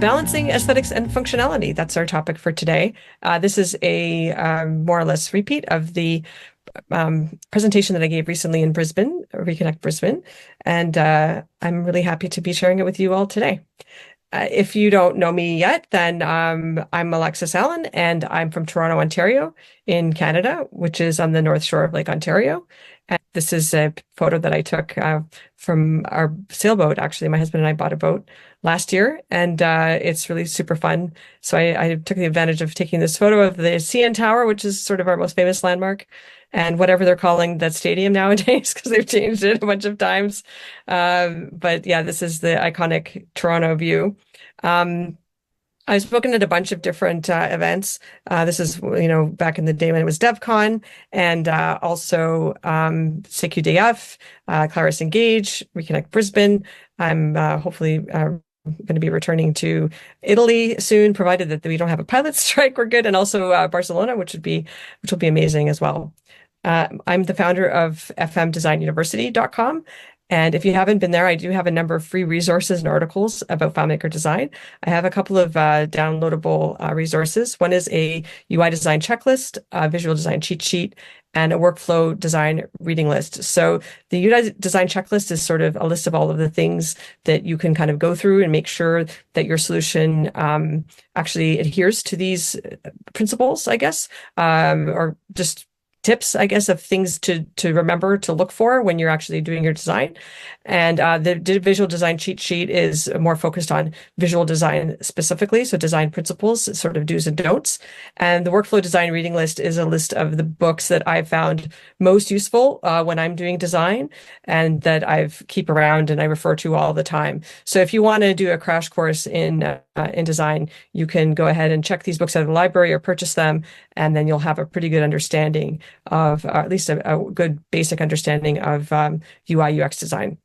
Balancing aesthetics and functionality. That's our topic for today. This is a more or less repeat of the presentation that I gave recently in Brisbane, Reconnect Brisbane, and I'm really happy to be sharing it with you all today. If you don't know me yet, then I'm Alexis Allen, and I'm from Toronto, Ontario, in Canada, which is on the North Shore of Lake Ontario. And this is a photo that I took from our sailboat. Actually, my husband and I bought a boat last year, and it's really super fun. So I took the advantage of taking this photo of the CN Tower, which is sort of our most famous landmark, and whatever they're calling that stadium nowadays, because they've changed it a bunch of times. But yeah, this is the iconic Toronto view. Um, I've spoken at a bunch of different events. This is, back in the day when it was DevCon, and also CQDF, Claris Engage, Reconnect Brisbane. I'm hopefully going to be returning to Italy soon, provided that we don't have a pilot strike. We're good, and also Barcelona, which will be amazing as well. I'm the founder of fmdesignuniversity.com. And if you haven't been there, I do have a number of free resources and articles about FileMaker design. I have a couple of downloadable resources. One is a UI design checklist, a visual design cheat sheet, and a workflow design reading list. So the UI design checklist is sort of a list of all of the things that you can kind of go through and make sure that your solution actually adheres to these principles, I guess, or just tips, I guess, of things to remember to look for when you're actually doing your design. And the visual design cheat sheet is more focused on visual design specifically, so design principles, sort of do's and don'ts. And the workflow design reading list is a list of the books that I've found most useful when I'm doing design and that I've keep around and I refer to all the time. So if you want to do a crash course in design, you can go ahead and check these books out of the library or purchase them, and then you'll have a pretty good understanding of, or at least a good basic understanding of UI UX design.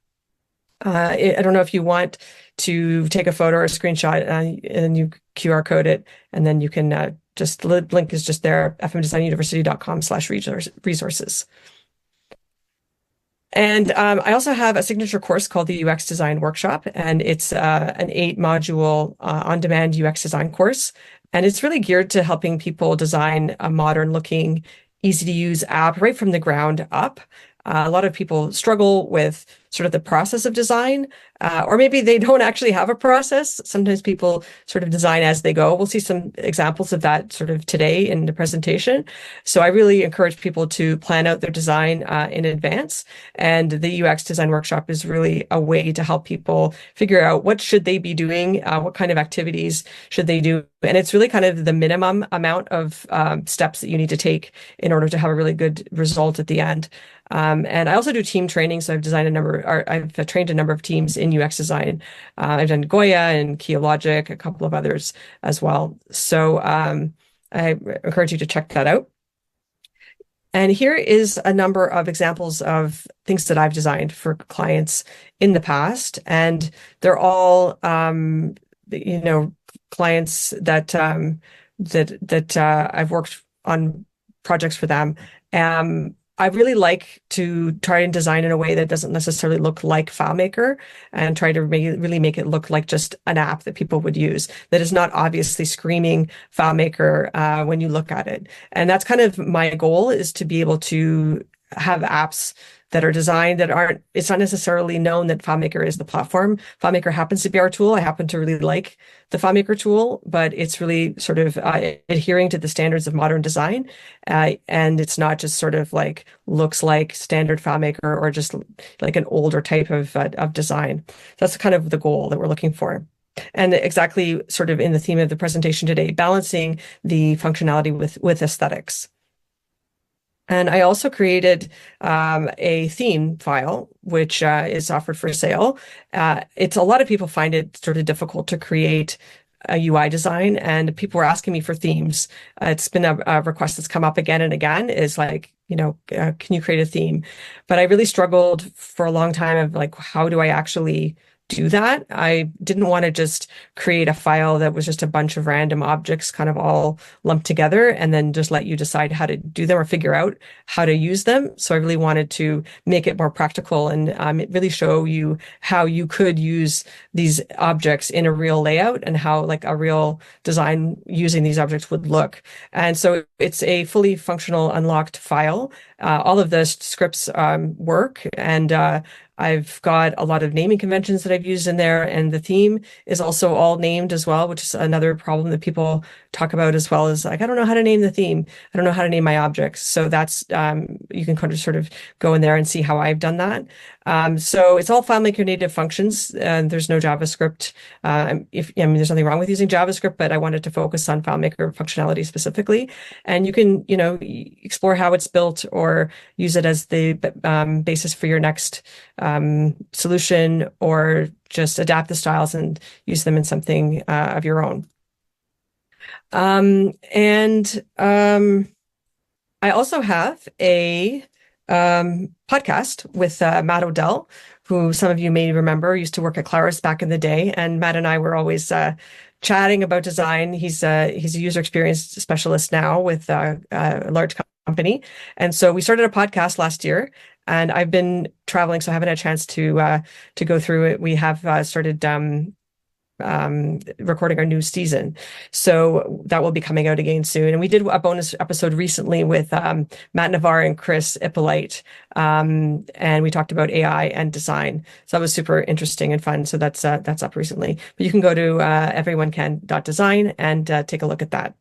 I don't know if you want to take a photo or a screenshot and you QR code it, and then you can the link is just there, fmdesignuniversity.com/resources. And I also have a signature course called the UX Design Workshop, and it's an 8-module on-demand UX design course. And it's really geared to helping people design a modern-looking, easy-to-use app right from the ground up. A lot of people struggle with sort of the process of design, or maybe they don't actually have a process. Sometimes people sort of design as they go. We'll see some examples of that sort of today in the presentation. So I really encourage people to plan out their design in advance. And the UX Design Workshop is really a way to help people figure out what should they be doing, what kind of activities should they do. And it's really kind of the minimum amount of steps that you need to take in order to have a really good result at the end. And I also do team training. So I've trained a number of teams in UX design. I've done Goya and Logic, a couple of others as well. So I encourage you to check that out. And here is a number of examples of things that I've designed for clients in the past. And they're all, clients that I've worked on projects for them. I really like to try and design in a way that doesn't necessarily look like FileMaker, and try to really make it look like just an app that people would use that is not obviously screaming FileMaker when you look at it. And that's kind of my goal, is to be able to have apps that are designed that it's not necessarily known that FileMaker is the platform. FileMaker happens to be our tool. I happen to really like the FileMaker tool, but it's really sort of adhering to the standards of modern design. And it's not just sort of like looks like standard FileMaker or just like an older type of design. That's kind of the goal that we're looking for. And exactly sort of in the theme of the presentation today, balancing the functionality with aesthetics. And I also created a theme file, which is offered for sale. It's a lot of people find it sort of difficult to create a UI design, and people were asking me for themes. It's been a request that's come up again and again, is like, can you create a theme? But I really struggled for a long time of like, how do I actually do that. I didn't want to just create a file that was just a bunch of random objects kind of all lumped together and then just let you decide how to do them or figure out how to use them. So I really wanted to make it more practical and really show you how you could use these objects in a real layout and how like a real design using these objects would look. And so it's a fully functional unlocked file. All of the scripts work, and I've got a lot of naming conventions that I've used in there, and the theme is also all named as well, which is another problem that people talk about as well, is like, I don't know how to name the theme. I don't know how to name my objects. So that's, you can kind of sort of go in there and see how I've done that. So it's all FileMaker native functions, and there's no JavaScript. There's nothing wrong with using JavaScript, but I wanted to focus on FileMaker functionality specifically. And you can, explore how it's built or use it as the basis for your next solution, or just adapt the styles and use them in something of your own. I also have a podcast with Matt Odell, who some of you may remember used to work at Claris back in the day. And Matt and I were always chatting about design. He's a user experience specialist now with a large company. And so we started a podcast last year, and I've been traveling, so I haven't had a chance to go through it. We have started recording our new season, so that will be coming out again soon. And we did a bonus episode recently with Matt Navarre and Chris Ippolite, and we talked about AI and design. So that was super interesting and fun. So that's up recently. But you can go to everyonecan.design and take a look at that.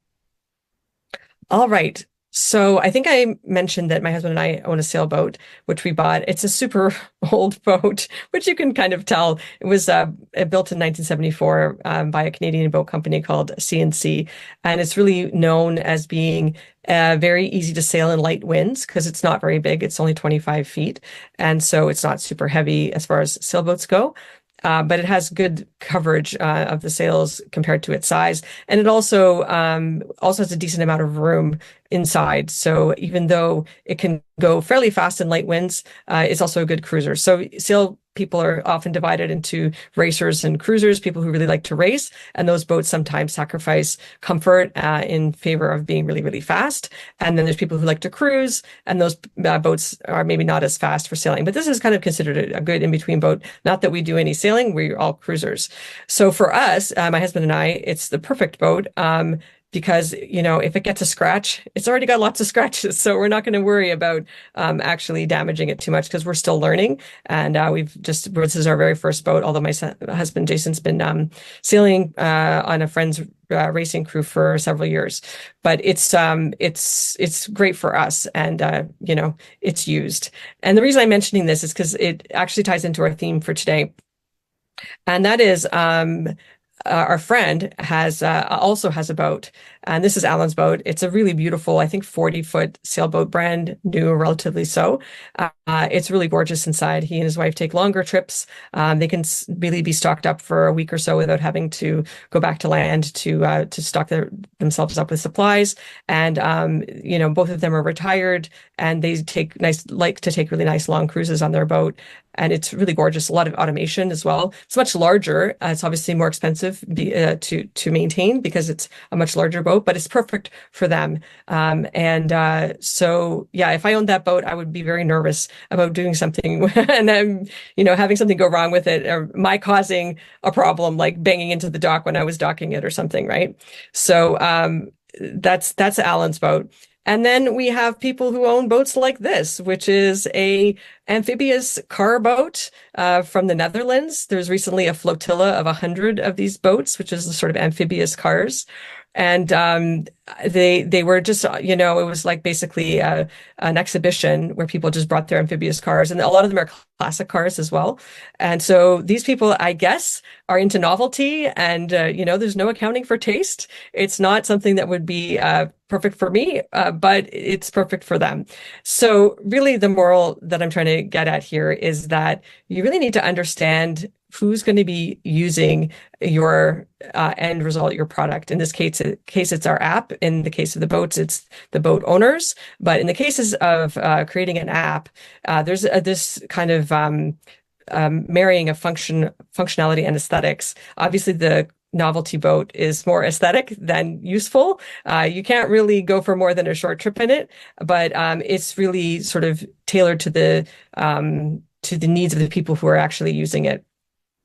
All right. So I think I mentioned that my husband and I own a sailboat, which we bought. It's a super old boat, which you can kind of tell. It was built in 1974 by a Canadian boat company called CNC. And it's really known as being very easy to sail in light winds because it's not very big. It's only 25 feet. And so it's not super heavy as far as sailboats go. But it has good coverage of the sails compared to its size, and it also has a decent amount of room inside. So even though it can go fairly fast in light winds, it's also a good cruiser. So sail people are often divided into racers and cruisers, people who really like to race, and those boats sometimes sacrifice comfort in favor of being really, really fast. And then there's people who like to cruise, and those boats are maybe not as fast for sailing. But this is kind of considered a good in-between boat. Not that we do any sailing, we're all cruisers. So for us, my husband and I, it's the perfect boat. Because, if it gets a scratch, it's already got lots of scratches. So we're not going to worry about actually damaging it too much because we're still learning. And this is our very first boat, although my husband, Jason's been sailing on a friend's racing crew for several years. But it's great for us, and, it's used. And the reason I'm mentioning this is because it actually ties into our theme for today. And that is our friend also has a boat, and this is Alan's boat. It's a really beautiful, I think, 40-foot sailboat, brand new, relatively so. It's really gorgeous inside. He and his wife take longer trips. They can really be stocked up for a week or so without having to go back to land to stock themselves up with supplies. And both of them are retired, and they like to take really nice long cruises on their boat. And it's really gorgeous. A lot of automation as well. It's much larger. It's obviously more expensive to maintain because it's a much larger boat, but it's perfect for them. So yeah, if I owned that boat, I would be very nervous about doing something and then, having something go wrong with it, or my causing a problem, like banging into the dock when I was docking it or something, right? So that's Alan's boat. And then we have people who own boats like this, which is a amphibious car boat from the Netherlands. There's recently a flotilla of 100 of these boats, which is the sort of amphibious cars. And they were just, it was like basically an exhibition where people just brought their amphibious cars, and a lot of them are classic cars as well. And so these people, I guess, are into novelty, and there's no accounting for taste. It's not something that would be perfect for me, but it's perfect for them. So really the moral that I'm trying to get at here is that you really need to understand who's going to be using your end result, your product. In this case, it's our app. In the case of the boats, it's the boat owners. But in the cases of creating an app, there's this kind of marrying of functionality and aesthetics. Obviously, the novelty boat is more aesthetic than useful. You can't really go for more than a short trip in it, but it's really sort of tailored to the needs of the people who are actually using it.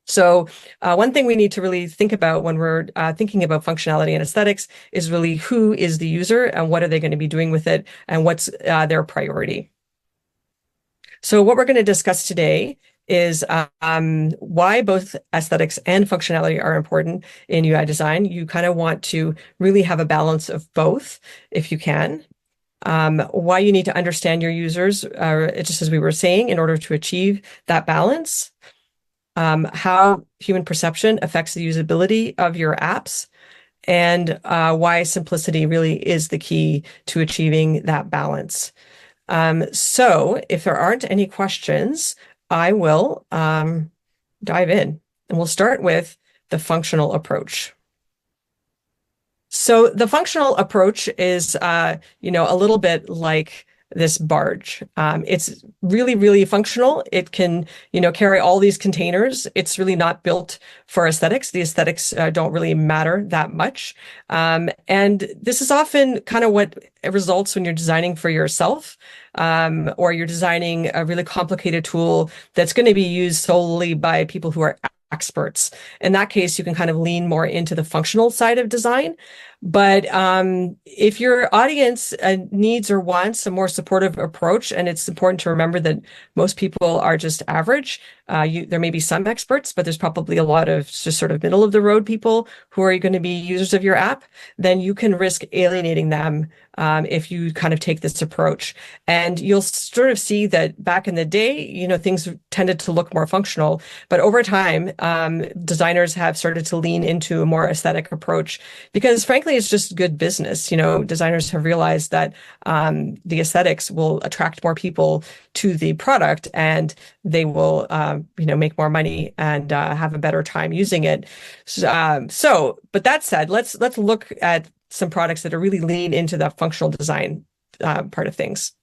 So one thing we need to really think about when we're thinking about functionality and aesthetics is really who is the user and what are they going to be doing with it and what's their priority. So what we're going to discuss today is why both aesthetics and functionality are important in UI design. You kind of want to really have a balance of both if you can. Why you need to understand your users, just as we were saying, in order to achieve that balance. How human perception affects the usability of your apps, and why simplicity really is the key to achieving that balance. So if there aren't any questions, I will dive in, and we'll start with the functional approach. So the functional approach is, a little bit like this barge. It's really, really functional. It can, carry all these containers. It's really not built for aesthetics. The aesthetics don't really matter that much. And this is often kind of what results when you're designing for yourself, or you're designing a really complicated tool that's going to be used solely by people who are experts. In that case, you can kind of lean more into the functional side of design. But if your audience needs or wants a more supportive approach, and it's important to remember that most people are just average, there may be some experts, but there's probably a lot of just sort of middle of the road people who are going to be users of your app, then you can risk alienating them if you kind of take this approach. And you'll sort of see that back in the day, things tended to look more functional, but over time, designers have started to lean into a more aesthetic approach because frankly, it's just good business. Designers have realized that the aesthetics will attract more people to the product and they will, make more money and have a better time using it. But that said, let's look at some products that are really lean into the functional design part of things.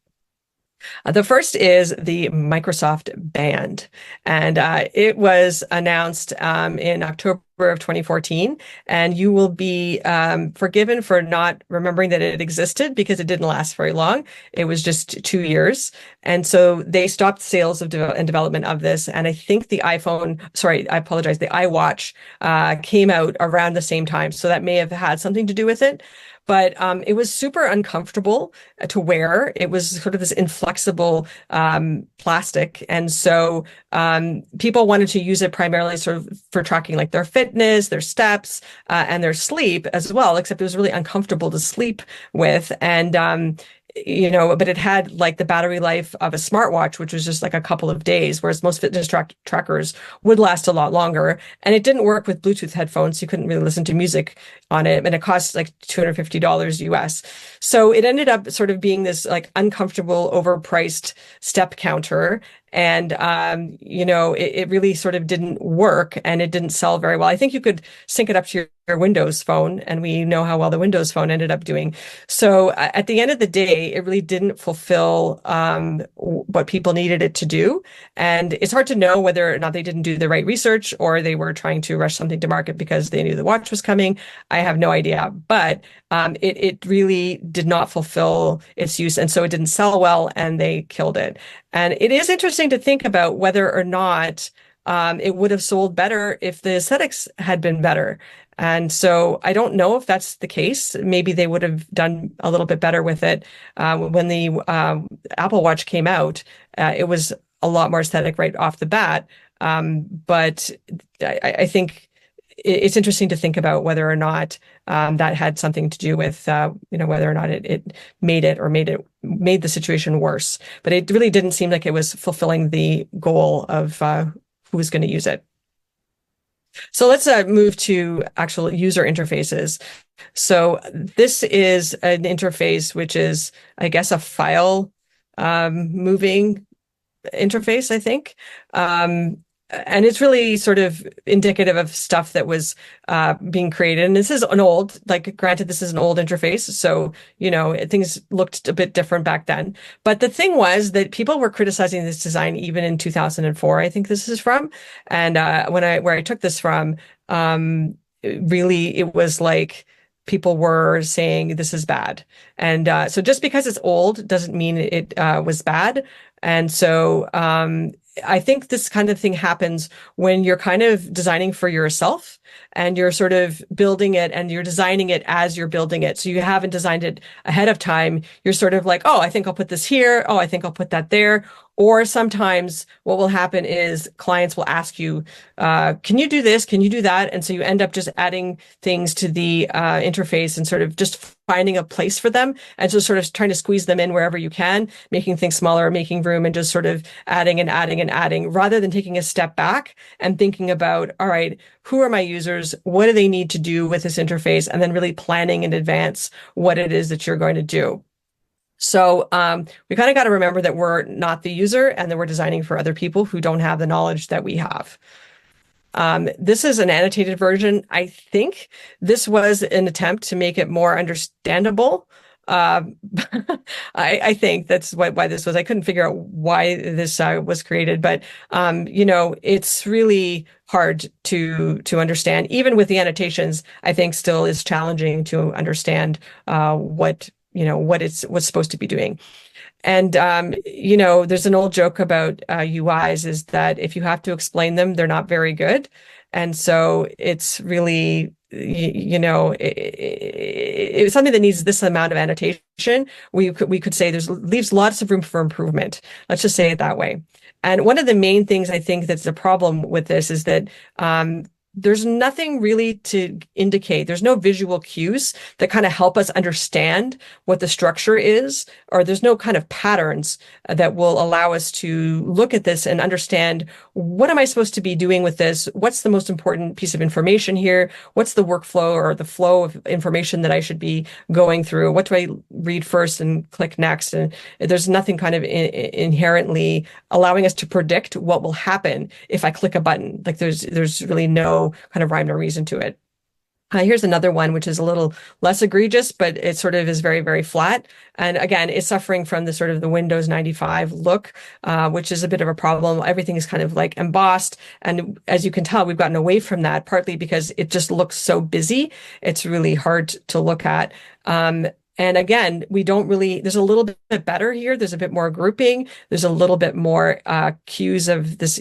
The first is the Microsoft Band, and it was announced in October of 2014, and you will be forgiven for not remembering that it existed because it didn't last very long. It was just 2 years, and so they stopped sales of and development of this, and I think the iWatch came out around the same time, so that may have had something to do with it. But it was super uncomfortable to wear. It was sort of this inflexible plastic. And so people wanted to use it primarily sort of for tracking like their fitness, their steps, and their sleep as well, except it was really uncomfortable to sleep with. And but it had like the battery life of a smartwatch, which was just like a couple of days, whereas most fitness trackers would last a lot longer. And it didn't work with Bluetooth headphones. You couldn't really listen to music on it. And it cost like $250 US. So it ended up sort of being this like uncomfortable, overpriced step counter. And, it really sort of didn't work and it didn't sell very well. I think you could sync it up to your Windows phone, and we know how well the Windows phone ended up doing. So at the end of the day, it really didn't fulfill what people needed it to do. And it's hard to know whether or not they didn't do the right research or they were trying to rush something to market because they knew the watch was coming. I have no idea, but it really did not fulfill its use. And so it didn't sell well and they killed it. And it is interesting to think about whether or not it would have sold better if the aesthetics had been better. And so I don't know if that's the case. Maybe they would have done a little bit better with it. When the Apple Watch came out, it was a lot more aesthetic right off the bat. But I think it's interesting to think about whether or not that had something to do with whether or not it made the situation worse. But it really didn't seem like it was fulfilling the goal of who was going to use it. So let's move to actual user interfaces. So this is an interface which is, I guess, a file moving interface, I think. and it's really sort of indicative of stuff that was being created. And this is an old, like, granted, this is an old interface, so things looked a bit different back then. But the thing was that people were criticizing this design even in 2004. I think this is from, and where I took this from, really, it was like people were saying this is bad, and so just because it's old doesn't mean it was bad. And so I think this kind of thing happens when you're kind of designing for yourself and you're sort of building it and you're designing it as you're building it. So you haven't designed it ahead of time. You're sort of like, oh, I think I'll put this here. Oh, I think I'll put that there. Or sometimes what will happen is clients will ask you, can you do this? Can you do that? And so you end up just adding things to the interface and sort of just finding a place for them. And so sort of trying to squeeze them in wherever you can, making things smaller, making room, and just sort of adding and adding and adding, rather than taking a step back and thinking about, all right, who are my users? What do they need to do with this interface? And then really planning in advance what it is that you're going to do. So we kind of got to remember that we're not the user and that we're designing for other people who don't have the knowledge that we have. This is an annotated version. I think this was an attempt to make it more understandable. I think that's why this was. I couldn't figure out why this was created, but it's really hard to understand. Even with the annotations, I think still is challenging to understand what's supposed to be doing. And there's an old joke about UIs, is that if you have to explain them, they're not very good. And so it's really, it's something that needs this amount of annotation. We could say leaves lots of room for improvement. Let's just say it that way. And one of the main things I think that's the problem with this is that there's nothing really to indicate. There's no visual cues that kind of help us understand what the structure is, or there's no kind of patterns that will allow us to look at this and understand, what am I supposed to be doing with this? What's the most important piece of information here? What's the workflow or the flow of information that I should be going through? What do I read first and click next? And there's nothing kind of inherently allowing us to predict what will happen if I click a button. Like there's really no kind of rhyme or reason to it. Here's another one, which is a little less egregious, but it sort of is very, very flat. And again, it's suffering from the sort of the Windows 95 look, which is a bit of a problem. Everything is kind of like embossed. And as you can tell, we've gotten away from that, partly because it just looks so busy. It's really hard to look at. And again, there's a little bit better here. There's a bit more grouping. There's a little bit more cues of this,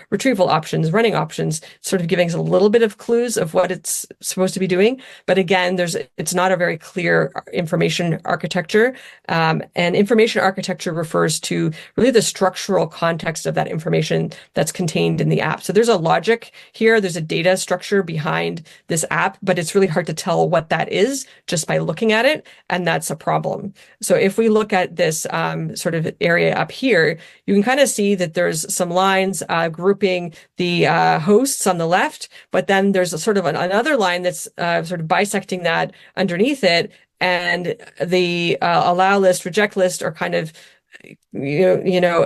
retrieval options, running options, sort of giving us a little bit of clues of what it's supposed to be doing. But again, it's not a very clear information architecture. And information architecture refers to really the structural context of that information that's contained in the app. So there's a logic here. There's a data structure behind this app, but it's really hard to tell what that is just by looking at it. And that's a problem. So if we look at this sort of area up here, you can kind of see that there's some lines grouping the hosts on the left, but then there's a sort of another line that's sort of bisecting that underneath it. And the allow list, reject list are kind of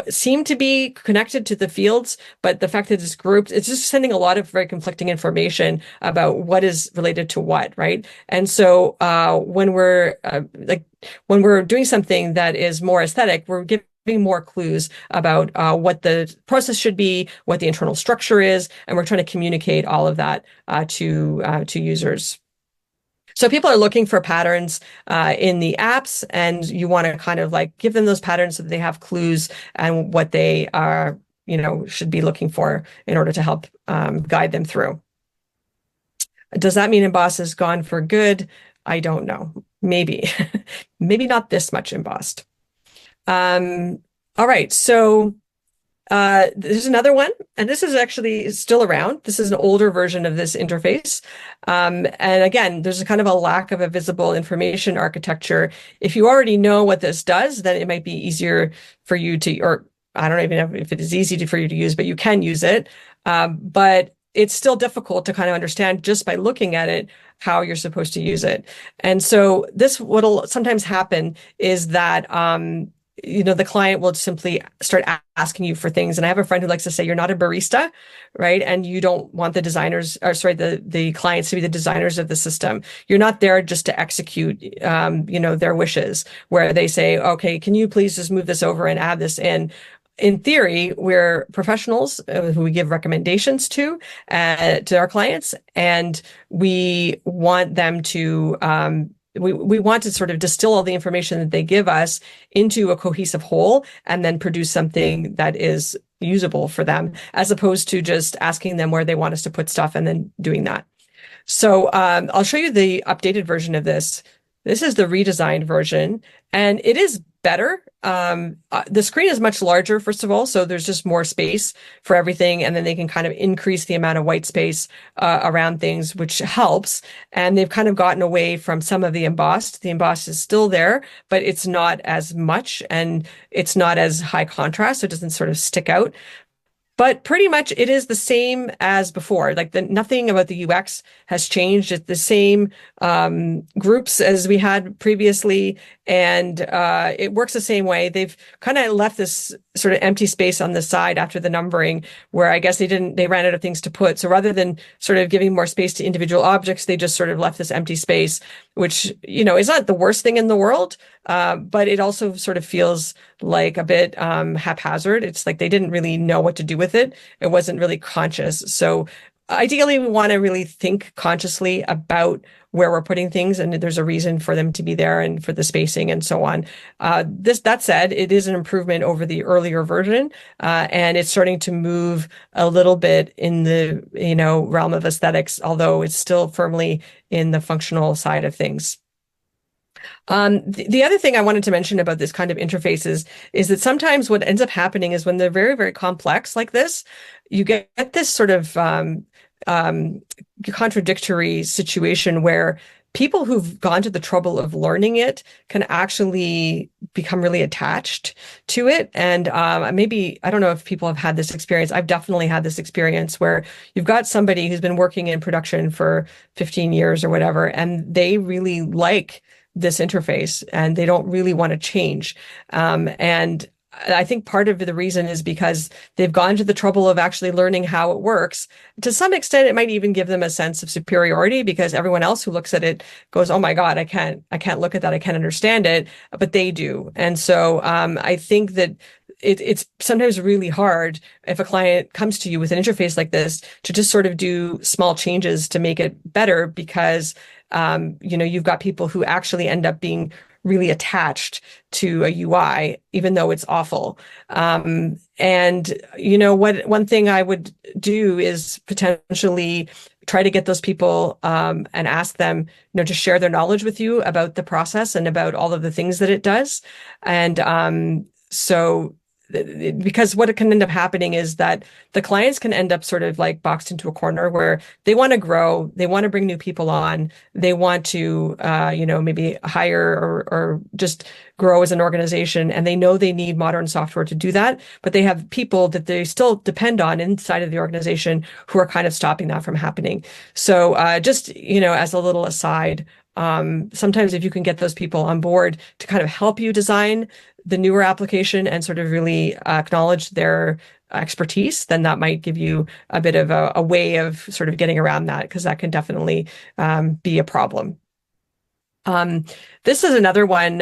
seem to be connected to the fields, but the fact that it's grouped, it's just sending a lot of very conflicting information about what is related to what, right? And so when we're doing something that is more aesthetic, we're giving more clues about what the process should be, what the internal structure is, and we're trying to communicate all of that to users. So people are looking for patterns in the apps, and you want to kind of like give them those patterns so that they have clues and what they are, should be looking for in order to help guide them through. Does that mean emboss is gone for good? I don't know. Maybe, maybe not this much embossed. All right, so there's another one, and this is actually still around. This is an older version of this interface. And again, there's a kind of a lack of a visible information architecture. If you already know what this does, then it might be easier for you to, or I don't even know if it is easy for you to use, but you can use it. But it's still difficult to kind of understand just by looking at it how you're supposed to use it. And so what'll sometimes happen is that the client will simply start asking you for things. And I have a friend who likes to say, you're not a barista, right? And you don't want the designers, or sorry, the clients to be the designers of the system. You're not there just to execute, their wishes, where they say, okay, can you please just move this over and add this in? In theory, we're professionals who we give recommendations to our clients, and we want them to we want to sort of distill all the information that they give us into a cohesive whole and then produce something that is usable for them, as opposed to just asking them where they want us to put stuff and then doing that. So I'll show you the updated version of this. This is the redesigned version, and it is better. The screen is much larger, first of all, so there's just more space for everything, and then they can kind of increase the amount of white space around things, which helps. And they've kind of gotten away from some of the embossed. The embossed is still there, but it's not as much, and it's not as high contrast, so it doesn't sort of stick out. But pretty much it is the same as before. Like nothing about the UX has changed. It's the same groups as we had previously, and it works the same way. They've kind of left this sort of empty space on the side after the numbering, where I guess they ran out of things to put. So rather than sort of giving more space to individual objects, they just sort of left this empty space, which, is not the worst thing in the world, but it also sort of feels like a bit haphazard. It's like they didn't really know what to do with it. It wasn't really conscious. So ideally, we want to really think consciously about where we're putting things, and there's a reason for them to be there and for the spacing and so on. That said, it is an improvement over the earlier version, and it's starting to move a little bit in the realm of aesthetics, although it's still firmly in the functional side of things. The other thing I wanted to mention about this kind of interfaces is that sometimes what ends up happening is when they're very, very complex like this, you get this sort of contradictory situation where people who've gone to the trouble of learning it can actually become really attached to it. And maybe, I don't know if people have had this experience. I've definitely had this experience where you've got somebody who's been working in production for 15 years or whatever, and they really like this interface and they don't really want to change. And I think part of the reason is because they've gone to the trouble of actually learning how it works. To some extent, it might even give them a sense of superiority because everyone else who looks at it goes, "Oh my God, I can't look at that. I can't understand it," but they do. And so I think that it's sometimes really hard if a client comes to you with an interface like this to just sort of do small changes to make it better because you've got people who actually end up being really attached to a UI, even though it's awful. And one thing I would do is potentially try to get those people and ask them, to share their knowledge with you about the process and about all of the things that it does. And because what it can end up happening is that the clients can end up sort of like boxed into a corner where they want to grow, they want to bring new people on, they want to, maybe hire or just grow as an organization, and they know they need modern software to do that, but they have people that they still depend on inside of the organization who are kind of stopping that from happening. So just, as a little aside, sometimes if you can get those people on board to kind of help you design the newer application and sort of really acknowledge their expertise, then that might give you a bit of a way of sort of getting around that, because that can definitely be a problem. This is another one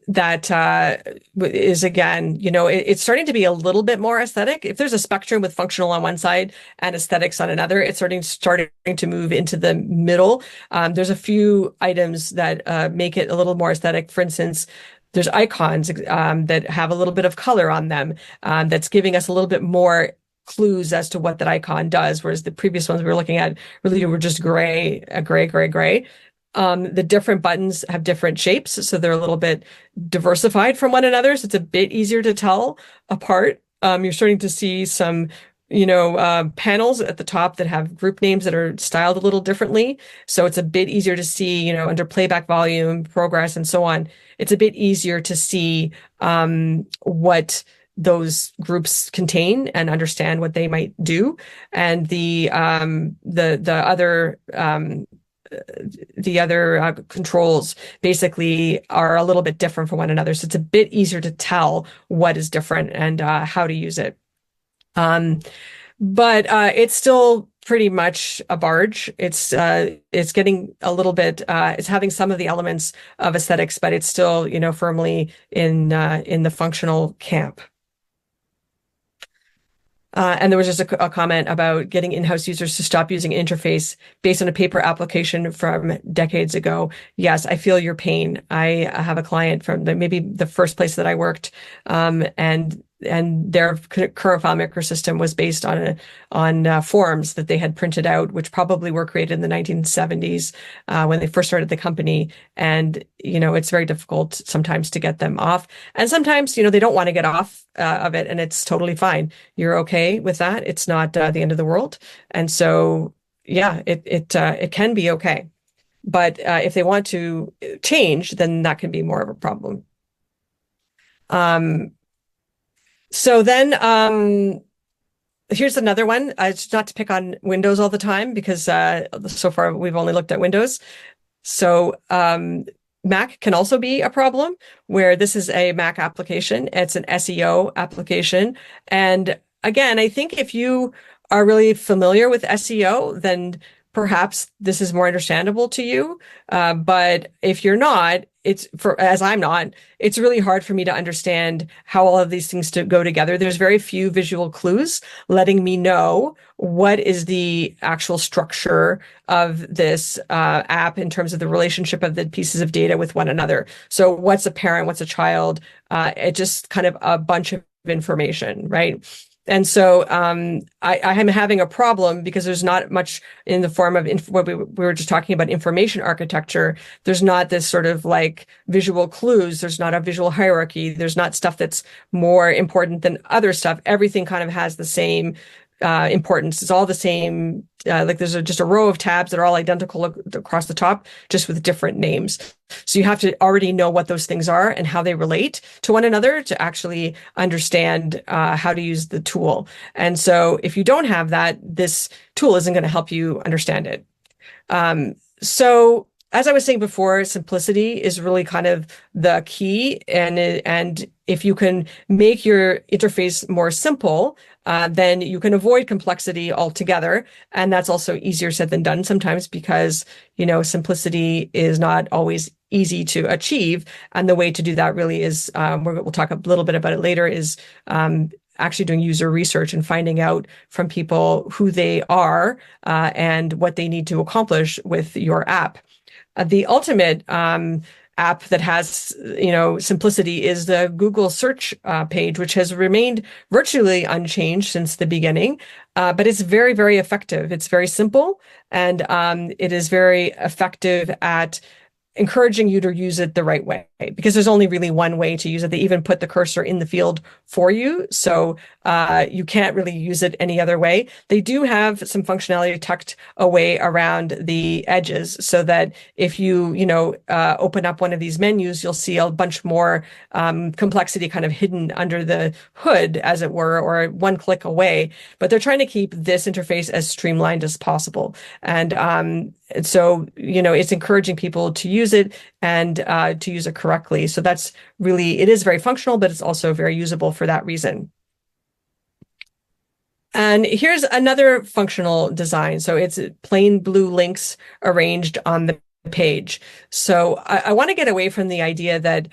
that is, again, it's starting to be a little bit more aesthetic. If there's a spectrum with functional on one side and aesthetics on another, it's starting to move into the middle. There's a few items that make it a little more aesthetic. For instance, there's icons that have a little bit of color on them that's giving us a little bit more clues as to what that icon does, whereas the previous ones we were looking at really were just gray. The different buttons have different shapes, so they're a little bit diversified from one another, so it's a bit easier to tell apart. You're starting to see some panels at the top that have group names that are styled a little differently. So it's a bit easier to see, under playback volume, progress, and so on. It's a bit easier to see what those groups contain and understand what they might do. And the other controls basically are a little bit different from one another. So it's a bit easier to tell what is different and how to use it. But it's still pretty much a barge. It's getting a little bit. It's having some of the elements of aesthetics, but it's still, firmly in the functional camp. And there was just a comment about getting in-house users to stop using interface based on a paper application from decades ago. Yes, I feel your pain. I have a client from maybe the first place that I worked, and their current FileMaker system was based on forms that they had printed out, which probably were created in the 1970s when they first started the company. And it's very difficult sometimes to get them off. And sometimes they don't want to get off of it, and it's totally fine. You're okay with that. It's not the end of the world. And so yeah, it can be okay. But if they want to change, then that can be more of a problem. So then here's another one. It's not to pick on Windows all the time because so far we've only looked at Windows. So Mac can also be a problem where this is a Mac application. It's an SEO application. And again, I think if you are really familiar with SEO, then perhaps this is more understandable to you. But if you're not, as I'm not, it's really hard for me to understand how all of these things to go together. There's very few visual clues letting me know what is the actual structure of this app in terms of the relationship of the pieces of data with one another. So what's a parent, what's a child? It's just kind of a bunch of information, right? And so I am having a problem because there's not much in the form of what we were just talking about, information architecture. There's not this sort of like visual clues. There's not a visual hierarchy. There's not stuff that's more important than other stuff. Everything kind of has the same importance. It's all the same. Like there's just a row of tabs that are all identical across the top, just with different names. So you have to already know what those things are and how they relate to one another to actually understand how to use the tool. And so if you don't have that, this tool isn't going to help you understand it. So as I was saying before, simplicity is really kind of the key. And if you can make your interface more simple, then you can avoid complexity altogether. And that's also easier said than done sometimes because, simplicity is not always easy to achieve. And the way to do that really is, we'll talk a little bit about it later, is actually doing user research and finding out from people who they are and what they need to accomplish with your app. The ultimate app that has, simplicity is the Google search page, which has remained virtually unchanged since the beginning. But it's very, very effective. It's very simple, and it is very effective at encouraging you to use it the right way, because there's only really one way to use it. They even put the cursor in the field for you, so you can't really use it any other way. They do have some functionality tucked away around the edges so that if you, open up one of these menus, you'll see a bunch more complexity kind of hidden under the hood, as it were, or one click away. But they're trying to keep this interface as streamlined as possible. And so, it's encouraging people to use it and to use it correctly. So that's really, it is very functional, but it's also very usable for that reason. And here's another functional design. So it's plain blue links arranged on the page. So I want to get away from the idea that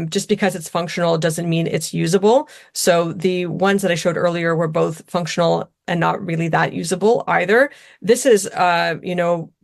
just because it's functional doesn't mean it's usable. So the ones that I showed earlier were both functional and not really that usable either. This is,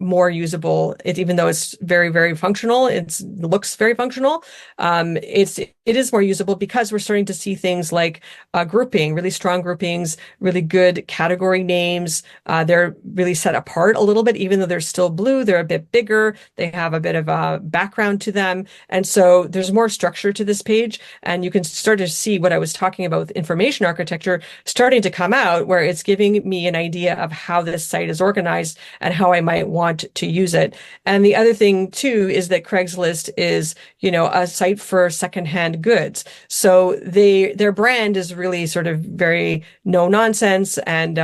more usable. Even though it's very, very functional, it looks very functional. It is more usable because we're starting to see things like grouping, really strong groupings, really good category names. They're really set apart a little bit, even though they're still blue. They're a bit bigger. They have a bit of a background to them, and so there's more structure to this page. And you can start to see what I was talking about with information architecture starting to come out, where it's giving me an idea of how this site is organized and how I might want to use it. And the other thing too is that Craigslist is, a site for secondhand goods. So their brand is really sort of very no nonsense and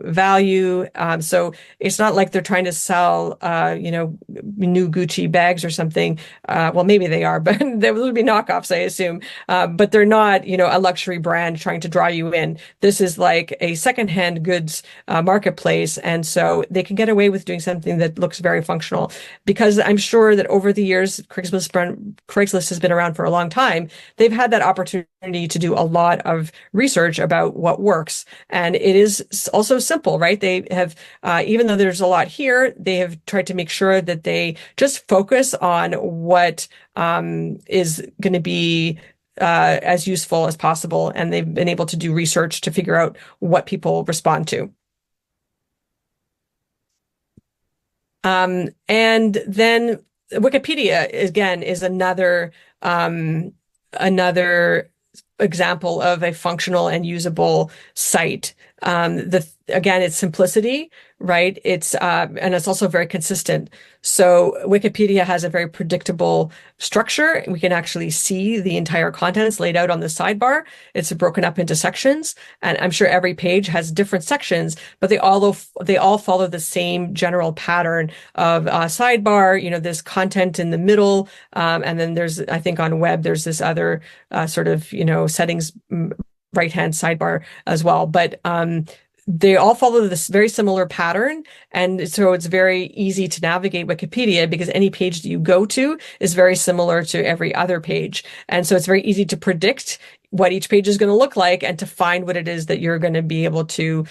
value. So it's not like they're trying to sell new Gucci bags or something. Well, maybe they are, but there would be knockoffs, I assume. But they're not, a luxury brand trying to draw you in. This is like a secondhand goods marketplace, and so they can get away with doing something that looks very functional. Because I'm sure that over the years, Craigslist has been around for a long time. They've had that opportunity to do a lot of research about what works, and it is also simple, right? They have, even though there's a lot here, they have tried to make sure that they just focus on what is going to be as useful as possible, and they've been able to do research to figure out what people respond to. And then Wikipedia, again, is another example of a functional and usable site. Again, it's simplicity, right? And it's also very consistent. So Wikipedia has a very predictable structure. We can actually see the entire contents laid out on the sidebar. It's broken up into sections, and I'm sure every page has different sections, but they all follow the same general pattern of sidebar. There's content in the middle, and then I think on web there's this other sort of settings right-hand sidebar as well. But they all follow this very similar pattern. And so it's very easy to navigate Wikipedia because any page that you go to is very similar to every other page. And so it's very easy to predict what each page is going to look like and to find what it is that you're going to be able to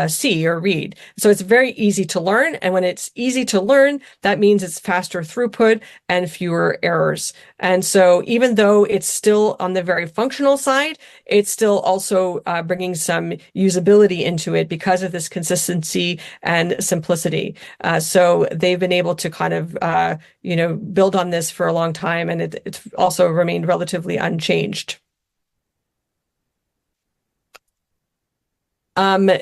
see or read. So it's very easy to learn. And when it's easy to learn, that means it's faster throughput and fewer errors. And so even though it's still on the very functional side, it's still also bringing some usability into it because of this consistency and simplicity. So they've been able to kind of, build on this for a long time, and it's also remained relatively unchanged.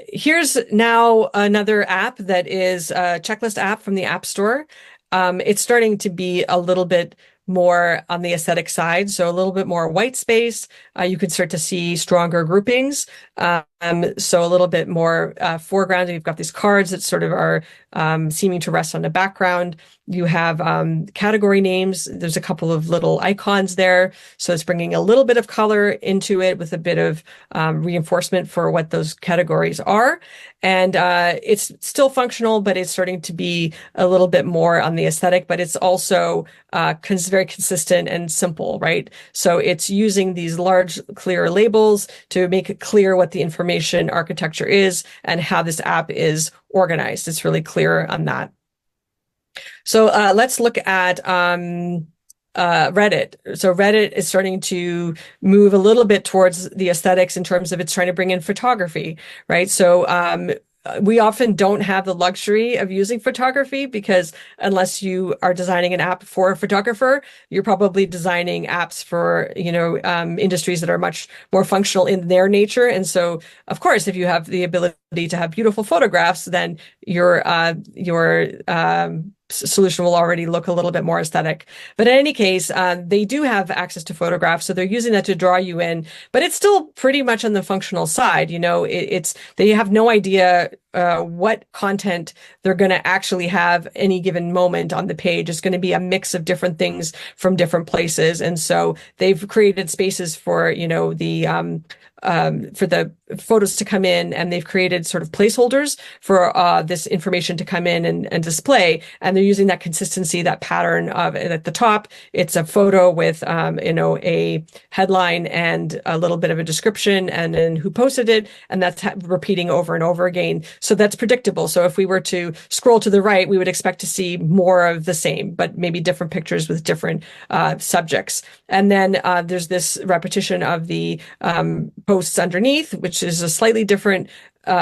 Here's now another app that is a checklist app from the App Store. It's starting to be a little bit more on the aesthetic side, so a little bit more white space. You can start to see stronger groupings. So a little bit more foreground. You've got these cards that sort of are seeming to rest on the background. You have category names. There's a couple of little icons there. So it's bringing a little bit of color into it with a bit of reinforcement for what those categories are. And it's still functional, but it's starting to be a little bit more on the aesthetic, but it's also very consistent and simple, right? So it's using these large, clear labels to make it clear what the information architecture is and how this app is organized. It's really clear on that. So let's look at Reddit. So Reddit is starting to move a little bit towards the aesthetics in terms of it's trying to bring in photography, right? So we often don't have the luxury of using photography because unless you are designing an app for a photographer, you're probably designing apps for, industries that are much more functional in their nature. And so, of course, if you have the ability to have beautiful photographs, then your solution will already look a little bit more aesthetic. But in any case, they do have access to photographs, so they're using that to draw you in. But it's still pretty much on the functional side. They have no idea what content they're going to actually have any given moment on the page. It's going to be a mix of different things from different places, and so they've created spaces for for the photos to come in, and they've created sort of placeholders for this information to come in and display. And they're using that consistency, that pattern of at the top. It's a photo with, a headline and a little bit of a description and then who posted it. And that's repeating over and over again. So that's predictable. So if we were to scroll to the right, we would expect to see more of the same, but maybe different pictures with different subjects. And then there's this repetition of the posts underneath, which is a slightly different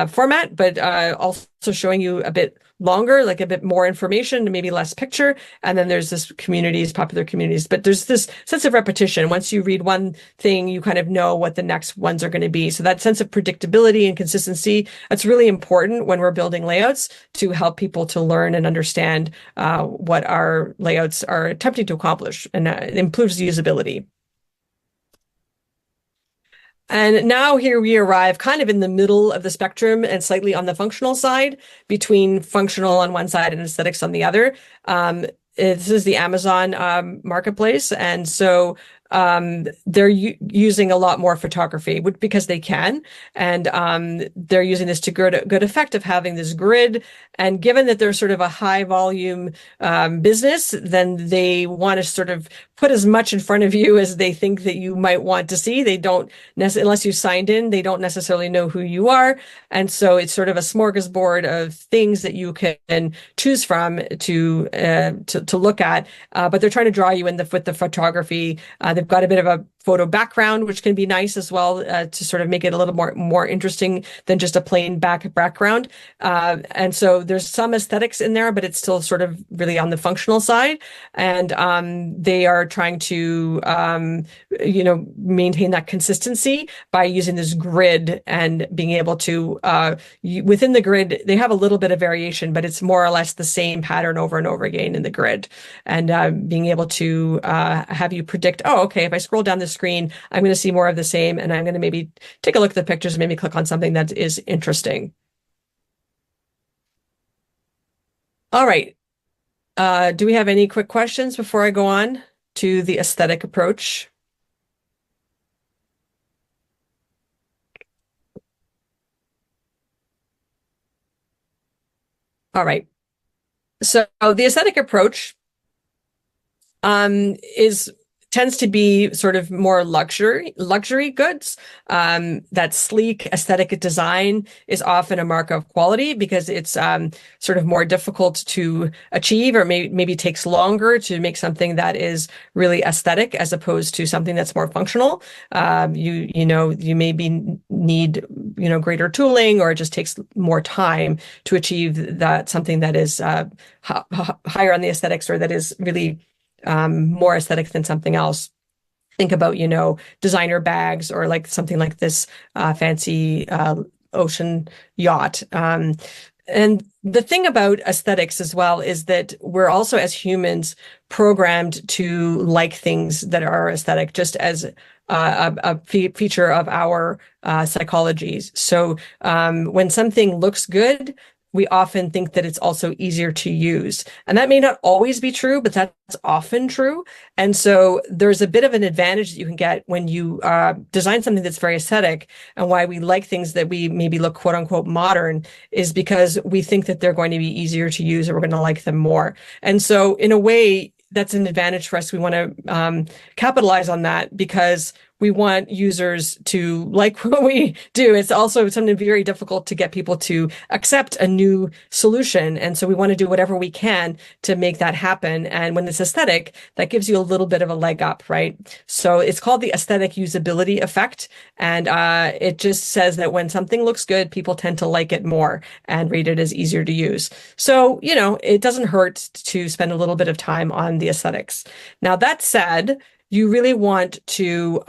format, but also showing you a bit longer, like a bit more information, maybe less picture. And then there's this communities, popular communities. But there's this sense of repetition. Once you read one thing, you kind of know what the next ones are going to be. So that sense of predictability and consistency, that's really important when we're building layouts to help people to learn and understand what our layouts are attempting to accomplish, and it improves usability. And now here we arrive kind of in the middle of the spectrum and slightly on the functional side, between functional on one side and aesthetics on the other. This is the Amazon marketplace. And so they're using a lot more photography because they can. And they're using this to good effect of having this grid. And given that they're sort of a high volume business, then they want to sort of put as much in front of you as they think that you might want to see. They don't unless you signed in, they don't necessarily know who you are. And so it's sort of a smorgasbord of things that you can choose from to look at. But they're trying to draw you in with the photography. They've got a bit of a photo background, which can be nice as well, to sort of make it a little more interesting than just a plain background. And so there's some aesthetics in there, but it's still sort of really on the functional side. And they are trying to maintain that consistency by using this grid and being able to within the grid, they have a little bit of variation, but it's more or less the same pattern over and over again in the grid. And being able to have you predict, oh, okay, if I scroll down this screen, I'm going to see more of the same, and I'm going to maybe take a look at the pictures and maybe click on something that is interesting. All right. Do we have any quick questions before I go on to the aesthetic approach? All right. So the aesthetic approach tends to be sort of more luxury goods. That sleek aesthetic design is often a mark of quality because it's sort of more difficult to achieve, or maybe takes longer to make something that is really aesthetic as opposed to something that's more functional. You maybe need greater tooling, or it just takes more time to achieve that something that is higher on the aesthetics, or that is really more aesthetic than something else. Think about, designer bags, or like something like this fancy ocean yacht. And the thing about aesthetics as well is that we're also, as humans, programmed to like things that are aesthetic, just as a feature of our psychologies. So when something looks good, we often think that it's also easier to use. And that may not always be true, but that's often true. And so there's a bit of an advantage that you can get when you design something that's very aesthetic. And why we like things that we maybe look quote unquote modern is because we think that they're going to be easier to use, or we're going to like them more. And so in a way, that's an advantage for us. We want to capitalize on that because we want users to like what we do. It's also something very difficult to get people to accept a new solution. And so we want to do whatever we can to make that happen. And when it's aesthetic, that gives you a little bit of a leg up, right? So it's called the aesthetic usability effect. And it just says that when something looks good, people tend to like it more and rate it as easier to use. So, it doesn't hurt to spend a little bit of time on the aesthetics. Now, that said, you really want to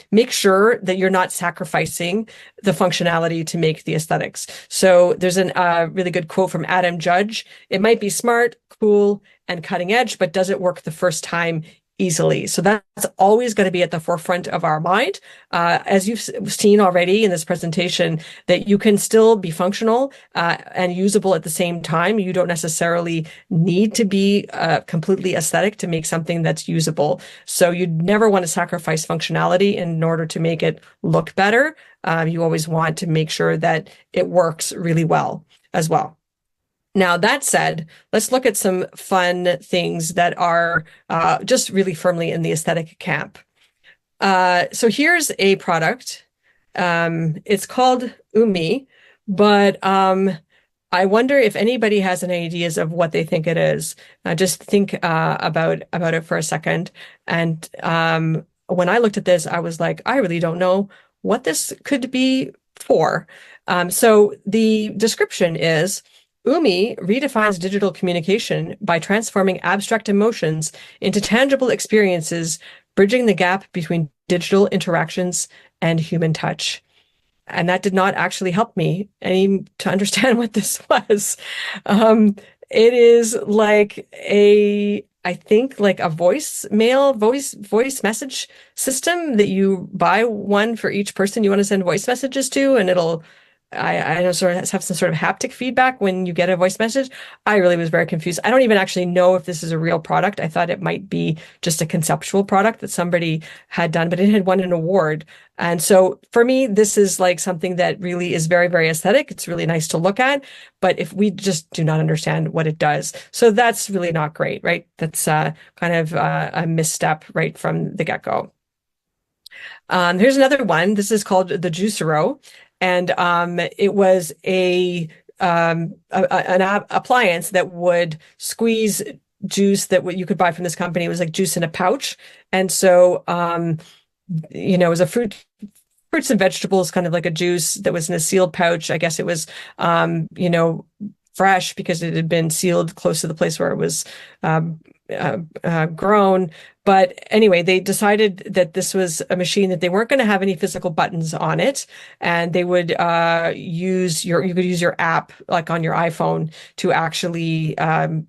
make sure that you're not sacrificing the functionality to make the aesthetics. So there's a really good quote from Adam Judge. It might be smart, cool, and cutting edge, but does it work the first time easily? So that's always going to be at the forefront of our mind. As you've seen already in this presentation, that you can still be functional and usable at the same time. You don't necessarily need to be completely aesthetic to make something that's usable. So you'd never want to sacrifice functionality in order to make it look better. You always want to make sure that it works really well as well. Now, that said, let's look at some fun things that are just really firmly in the aesthetic camp. So here's a product. It's called Umi, but I wonder if anybody has any ideas of what they think it is. Just think about it for a second. And when I looked at this, I was like, I really don't know what this could be for. So the description is, Umi redefines digital communication by transforming abstract emotions into tangible experiences, bridging the gap between digital interactions and human touch. And that did not actually help me any to understand what this was. Um, it is like I think like a voice message system that you buy one for each person you want to send voice messages to, and I don't sort of have some sort of haptic feedback when you get a voice message. I really was very confused. I don't even actually know if this is a real product. I thought it might be just a conceptual product that somebody had done, but it had won an award. And so for me, this is like something that really is very, very aesthetic. It's really nice to look at, but if we just do not understand what it does, so that's really not great, right? That's kind of a misstep right from the get-go. Here's another one. This is called the Juicero, and it was an appliance that would squeeze juice that what you could buy from this company. It was like juice in a pouch, and so it was a fruits and vegetables, kind of like a juice that was in a sealed pouch. I guess it was, fresh because it had been sealed close to the place where it was um, grown. But anyway, they decided that this was a machine that they weren't going to have any physical buttons on it, and they would you could use your app like on your iPhone to actually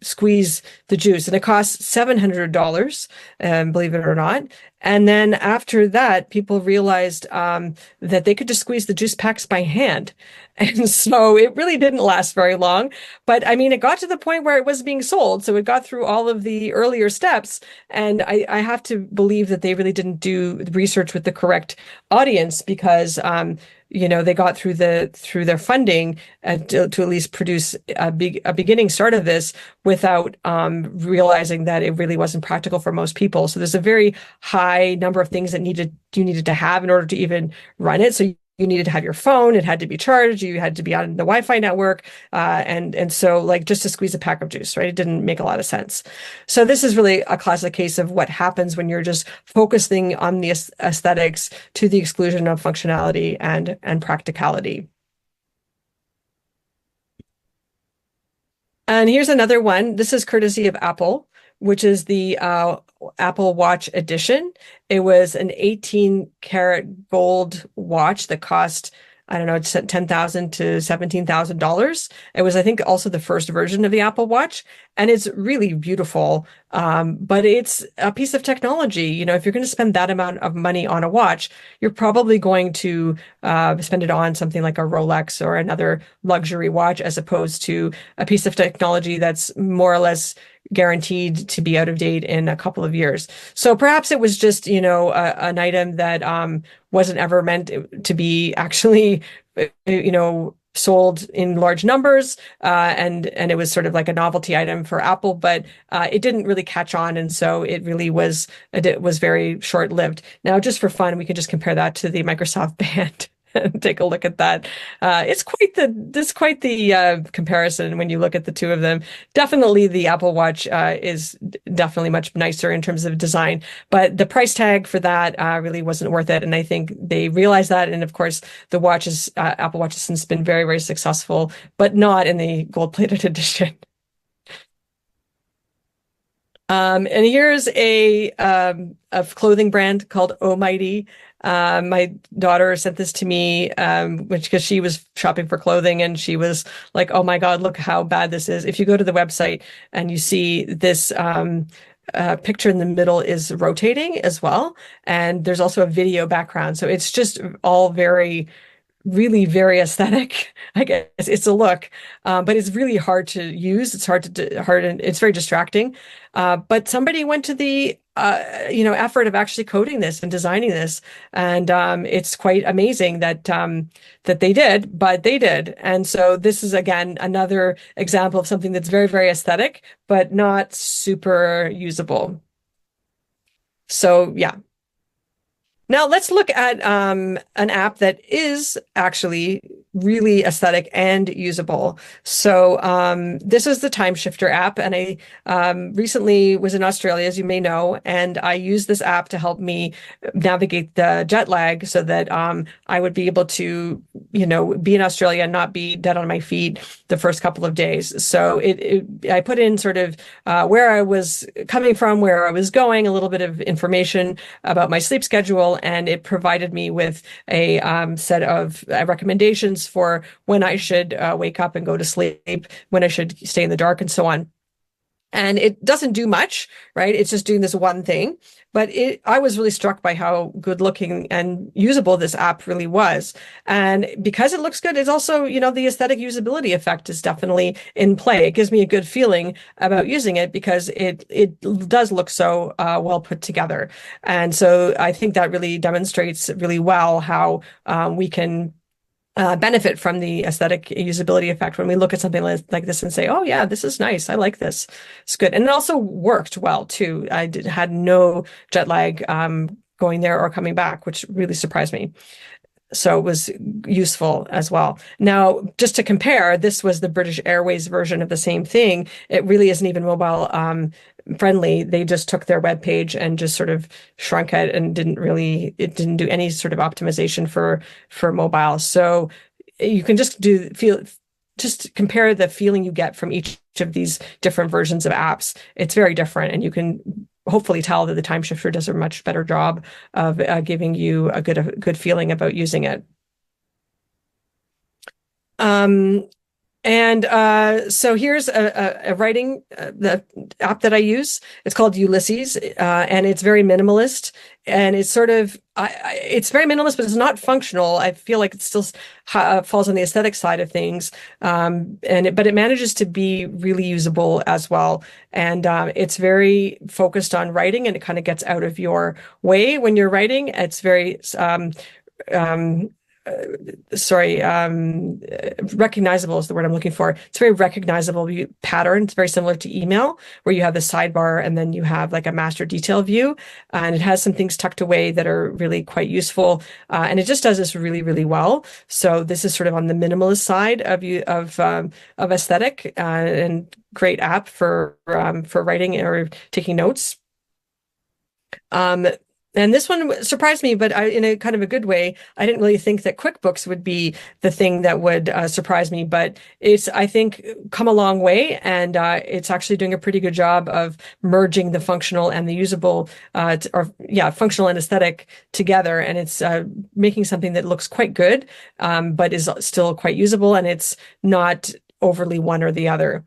squeeze the juice, and it costs $700, believe it or not. And then after that, people realized that they could just squeeze the juice packs by hand. And so it really didn't last very long. But I mean, it got to the point where it was being sold. So it got through all of the earlier steps. And I have to believe that they really didn't do research with the correct audience because they got through their funding to at least produce a beginning start of this without realizing that it really wasn't practical for most people. So there's a very high number of things that you needed to have in order to even run it. So you needed to have your phone, it had to be charged, you had to be on the Wi-Fi network, and so like just to squeeze a pack of juice, right? It didn't make a lot of sense. So this is really a classic case of what happens when you're just focusing on the aesthetics to the exclusion of functionality and practicality. And here's another one. This is courtesy of Apple, which is the Apple Watch Edition. It was an 18 karat gold watch that cost, I don't know, it's $10,000 to $17,000. It was, I think, also the first version of the Apple Watch, and it's really beautiful. But it's a piece of technology. If you're going to spend that amount of money on a watch, you're probably going to spend it on something like a Rolex or another luxury watch, as opposed to a piece of technology that's more or less guaranteed to be out of date in a couple of years. So perhaps it was just, an item that wasn't ever meant to be actually, sold in large numbers, and it was sort of like a novelty item for Apple, but it didn't really catch on, and so it was very short-lived. Now, just for fun, we could just compare that to the Microsoft Band. And take a look at that. It's quite the comparison when you look at the two of them. Definitely, the Apple Watch is definitely much nicer in terms of design, but the price tag for that really wasn't worth it. And I think they realized that. And of course, Apple Watch has since been very, very successful, but not in the gold-plated edition. And here's a clothing brand called Almighty. My daughter sent this to me, because she was shopping for clothing and she was like, "Oh my God, look how bad this is." If you go to the website and you see this picture in the middle is rotating as well, and there's also a video background, so it's just all really very aesthetic. I guess it's a look, but it's really hard to use. It's hard and it's very distracting. But somebody went to the effort of actually coding this and designing this, and it's quite amazing that they did, but they did. And so this is again another example of something that's very, very aesthetic, but not super usable. So yeah. Now let's look at an app that is actually really aesthetic and usable. So this is the Time Shifter app, and I recently was in Australia, as you may know, and I used this app to help me navigate the jet lag so that I would be able to, be in Australia and not be dead on my feet the first couple of days. So I put in sort of where I was coming from, where I was going, a little bit of information about my sleep schedule, and it provided me with a set of recommendations for when I should wake up and go to sleep, when I should stay in the dark, and so on. And it doesn't do much, right? It's just doing this one thing. But I was really struck by how good looking and usable this app really was. And because it looks good, it's also, the aesthetic usability effect is definitely in play. It gives me a good feeling about using it because it does look so well put together. And so I think that really demonstrates really well how we can benefit from the aesthetic usability effect when we look at something like this and say, oh yeah, this is nice. I like this. It's good. And it also worked well too. Had no jet lag going there or coming back, which really surprised me. So it was useful as well. Now, just to compare, this was the British Airways version of the same thing. It really isn't even mobile friendly. They just took their web page and just sort of shrunk it and it didn't do any sort of optimization for mobile. So you can just compare the feeling you get from each of these different versions of apps. It's very different, and you can hopefully tell that the Time Shifter does a much better job of giving you a good feeling about using it. So here's a writing the app that I use. It's called Ulysses, and it's very minimalist. And it's sort of it's very minimalist, but it's not functional. I feel like it still falls on the aesthetic side of things, but it manages to be really usable as well. And it's very focused on writing, and it kind of gets out of your way when you're writing. It's very um, recognizable is the word I'm looking for. It's very recognizable pattern. It's very similar to email, where you have the sidebar and then you have like a master detail view, and it has some things tucked away that are really quite useful. And it just does this really, really well. So this is sort of on the minimalist side of aesthetic, and great app for writing or taking notes. And this one surprised me, but in a kind of a good way. I didn't really think that QuickBooks would be the thing that would surprise me, but it's, I think, come a long way, and it's actually doing a pretty good job of merging the functional and the usable, functional and aesthetic together, and it's making something that looks quite good, but is still quite usable, and it's not overly one or the other.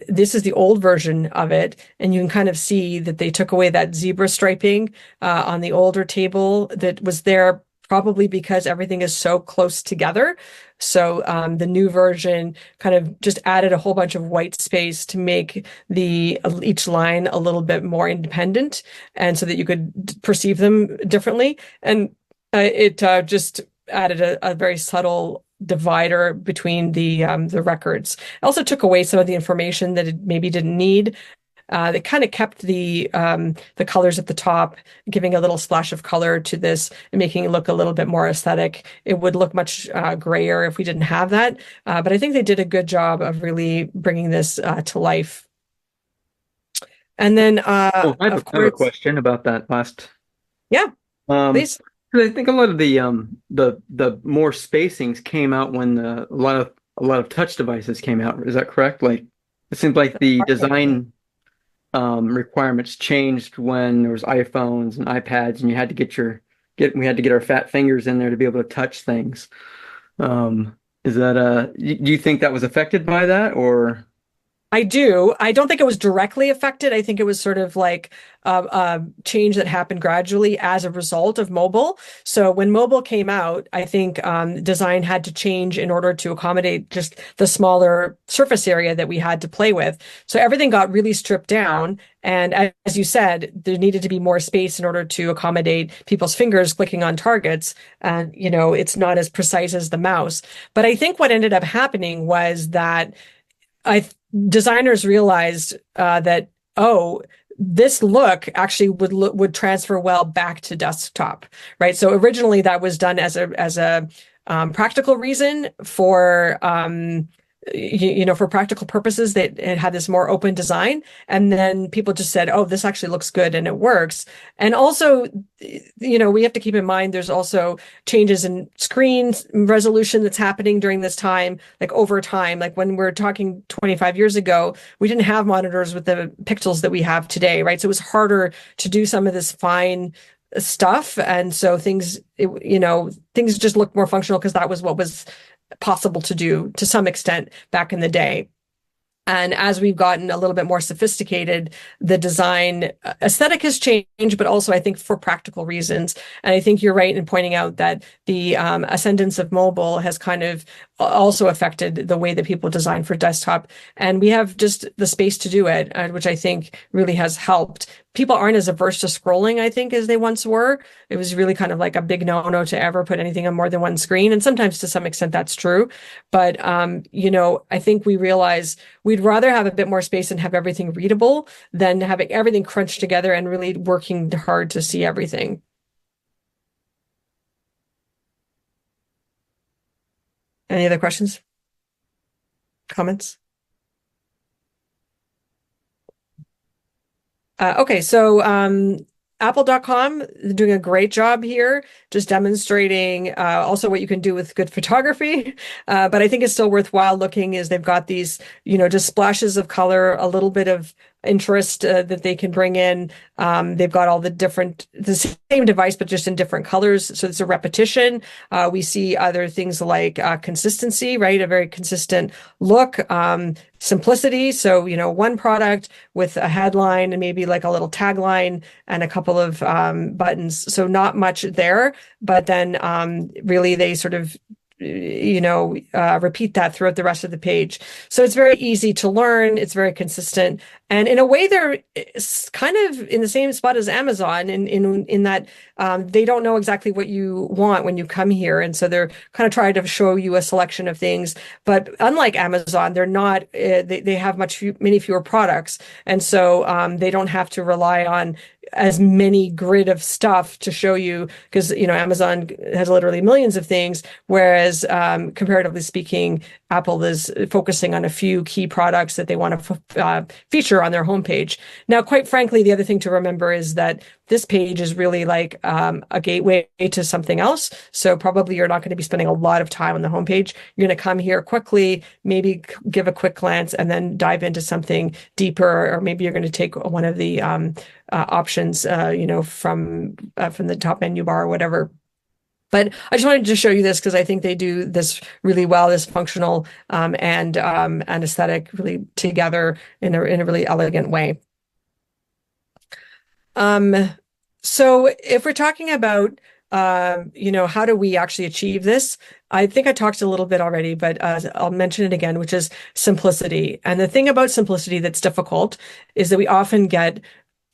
This is the old version of it, and you can kind of see that they took away that zebra striping on the older table that was there probably because everything is so close together. So the new version kind of just added a whole bunch of white space to make each line a little bit more independent, and so that you could perceive them differently. And it just added a very subtle divider between the records. It also took away some of the information that it maybe didn't need. They kind of kept the colors at the top, giving a little splash of color to this and making it look a little bit more aesthetic. It would look much grayer if we didn't have that. But I think they did a good job of really bringing this to life. And then, I have a question about that last. Yeah, Um, please. I think a lot of the more spacings came out when a lot of touch devices came out. Is that correct? Like it seems like the design requirements changed when there was iPhones and iPads, and you had to we had to get our fat fingers in there to be able to touch things. Is that do you think that was affected by that, or? I do. I don't think it was directly affected. I think it was sort of like a change that happened gradually as a result of mobile. So when mobile came out, I think design had to change in order to accommodate just the smaller surface area that we had to play with. So everything got really stripped down. And as you said, there needed to be more space in order to accommodate people's fingers clicking on targets. And, it's not as precise as the mouse. But I think what ended up happening was that designers realized that, oh, this look actually would transfer well back to desktop, right? So originally that was done as a practical reason for for practical purposes, that it had this more open design. And then people just said, oh, this actually looks good and it works. And also, we have to keep in mind there's also changes in screen resolution that's happening during this time, like over time. Like when we're talking 25 years ago, we didn't have monitors with the pixels that we have today, right? So it was harder to do some of this fine stuff. And so things just look more functional because that was what was possible to do to some extent back in the day. And as we've gotten a little bit more sophisticated, the design aesthetic has changed, but also I think for practical reasons. And I think you're right in pointing out that the ascendance of mobile has kind of also affected the way that people design for desktop. And we have just the space to do it, which I think really has helped. People aren't as averse to scrolling, I think, as they once were. It was really kind of like a big no-no to ever put anything on more than one screen. And sometimes to some extent that's true. But, I think we realize we'd rather have a bit more space and have everything readable than having everything crunched together and really working hard to see everything. Any other questions? Comments? Okay, so Apple.com doing a great job here, just demonstrating also what you can do with good photography. But I think it's still worthwhile looking is they've got these, just splashes of color, a little bit of interest that they can bring in. They've got all the same device, but just in different colors. So it's a repetition. We see other things like consistency, right? A very consistent look. Simplicity. So, one product with a headline and maybe like a little tagline and a couple of buttons. So not much there, but then really they sort of repeat that throughout the rest of the page. So it's very easy to learn. It's very consistent. And in a way, they're kind of in the same spot as Amazon in that they don't know exactly what you want when you come here. And so they're kind of trying to show you a selection of things. But unlike Amazon, they're not, they have many fewer products. And so they don't have to rely on as many grid of stuff to show you because, Amazon has literally millions of things, whereas comparatively speaking, Apple is focusing on a few key products that they want to feature on their homepage. Now, quite frankly, the other thing to remember is that this page is really like a gateway to something else. So probably you're not going to be spending a lot of time on the homepage. You're going to come here quickly, maybe give a quick glance, and then dive into something deeper, or maybe you're going to take one of the options, from the top menu bar or whatever. But I just wanted to show you this because I think they do this really well, this functional and aesthetic really together in a really elegant way. So if we're talking about, how do we actually achieve this? I think I talked a little bit already, but I'll mention it again, which is simplicity. And the thing about simplicity that's difficult is that we often get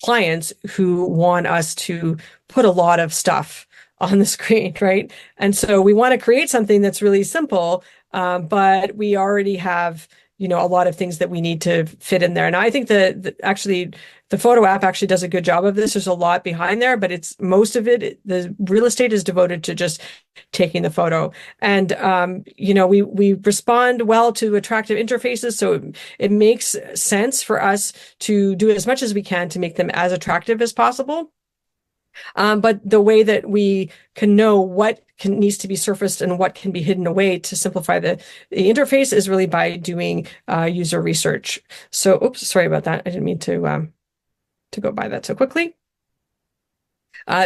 clients who want us to put a lot of stuff on the screen, right? And so we want to create something that's really simple, but we already have, a lot of things that we need to fit in there. And I think that actually the photo app actually does a good job of this. There's a lot behind there, but it's most of it, the real estate is devoted to just taking the photo. And, we respond well to attractive interfaces. So it makes sense for us to do as much as we can to make them as attractive as possible. But the way that we can know what needs to be surfaced and what can be hidden away to simplify the interface is really by doing user research. So, oops, sorry about that. I didn't mean to go by that so quickly.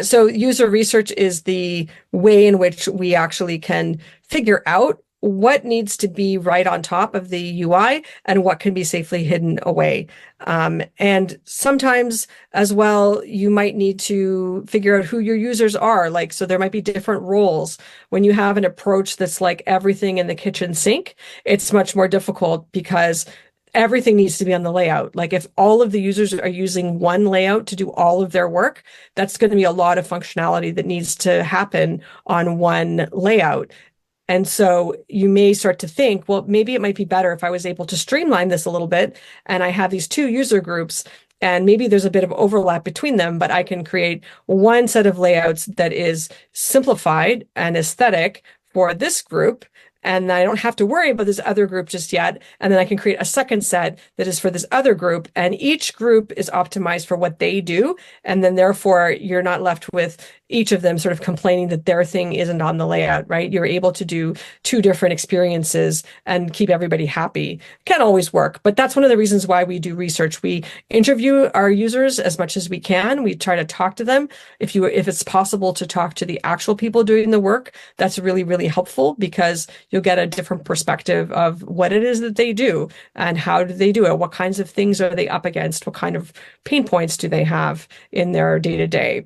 So user research is the way in which we actually can figure out what needs to be right on top of the UI and what can be safely hidden away. And sometimes as well, you might need to figure out who your users are. So there might be different roles. When you have an approach that's like everything in the kitchen sink, it's much more difficult because everything needs to be on the layout. Like if all of the users are using one layout to do all of their work, that's going to be a lot of functionality that needs to happen on one layout. And so you may start to think, well, maybe it might be better if I was able to streamline this a little bit and I have these two user groups And maybe there's a bit of overlap between them, but I can create one set of layouts that is simplified and aesthetic for this group. And I don't have to worry about this other group just yet. And then I can create a second set that is for this other group. And each group is optimized for what they do. And then therefore, you're not left with each of them sort of complaining that their thing isn't on the layout, right? You're able to do two different experiences and keep everybody happy. Can't always work, but that's one of the reasons why we do research. We interview our users as much as we can. We try to talk to them. If it's possible to talk to the actual people doing the work, that's really, really helpful because you'll get a different perspective of what it is that they do and how do they do it? What kinds of things are they up against? What kind of pain points do they have in their day-to-day?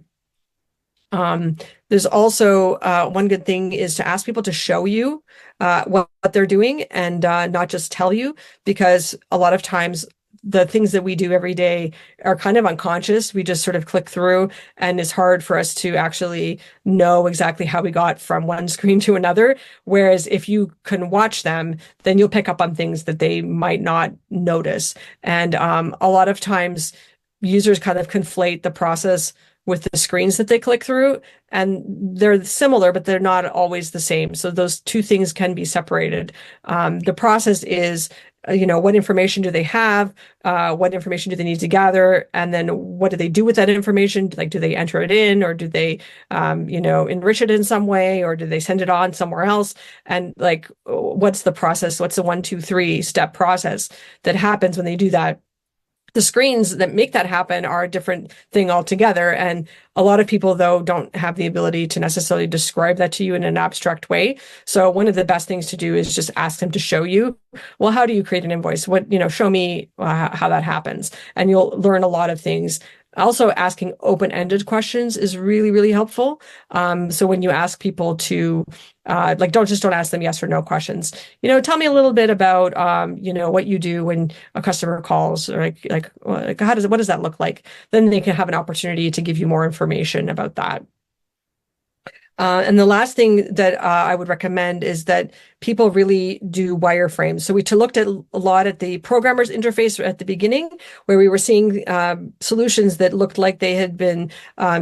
There's also one good thing is to ask people to show you what they're doing and not just tell you, because a lot of times the things that we do every day are kind of unconscious. We just sort of click through, and it's hard for us to actually know exactly how we got from one screen to another. Whereas if you can watch them, then you'll pick up on things that they might not notice. And a lot of times users kind of conflate the process with the screens that they click through, and they're similar, but they're not always the same. So those two things can be separated. The process is, what information do they have? What information do they need to gather? And then what do they do with that information? Like, do they enter it in, or do they, enrich it in some way, or do they send it on somewhere else? And like, what's the process? What's the 1, 2, 3 step process that happens when they do that? The screens that make that happen are a different thing altogether. And a lot of people, though, don't have the ability to necessarily describe that to you in an abstract way. So one of the best things to do is just ask them to show you, well, how do you create an invoice? Show me how that happens. And you'll learn a lot of things. Also, asking open-ended questions is really, really helpful. So when you ask people to, don't ask them yes or no questions. Tell me a little bit about, what you do when a customer calls, or what does that look like? Then they can have an opportunity to give you more information about that. And the last thing that I would recommend is that people really do wireframes. So we looked at a lot at the programmer's interface at the beginning, where we were seeing solutions that looked like they had been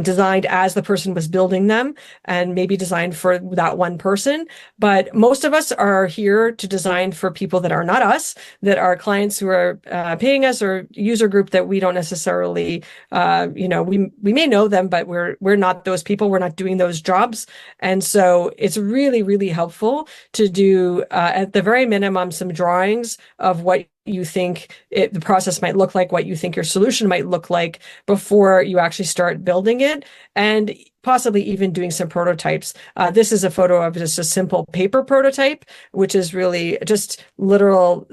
designed as the person was building them, and maybe designed for that one person. But most of us are here to design for people that are not us, that are clients who are paying us, or user group that we don't necessarily, we may know them, but we're not those people. We're not doing those jobs. And so it's really, really helpful to do, at the very minimum, some drawings of what you think the process might look like, what you think your solution might look like before you actually start building it, and possibly even doing some prototypes. This is a photo of just a simple paper prototype, which is really just literal,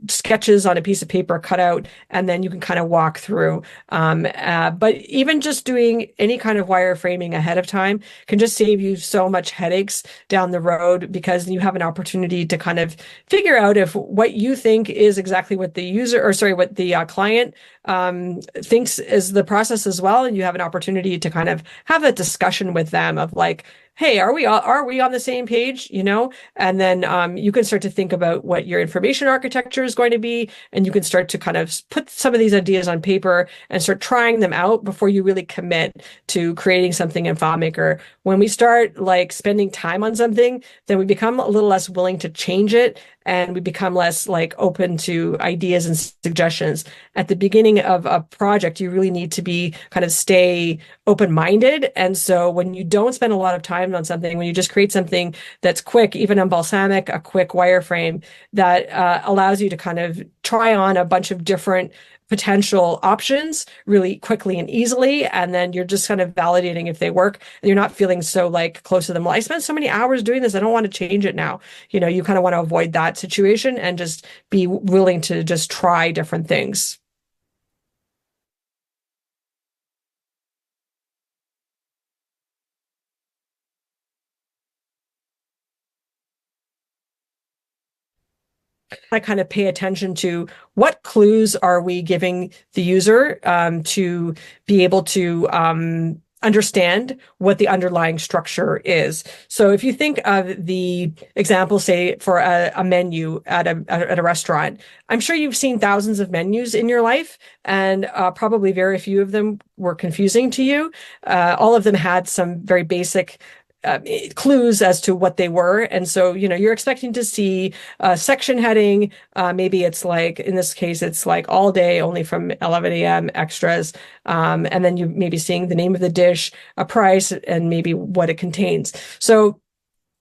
sketches on a piece of paper cut out, and then you can kind of walk through. But even just doing any kind of wireframing ahead of time can just save you so much headaches down the road, because you have an opportunity to kind of figure out if what you think is exactly what what the client thinks is the process as well. And you have an opportunity to kind of have a discussion with them of like, hey, are we on the same page? And then you can start to think about what your information architecture is going to be, and you can start to kind of put some of these ideas on paper and start trying them out before you really commit to creating something in FileMaker. When we start like spending time on something, then we become a little less willing to change it, and we become less like open to ideas and suggestions. At the beginning of a project, you really need to be kind of stay open-minded. And so when you don't spend a lot of time on something, when you just create something that's quick, even on Balsamiq, a quick wireframe that allows you to kind of try on a bunch of different potential options really quickly and easily, and then you're just kind of validating if they work, and you're not feeling so like close to them. Well, I spent so many hours doing this, I don't want to change it now. You kind of want to avoid that situation and just be willing to just try different things. I kind of pay attention to what clues are we giving the user to be able to understand what the underlying structure is. So if you think of the example, say for a menu at a restaurant, I'm sure you've seen thousands of menus in your life, and probably very few of them were confusing to you. All of them had some very basic clues as to what they were. And so, you're expecting to see a section heading. Maybe it's like, in this case, it's like all day, only from 11 a.m. extras. And then you may be seeing the name of the dish, a price, and maybe what it contains. So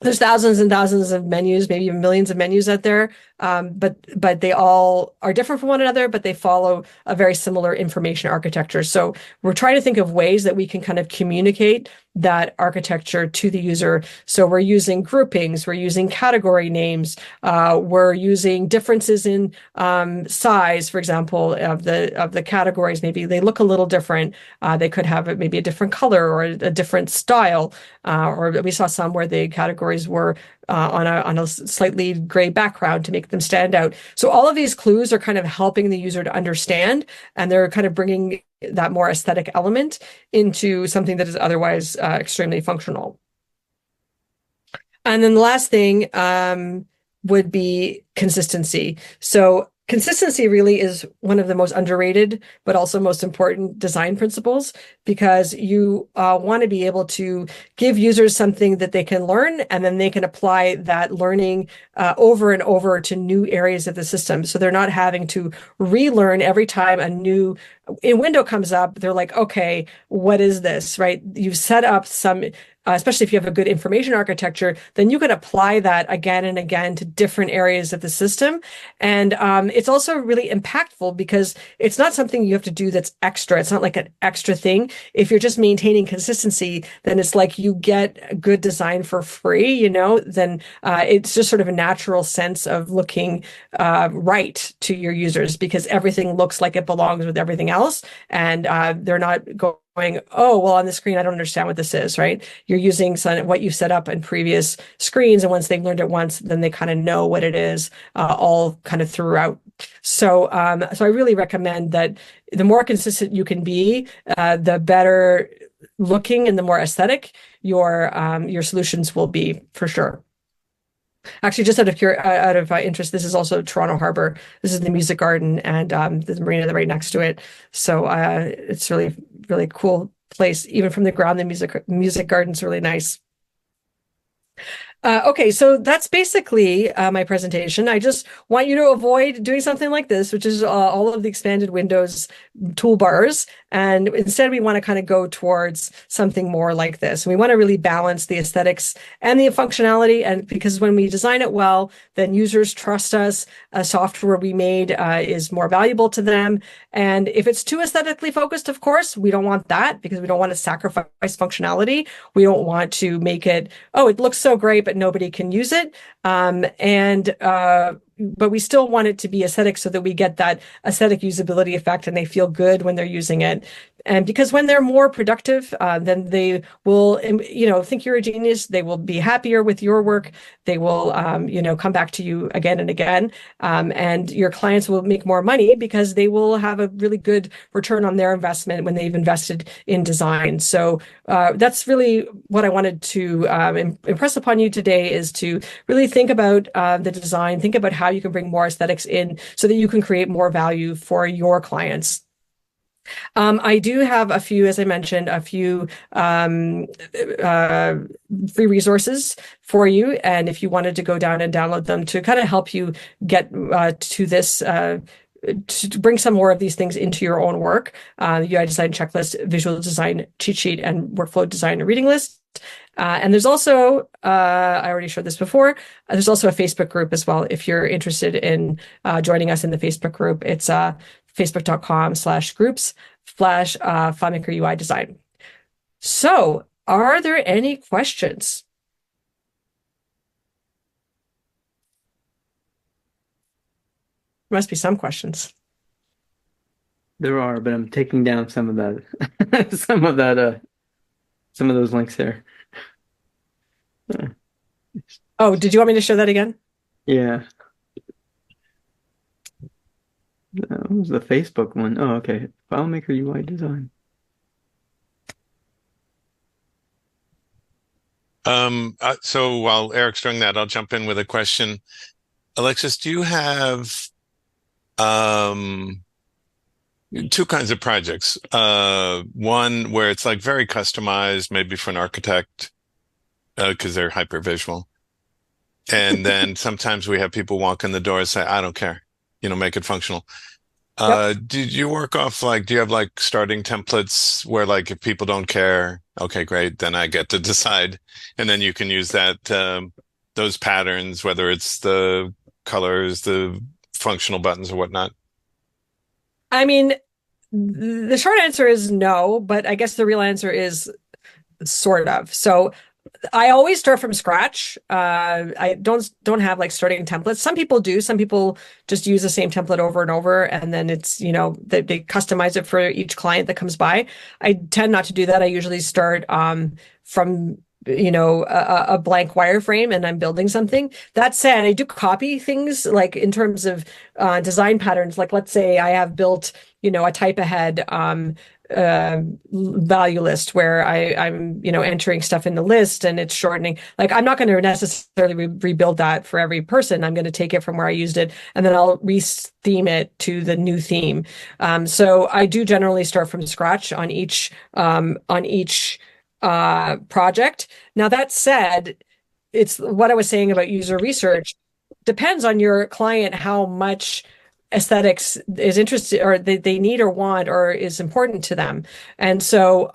there's thousands and thousands of menus, maybe even millions of menus out there. But they all are different from one another, but they follow a very similar information architecture. So we're trying to think of ways that we can kind of communicate that architecture to the user. So we're using groupings, we're using category names, we're using differences in size, for example, of the categories. Maybe they look a little different. They could have maybe a different color or a different style. Or we saw some where the categories were on a slightly gray background to make them stand out. So all of these clues are kind of helping the user to understand, and they're kind of bringing that more aesthetic element into something that is otherwise extremely functional. And then the last thing would be consistency. So consistency really is one of the most underrated, but also most important design principles, because you want to be able to give users something that they can learn, and then they can apply that learning over and over to new areas of the system. So they're not having to relearn every time a new window comes up. They're like, okay, what is this, right? You've set up some especially if you have a good information architecture, then you can apply that again and again to different areas of the system. And it's also really impactful because it's not something you have to do that's extra. It's not like an extra thing. If you're just maintaining consistency, then it's like you get good design for free, then it's just sort of a natural sense of looking right to your users, because everything looks like it belongs with everything else. And they're not going, oh, well, on the screen, I don't understand what this is, right? You're using what you set up in previous screens, and once they've learned it once, then they kind of know what it is all kind of throughout. So I really recommend that the more consistent you can be, the better looking and the more aesthetic your solutions will be, for sure. Actually, just out of interest, this is also Toronto Harbor. This is the Music Garden, and the marina right next to it. So it's really, really cool place. Even from the ground, the music garden's really nice. Okay, so that's basically my presentation. I just want you to avoid doing something like this, which is all of the expanded Windows toolbars. And instead, we want to kind of go towards something more like this. And we want to really balance the aesthetics and the functionality. And because when we design it well, then users trust us. Software we made is more valuable to them. And if it's too aesthetically focused, of course, we don't want that, because we don't want to sacrifice functionality. We don't want to make it, oh, it looks so great, but nobody can use it. But we still want it to be aesthetic so that we get that aesthetic usability effect and they feel good when they're using it. And because when they're more productive, then they will, think you're a genius. They will be happier with your work. They will, come back to you again and again. And your clients will make more money because they will have a really good return on their investment when they've invested in design. So that's really what I wanted to impress upon you today, is to really think about the design, think about how you can bring more aesthetics in so that you can create more value for your clients. I do have a few, as I mentioned, a few free resources for you. And if you wanted to go down and download them to kind of help you get to this, to bring some more of these things into your own work, UI design checklist, visual design cheat sheet, and workflow design reading list. And there's also, I already showed this before, there's also a Facebook group as well. If you're interested in joining us in the Facebook group, it's facebook.com/groups/FileMaker UI design. So are there any questions? There must be some questions. There are, but I'm taking down some of that, some of those links there. Oh, did you want me to show that again? Yeah. That was the Facebook one. Oh, okay. FileMaker UI design. So while Eric's doing that, I'll jump in with a question. Alexis, do you have um, two kinds of projects? One where it's like very customized, maybe for an architect, because they're hyper visual. And then sometimes we have people walk in the door and say, I don't care, make it functional. Yep. Did you work off do you have like starting templates where like if people don't care, okay, great, then I get to decide. And then you can use those patterns, whether it's the colors, the functional buttons or whatnot. I mean, the short answer is no, but I guess the real answer is sort of. So I always start from scratch. I don't have like starting templates. Some people do. Some people just use the same template over and over, and then it's, they customize it for each client that comes by. I tend not to do that. I usually start from a blank wireframe and I'm building something. That said, I do copy things like in terms of design patterns. Like let's say I have built, a type ahead value list where I'm entering stuff in the list and it's shortening. Like I'm not going to necessarily rebuild that for every person. I'm going to take it from where I used it and then I'll re-theme it to the new theme. So I do generally start from scratch on each project. Now that said, it's what I was saying about user research. Depends on your client how much aesthetics is interested or they need or want or is important to them. And so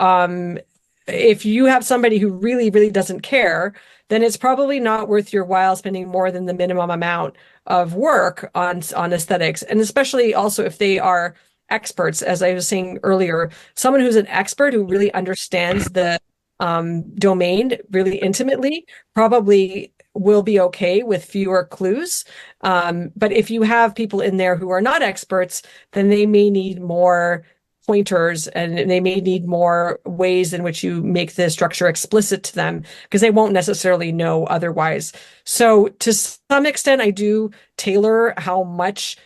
if you have somebody who really, really doesn't care, then it's probably not worth your while spending more than the minimum amount of work on aesthetics. And especially also if they are experts, as I was saying earlier, someone who's an expert who really understands the domain really intimately probably will be okay with fewer clues. But if you have people in there who are not experts, then they may need more pointers and they may need more ways in which you make the structure explicit to them because they won't necessarily know otherwise. So to some extent, I do tailor how much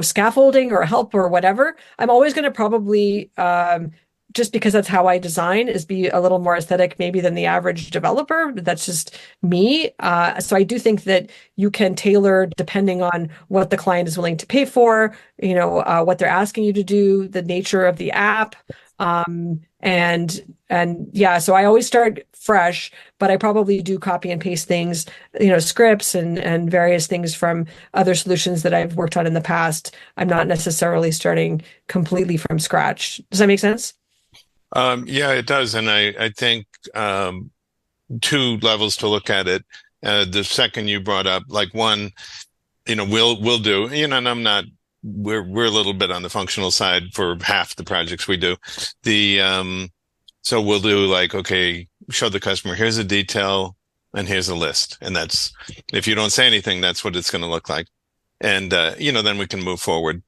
scaffolding or help or whatever. I'm always going to probably just because that's how I design, is be a little more aesthetic maybe than the average developer. That's just me. So I do think that you can tailor depending on what the client is willing to pay for, what they're asking you to do, the nature of the app. And yeah, so I always start fresh, but I probably do copy and paste things, scripts and various things from other solutions that I've worked on in the past. I'm not necessarily starting completely from scratch. Does that make sense? Yeah, it does. And I think two levels to look at it. The second you brought up, like one, we'll do, and we're a little bit on the functional side for half the projects we do. So we'll do like, okay, show the customer, here's a detail and here's a list. And that's, if you don't say anything, that's what it's going to look like. And, then we can move forward.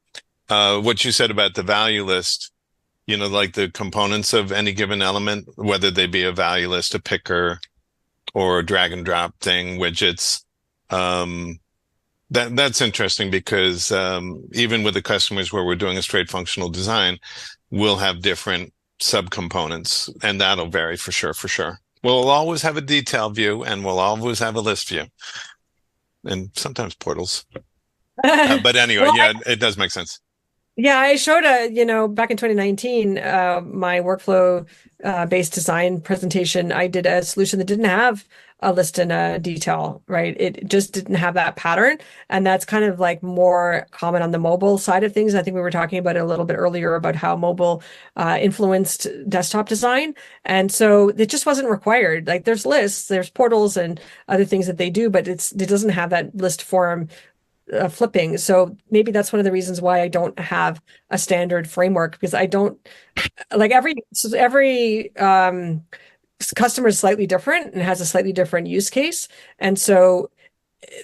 What you said about the value list, like the components of any given element, whether they be a value list, a picker, or a drag and drop thing, widgets. That's interesting because even with the customers where we're doing a straight functional design, we'll have different subcomponents, and that'll vary for sure, for sure. We'll always have a detail view, and we'll always have a list view, and sometimes portals. But anyway, Well, yeah, it does make sense. yeah, I showed back in 2019, my workflow based design presentation. I did a solution that didn't have a list and a detail, right? It just didn't have that pattern. And that's kind of like more common on the mobile side of things. I think we were talking about it a little bit earlier about how mobile influenced desktop design. And so it just wasn't required. Like there's lists, there's portals and other things that they do, but it doesn't have that list form flipping. So maybe that's one of the reasons why I don't have a standard framework because I don't like every customer is slightly different and has a slightly different use case. And so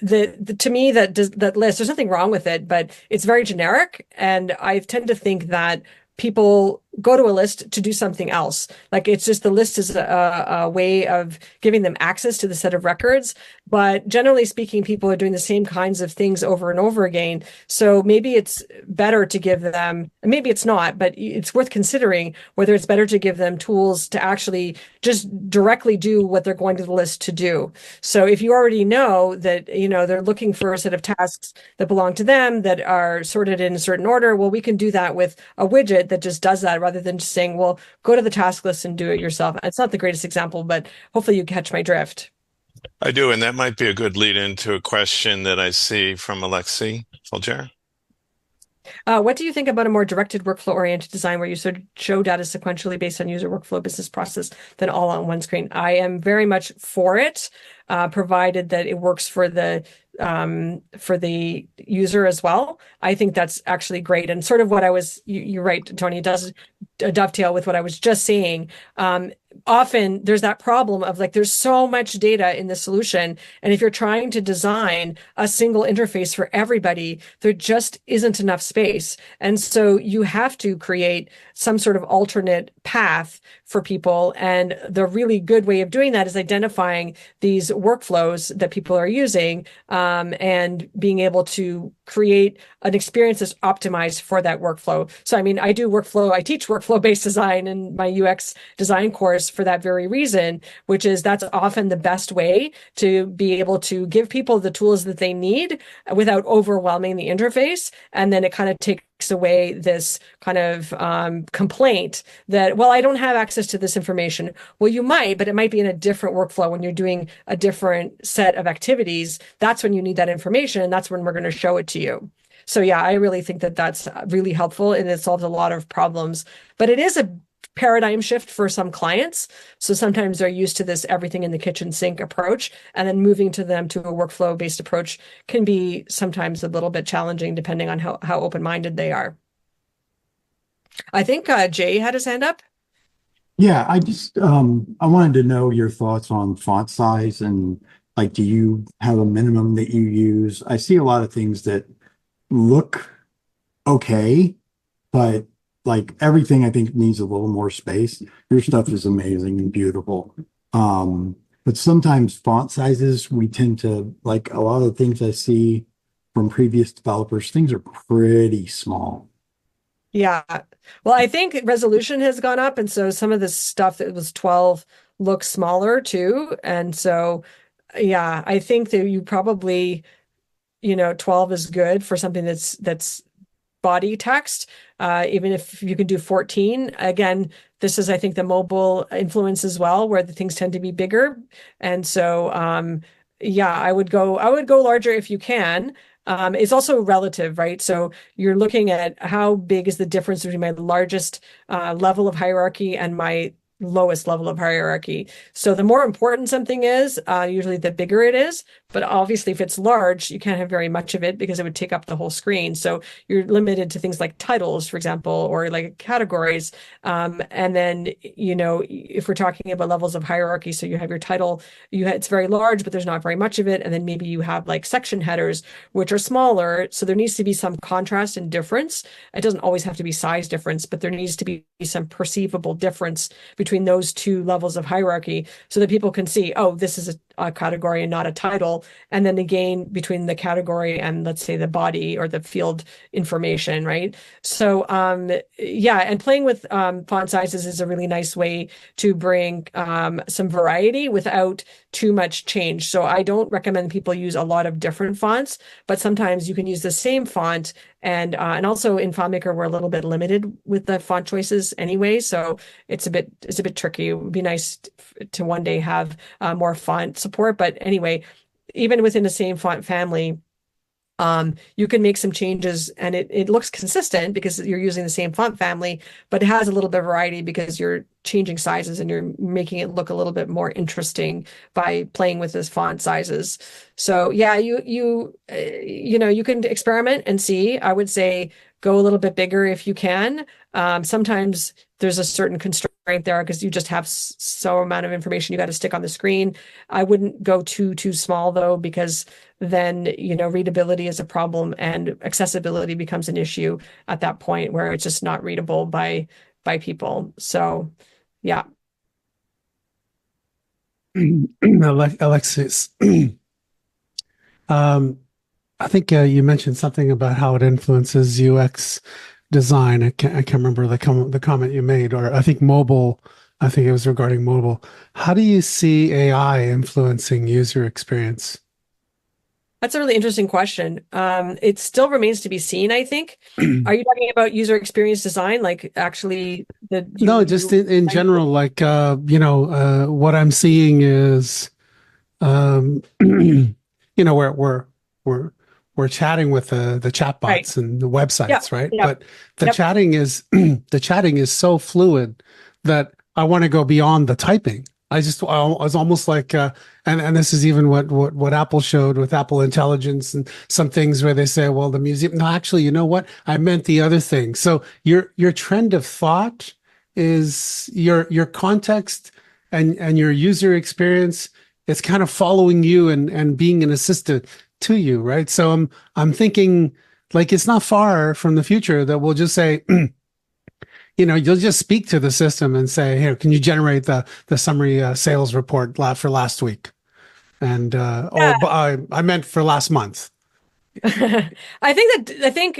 the to me that list, there's nothing wrong with it, but it's very generic. And I tend to think that people go to a list to do something else. Like it's just the list is a way of giving them access to the set of records. But generally speaking, people are doing the same kinds of things over and over again. So maybe it's better to give them, maybe it's not, but it's worth considering whether it's better to give them tools to actually just directly do what they're going to the list to do. So if you already know that, they're looking for a set of tasks that belong to them that are sorted in a certain order, well, we can do that with a widget that just does that rather than just saying, well, go to the task list and do it yourself. It's not the greatest example, but hopefully you catch my drift. I do, and that might be a good lead into a question that I see from Alexi Folger. What do you think about a more directed workflow-oriented design where you sort of show data sequentially based on user workflow, business process, then all on one screen? I am very much for it, provided that it works for the user as well. I think that's actually great. And sort of what you're right, Tony, it does dovetail with what I was just saying. Often there's that problem of like, there's so much data in the solution. And if you're trying to design a single interface for everybody, there just isn't enough space. And so you have to create some sort of alternate path for people. And the really good way of doing that is identifying these workflows that people are using, and being able to create an experience that's optimized for that workflow. So, I mean, I teach workflow-based design in my UX design course for that very reason, which is that's often the best way to be able to give people the tools that they need without overwhelming the interface. And then it kind of takes away this kind of complaint that, well, I don't have access to this information. Well, you might, but it might be in a different workflow when you're doing a different set of activities. That's when you need that information. And that's when we're going to show it to you. So yeah, I really think that that's really helpful and it solves a lot of problems, but it is a paradigm shift for some clients. So sometimes they're used to this everything in the kitchen sink approach, and then moving to them to a workflow based approach can be sometimes a little bit challenging depending on how open-minded they are. I think Jay had his hand up. Yeah, I wanted to know your thoughts on font size and like, do you have a minimum that you use? I see a lot of things that look okay, but like everything I think needs a little more space. Your stuff is amazing and beautiful. But sometimes font sizes, we tend to like a lot of the things I see from previous developers, things are pretty small. Yeah. Well, I think resolution has gone up. And so some of the stuff that was 12 looks smaller too. And so, yeah, I think that you probably, 12 is good for something that's body text, even if you can do 14. Again, this is, I think, the mobile influence as well, where the things tend to be bigger. And so, yeah, I would go larger if you can. It's also relative, right? So you're looking at how big is the difference between my largest level of hierarchy and my lowest level of hierarchy. So the more important something is, usually the bigger it is. But obviously, if it's large, you can't have very much of it because it would take up the whole screen. So you're limited to things like titles, for example, or like categories. And then, if we're talking about levels of hierarchy, so you have your title, it's very large, but there's not very much of it. And then maybe you have like section headers, which are smaller. So there needs to be some contrast and difference. It doesn't always have to be size difference, but there needs to be some perceivable difference between those two levels of hierarchy so that people can see, oh, this is a category and not a title. And then again, between the category and let's say the body or the field information, right? So yeah, and playing with font sizes is a really nice way to bring some variety without too much change. So I don't recommend people use a lot of different fonts, but sometimes you can use the same font. And also in FontMaker, we're a little bit limited with the font choices anyway. So it's a bit tricky. It would be nice to one day have more font support. But anyway, even within the same font family, you can make some changes and it looks consistent because you're using the same font family, but it has a little bit of variety because you're changing sizes and you're making it look a little bit more interesting by playing with those font sizes. So yeah, you can experiment and see. I would say go a little bit bigger if you can. Sometimes there's a certain constraint there because you just have so amount of information you got to stick on the screen. I wouldn't go too small though, because then, readability is a problem and accessibility becomes an issue at that point where it's just not readable by by people. So, yeah. Alexis, I think you mentioned something about how it influences UX design. I can't remember the comment you made, or I think mobile. I think it was regarding mobile. How do you see AI influencing user experience? That's a really interesting question. It still remains to be seen, I think. Are you talking about user experience design, like actually the No, just in general, like what I'm seeing is we're we're chatting with the right? chatbots and the Yep, websites, right? yep, But the yep. chatting is the chatting is so fluid that I want to go beyond the typing. I was almost like and this is even what Apple showed with Apple Intelligence and some things where they say, well, the museum. No, actually, you know what? I meant the other thing. So your trend of thought is your context and your user experience. It's kind of following you and being an assistant to you, right? So I'm thinking like it's not far from the future that we'll just say, you'll just speak to the system and say, here, can you generate the summary sales report for last week? And but I meant for last month. I think the thing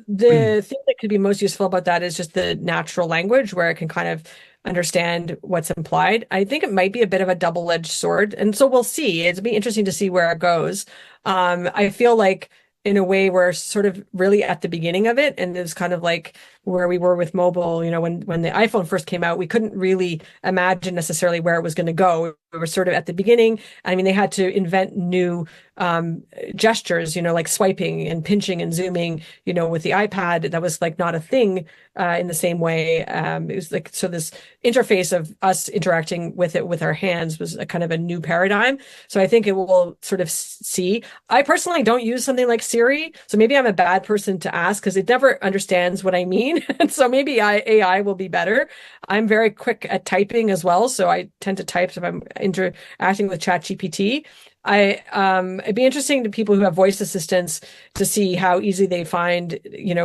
that could be most useful about that is just the natural language where it can kind of understand what's implied. I think it might be a bit of a double-edged sword, and so we'll see. It'll be interesting to see where it goes. I feel like in a way we're sort of really at the beginning of it, and it's kind of like where we were with mobile, when the iPhone first came out, we couldn't really imagine necessarily where it was going to go. We were sort of at the beginning. I mean, they had to invent new gestures, like swiping and pinching and zooming, with the iPad. That was like not a thing in the same way. It was like, so this interface of us interacting with it with our hands was a kind of a new paradigm. So I think it will sort of see. I personally don't use something like Siri, so maybe I'm a bad person to ask because it never understands what I mean. And so maybe AI will be better. I'm very quick at typing as well, so I tend to type if I'm interacting with ChatGPT. It'd be interesting to people who have voice assistants to see how easy they find,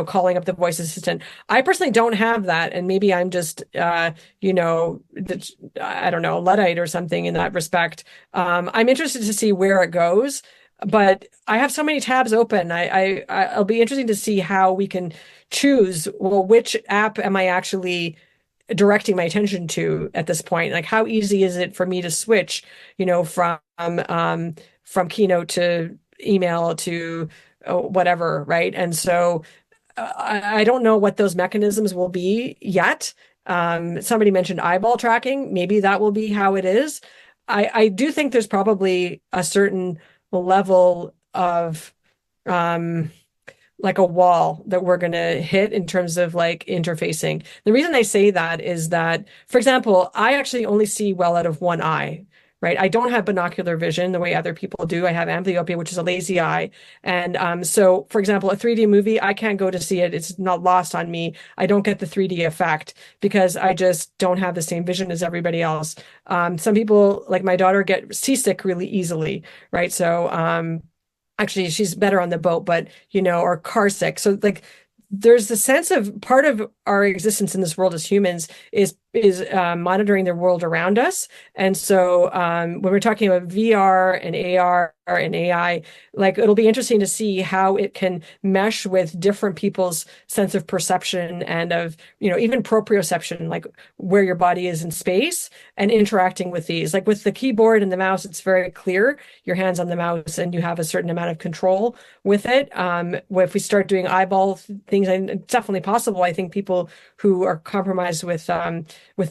calling up the voice assistant. I personally don't have that, and maybe I'm just, I don't know, Luddite or something in that respect. I'm interested to see where it goes, but I have so many tabs open. I'll be interesting to see how we can choose, well, which app am I actually directing my attention to at this point? Like, how easy is it for me to switch, from Keynote to email to whatever, right? And so I don't know what those mechanisms will be yet. Somebody mentioned eyeball tracking. Maybe that will be how it is. I do think there's probably a certain level of like a wall that we're going to hit in terms of like interfacing. The reason I say that is that, for example, I actually only see well out of one eye, right? I don't have binocular vision the way other people do. I have amblyopia, which is a lazy eye. And so, for example, a 3D movie, I can't go to see it. It's not lost on me. I don't get the 3D effect because I just don't have the same vision as everybody else. Some people, like my daughter, get seasick really easily, right? So, actually, she's better on the boat, but or car sick. So like there's the sense of part of our existence in this world as humans is monitoring the world around us. And so when we're talking about VR and AR and AI, like it'll be interesting to see how it can mesh with different people's sense of perception and of, even proprioception, like where your body is in space and interacting with these. Like with the keyboard and the mouse, it's very clear your hand's on the mouse and you have a certain amount of control with it. If we start doing eyeball things, and it's definitely possible. I think people who are compromised with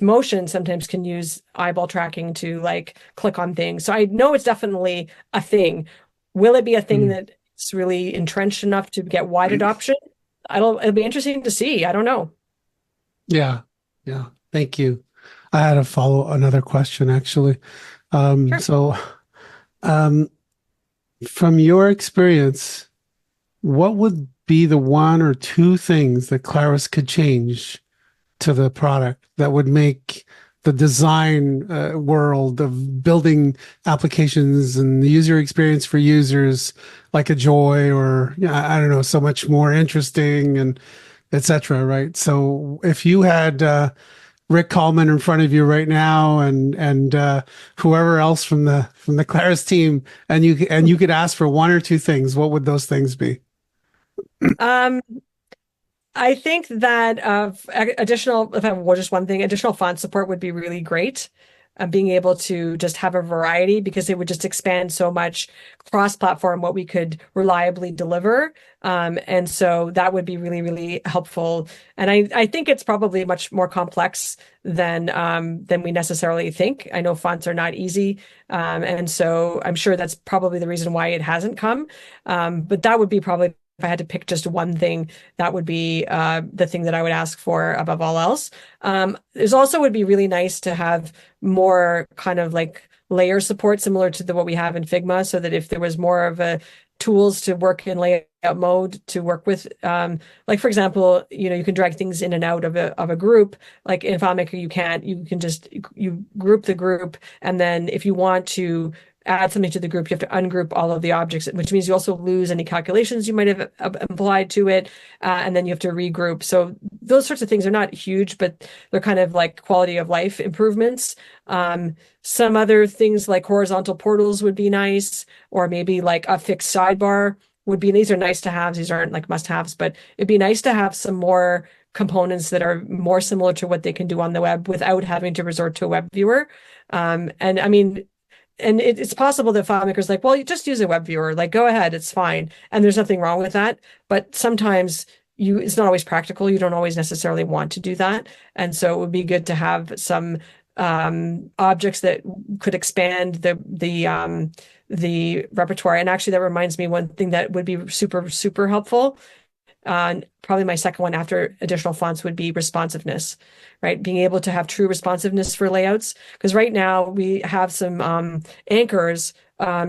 motion sometimes can use eyeball tracking to like click on things. So I know it's definitely a thing. Will it be a thing that's really entrenched enough to get wide adoption? It'll be interesting to see. I don't know. Yeah. Thank you. I had another question actually. Sure. So, from your experience, what would be the one or two things that Claris could change to the product that would make the design world of building applications and the user experience for users like a joy or I don't know, so much more interesting and etc. Right. So if you had Rick Coleman in front of you right now, and whoever else from the Claris team, and you could ask for one or two things, what would those things be? Um, I think that additional, if I were just one thing, additional font support would be really great. Being able to just have a variety because it would just expand so much cross-platform what we could reliably deliver. And so that would be really, really helpful. And I think it's probably much more complex than we necessarily think. I know fonts are not easy. And so I'm sure that's probably the reason why it hasn't come. But that would be probably if I had to pick just one thing, that would be the thing that I would ask for above all else. There's also would be really nice to have more kind of like layer support similar to what we have in Figma, so that if there was more of a tools to work in layout mode to work with, like for example, you can drag things in and out of a group. Like in FileMaker, you can just you group the group, and then if you want to add something to the group, you have to ungroup all of the objects, which means you also lose any calculations you might have applied to it, and then you have to regroup. So those sorts of things are not huge, but they're kind of like quality of life improvements. Some other things like horizontal portals would be nice, or maybe like a fixed sidebar would be. These are nice to have. These aren't like must-haves, but it'd be nice to have some more components that are more similar to what they can do on the web without having to resort to a web viewer. And I mean, and it's possible that FileMaker's like, well, you just use a web viewer, like go ahead, it's fine. And there's nothing wrong with that. But sometimes it's not always practical. You don't always necessarily want to do that. And so it would be good to have some objects that could expand the repertoire. And actually that reminds me, one thing that would be super, super helpful. Probably my second one after additional fonts would be responsiveness, right? Being able to have true responsiveness for layouts. Because right now we have some anchors.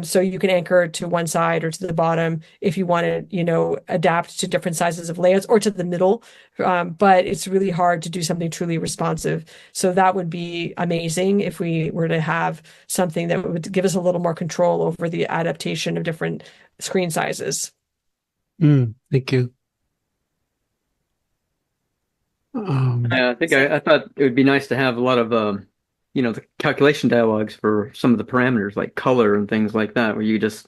So you can anchor to one side or to the bottom if you want to, adapt to different sizes of layouts or to the middle. But it's really hard to do something truly responsive. So that would be amazing if we were to have something that would give us a little more control over the adaptation of different screen sizes. Thank you. Yeah, I thought it would be nice to have a lot of the calculation dialogues for some of the parameters like color and things like that, where you just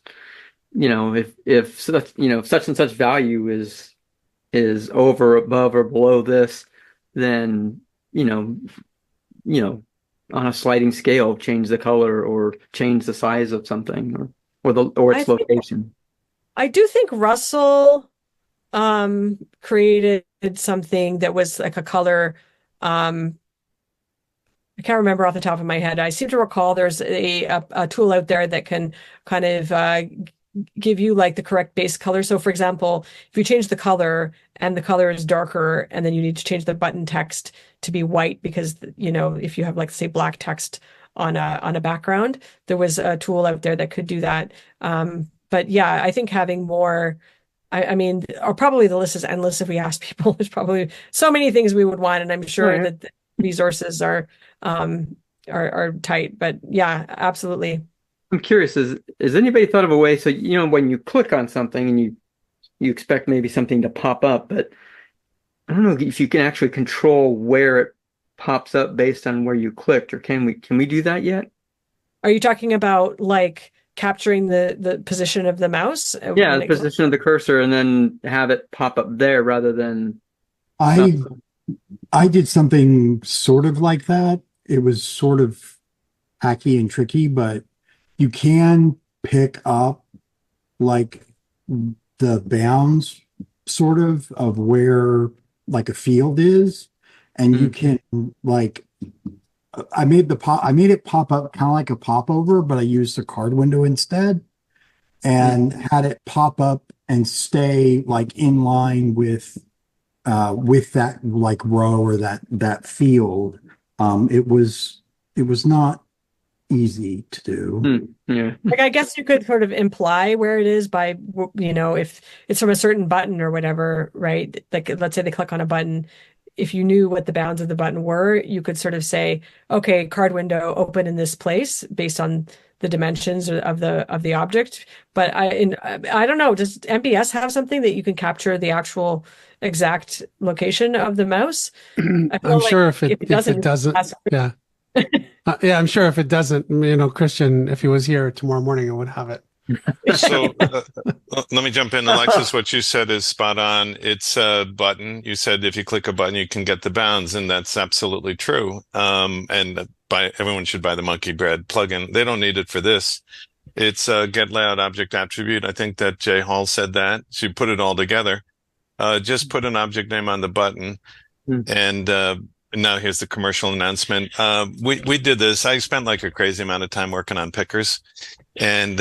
if such and such value is over, above, or below this, then on a sliding scale, change the color or change the size of something or its location. I do think Russell created something that was like a color. I can't remember off the top of my head. I seem to recall there's a tool out there that can kind of give you like the correct base color. So for example, if you change the color and the color is darker, and then you need to change the button text to be white because if you have like say black text on a background, there was a tool out there that could do that. But yeah, I think having more. I mean, or probably the list is endless if we ask people. There's probably so many things we would want, and I'm sure that the resources are tight. But yeah, absolutely. I'm curious, has anybody thought of a way so when you click on something and you expect maybe something to pop up, but I don't know if you can actually control where it pops up based on where you clicked, or can we do that yet? Are you talking about like capturing the position of the mouse? Yeah, the position of the cursor, and then have it pop up there rather than. I did something sort of like that. It was sort of hacky and tricky, but you can pick up like the bounds sort of where like a field is, and you can like. I made it pop up kind of like a popover, but I used a card window instead, and had it pop up and stay like in line with that like row or that field. It was not easy to do. Yeah. Like I guess you could sort of imply where it is by if it's from a certain button or whatever, right? Like let's say they click on a button. If you knew what the bounds of the button were, you could sort of say, okay, card window open in this place based on the dimensions of the object. But I don't know, does MBS have something that you can capture the actual exact location of the mouse? I I'm feel like sure if it doesn't, yeah. Yeah, I'm sure if it doesn't, Christian, if he was here tomorrow morning, I would have it. So let me jump in. Alexis, what you said is spot on. It's a button. You said if you click a button, you can get the bounds, and that's absolutely true. And everyone should buy the Monkey Bread plugin. They don't need it for this. It's a get layout object attribute. I think that Jay Hall said that. She put it all together. Just put an object name on the button, and now here's the commercial announcement. We did this. I spent like a crazy amount of time working on pickers, and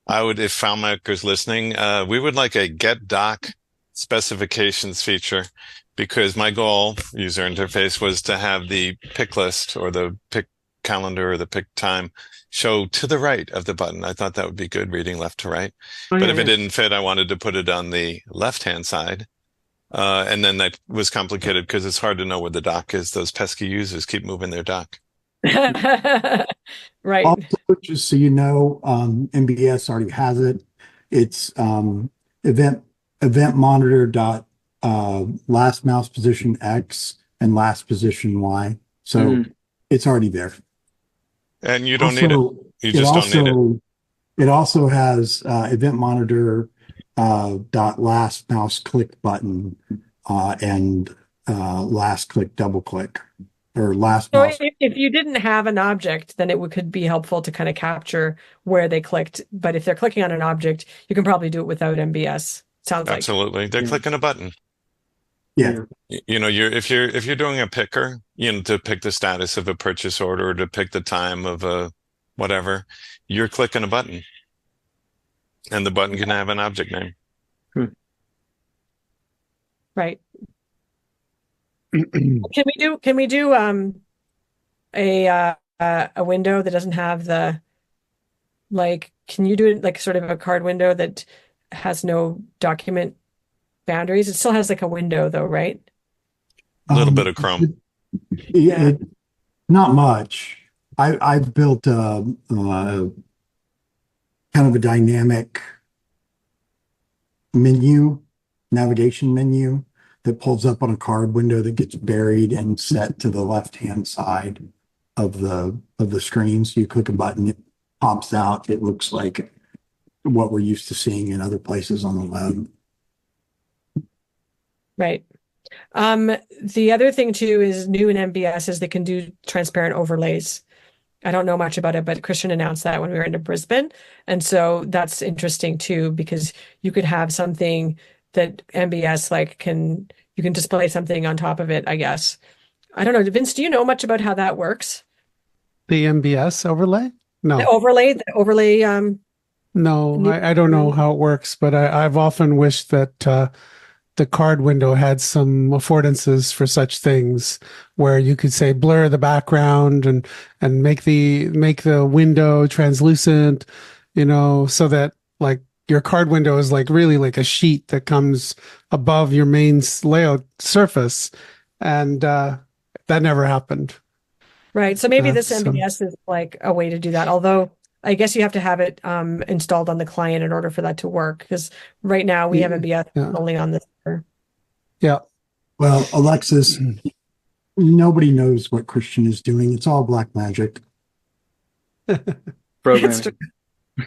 I would, if FileMaker's listening, we would like a get doc specifications feature, because my goal, user interface, was to have the pick list or the pick calendar or the pick time show to the right of the button. I thought that would be good, reading left to right. But if it didn't fit, I wanted to put it on the left-hand side. And then that was complicated because it's hard to know where the dock is. Those pesky users keep moving their dock. Right. Also, just so you know, MBS already has it. It's event monitor dot last mouse position X and last position Y. So it's already there. And you don't need it. You just don't need it. It also has event monitor dot last mouse click button and last click double click. Or last So mouse. if you didn't have an object, then could be helpful to kind of capture where they clicked. But if they're clicking on an object, you can probably do it without MBS. Sounds like. Absolutely. They're clicking a button. Yeah. If you're doing a picker, to pick the status of a purchase order or to pick the time of a whatever, you're clicking a button. And the button can have an object name. Right. Can we do a window that doesn't have can you do it like sort of a card window that has no document boundaries? It still has like a window though, right? A little bit of Chrome. Not much. I've built kind of a dynamic navigation menu that pulls up on a card window that gets buried and set to the left-hand side of the screen. So you click a button, it pops out. It looks like what we're used to seeing in other places on the web. Right. The other thing too is new in MBS is they can do transparent overlays. I don't know much about it, but Christian announced that when we were in Brisbane. And so that's interesting too, because you could have something that MBS you can display something on top of it, I guess. I don't know. Vince, do you know much about how that works? The MBS overlay? No. The overlay. No, I don't know how it works, but I've often wished that the card window had some affordances for such things, where you could say blur the background and make the window translucent, so that like your card window is like really like a sheet that comes above your main layout surface, and that never happened. Right. So maybe this MBS is like a way to do that. Although I guess you have to have it installed on the client in order for that to work, because right now we have MBS only on the server. Yeah. Well, Alexis, nobody knows what Christian is doing. It's all black magic. Programming.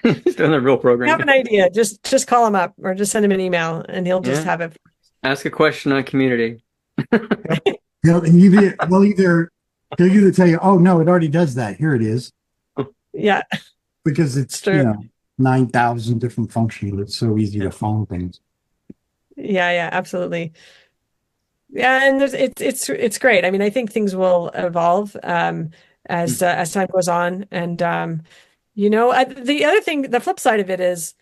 He's doing the real programming. Have an idea, just call him up or just send him an email and he'll just have it. Ask a question on community. He'll either tell you, oh no, it already does that. Here it is. Yeah. Because it's 9,000 different functions. It's so easy to find things. Yeah, absolutely. Yeah, and it's great. I mean, I think things will evolve as time goes on, and the other thing, the flip side of it is,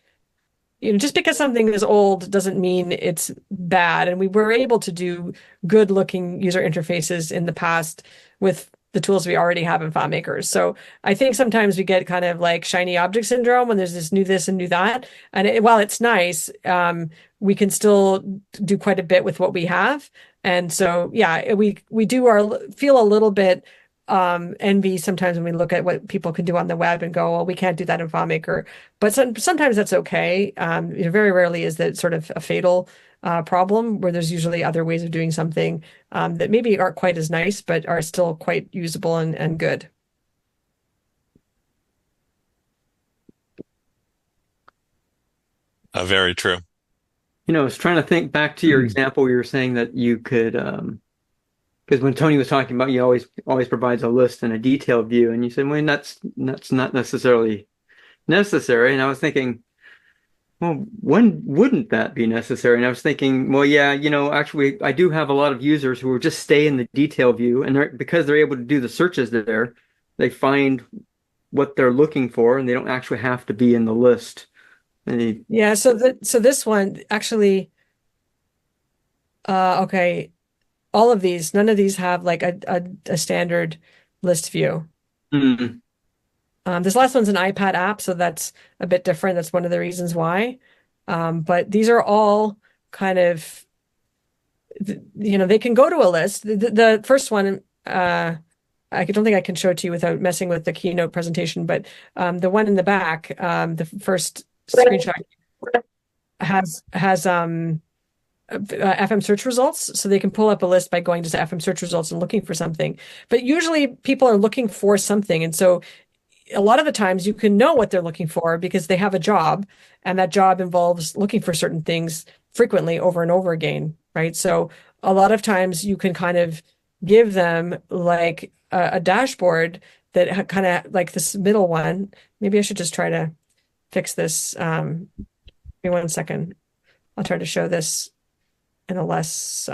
just because something is old doesn't mean it's bad. And we were able to do good looking user interfaces in the past with the tools we already have in FileMaker. So I think sometimes we get kind of like shiny object syndrome when there's this and new that. And while it's nice, we can still do quite a bit with what we have. And so, yeah, we do feel a little bit envy sometimes when we look at what people can do on the web and go, well, we can't do that in FileMaker. But sometimes that's okay. Very rarely is that sort of a fatal problem, where there's usually other ways of doing something that maybe aren't quite as nice, but are still quite usable and good. Very true. I was trying to think back to your example where you were saying that you could, because when Tony was talking about, you always provides a list and a detailed view, and you said, well, that's not necessarily necessary. And I was thinking, well, when wouldn't that be necessary? And I was thinking, well, yeah, actually, I do have a lot of users who will just stay in the detail view, and because they're able to do the searches there, they find what they're looking for, and they don't actually have to be in the list. Yeah, so this one actually, okay, all of these, none of these have like a standard list view. Mm. This last one's an iPad app, so that's a bit different. That's one of the reasons why. But these are all kind of, they can go to a list. The first one, I don't think I can show it to you without messing with the keynote presentation, but the one in the back, the first screenshot has FM search results, so they can pull up a list by going to FM search results and looking for something. But usually people are looking for something, and so a lot of the times you can know what they're looking for because they have a job, and that job involves looking for certain things frequently over and over again, right? So a lot of times you can kind of give them like a dashboard that kind of like this middle one. Maybe I should just try to fix this. Give me 1 second. I'll try to show this in a less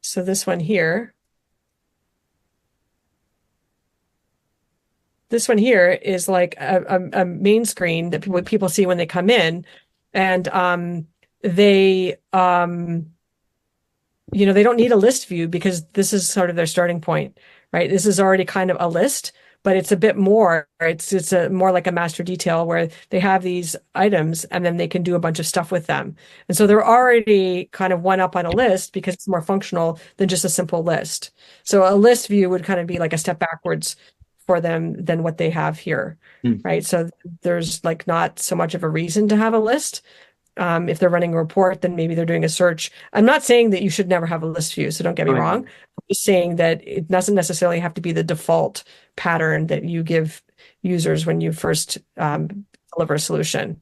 so this one here is like a main screen that people see when they come in, and they they don't need a list view because this is sort of their starting point, right? This is already kind of a list, but it's a bit more. It's more like a master detail where they have these items and then they can do a bunch of stuff with them. And so they're already kind of one up on a list because it's more functional than just a simple list. So a list view would kind of be like a step backwards for them than what they have here, right? So there's like not so much of a reason to have a list. If they're running a report, then maybe they're doing a search. I'm not saying that you should never have a list view, so don't get me wrong. I'm just saying that it doesn't necessarily have to be the default pattern that you give users when you first deliver a solution.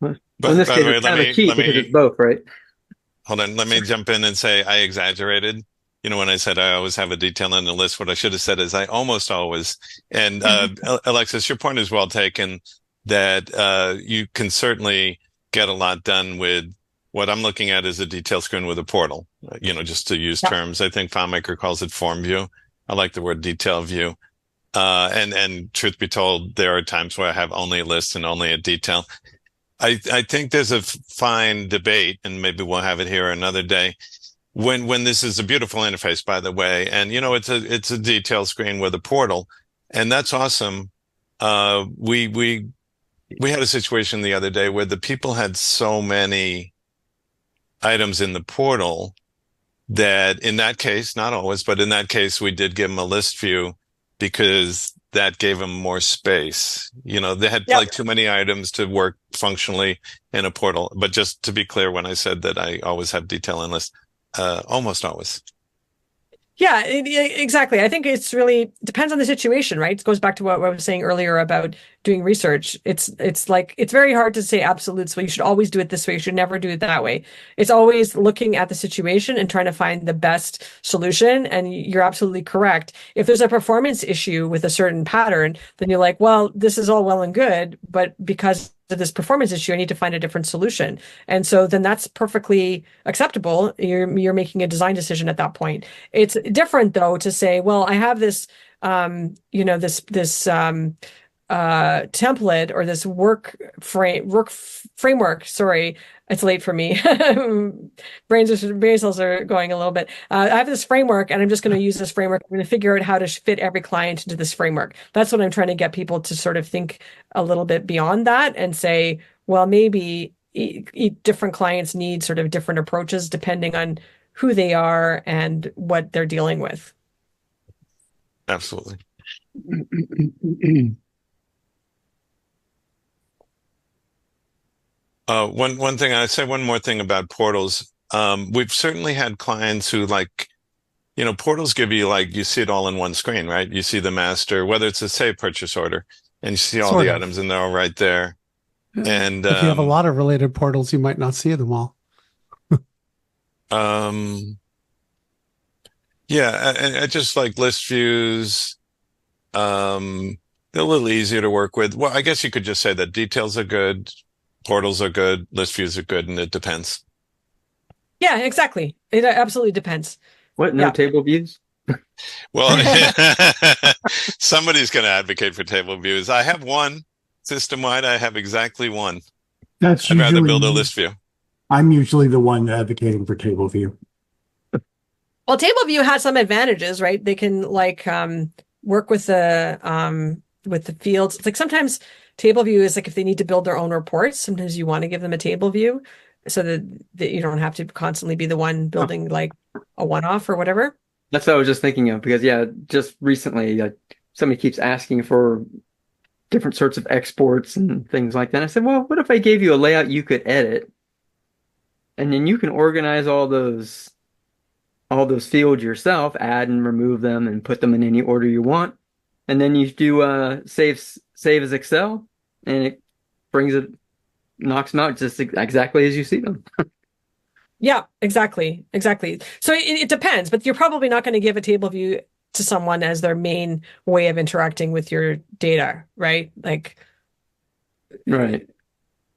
But in this case, it's kind of a key because it's both, right? Hold on, let me jump in and say I exaggerated. When I said I always have a detail in the list, what I should have said is I almost always. And Alexis, your point is well taken that you can certainly get a lot done with what I'm looking at is a detail screen with a portal, just to use terms. I think FileMaker calls it form view. I like the word detail view. And truth be told, there are times where I have only a list and only a detail. I think there's a fine debate, and maybe we'll have it here another day, when this is a beautiful interface, by the way, and it's a detail screen with a portal, and that's awesome. We had a situation the other day where the people had so many items in the portal that in that case, not always, but in that case, we did give them a list view because that gave them more space. They had like too many items to work functionally in a portal. But just to be clear, when I said that I always have detail in list, almost always. Yeah, exactly. I think it's really depends on the situation, right? It goes back to what I was saying earlier about doing research. It's like it's very hard to say absolutes. Well, you should always do it this way. You should never do it that way. It's always looking at the situation and trying to find the best solution. And you're absolutely correct. If there's a performance issue with a certain pattern, then you're like, well, this is all well and good, but because of this performance issue, I need to find a different solution. And so then that's perfectly acceptable. You're making a design decision at that point. It's different though to say, well, I have this template or this work framework. Sorry, it's late for me. Brain cells are going a little bit. I have this framework and I'm just going to use this framework. I'm going to figure out how to fit every client into this framework. That's what I'm trying to get people to sort of think a little bit beyond that and say, well, maybe different clients need sort of different approaches depending on who they are and what they're dealing with. Absolutely. One thing, I'd say one more thing about portals. We've certainly had clients who like, portals give you like, you see it all in one screen, right? You see the master, whether it's a say purchase order, and you see all Sort the of. items and they're all right there. And If you have a lot of related portals, you might not see them all. Yeah, I just like list views. They're a little easier to work with. Well, I guess you could just say that details are good, portals are good, list views are good, and it depends. Yeah, exactly. It absolutely depends. What? No Yeah. table views? Well, somebody's going to advocate for table views. I have one system-wide. I have exactly one. That's I'd rather build a usually, list view. I'm usually the one advocating for table view. Well, table view has some advantages, right? They can like work with the fields. It's like sometimes table view is like if they need to build their own reports, sometimes you want to give them a table view so that you don't have to constantly be the one building like a one-off or whatever. That's what I was just thinking of because yeah, just recently somebody keeps asking for different sorts of exports and things like that. I said, well, what if I gave you a layout you could edit, and then you can organize all those fields yourself, add and remove them, and put them in any order you want, and then you do save as Excel, and it knocks them out just exactly as you see them. Yeah, exactly. So it depends, but you're probably not going to give a table view to someone as their main way of interacting with your data, right? Like, Right.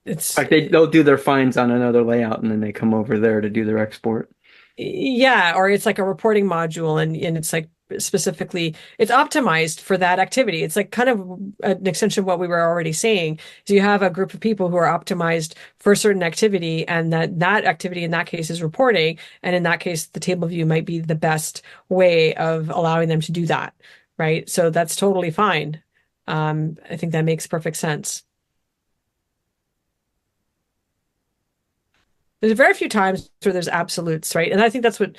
it's Like they'll do their finds on another layout, and then they come over there to do their export. yeah, or it's like a reporting module and it's like specifically it's optimized for that activity. It's like kind of an extension of what we were already saying. So you have a group of people who are optimized for a certain activity, and that activity in that case is reporting, and in that case the table view might be the best way of allowing them to do that, right? So that's totally fine. I think that makes perfect sense. There's very few times where there's absolutes, right? And I think that's what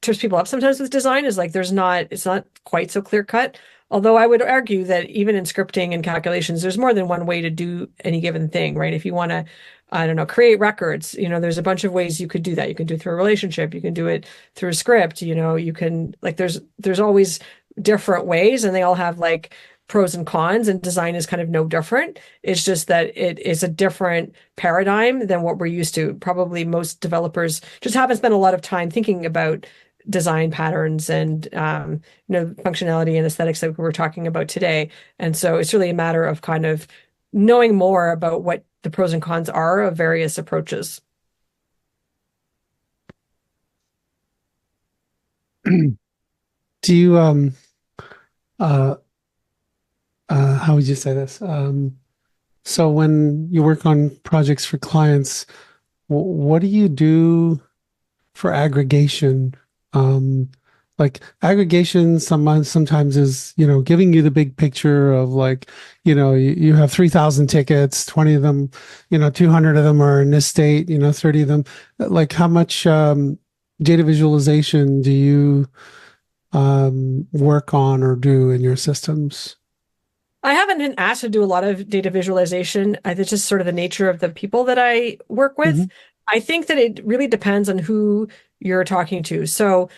trips people up sometimes with design is like it's not quite so clear cut. Although I would argue that even in scripting and calculations, there's more than one way to do any given thing, right? If you want to, I don't know, create records, there's a bunch of ways you could do that. You can do it through a relationship, you can do it through a script, you can like there's always different ways, and they all have like pros and cons, and design is kind of no different. It's just that it is a different paradigm than what we're used to. Probably most developers just haven't spent a lot of time thinking about design patterns and functionality and aesthetics that we're talking about today. And so it's really a matter of kind of knowing more about what the pros and cons are of various approaches. Do you how would you say this? So when you work on projects for clients, what do you do for aggregation? Like aggregation sometimes is, giving you the big picture of like, you have 3,000 tickets, 20 of them, 200 of them are in this state, 30 of them. Like how much data visualization do you work on or do in your systems? I haven't been asked to do a lot of data visualization. It's just sort of the nature of the people that I work with. Mhm. I think that it really depends on who you're talking to. So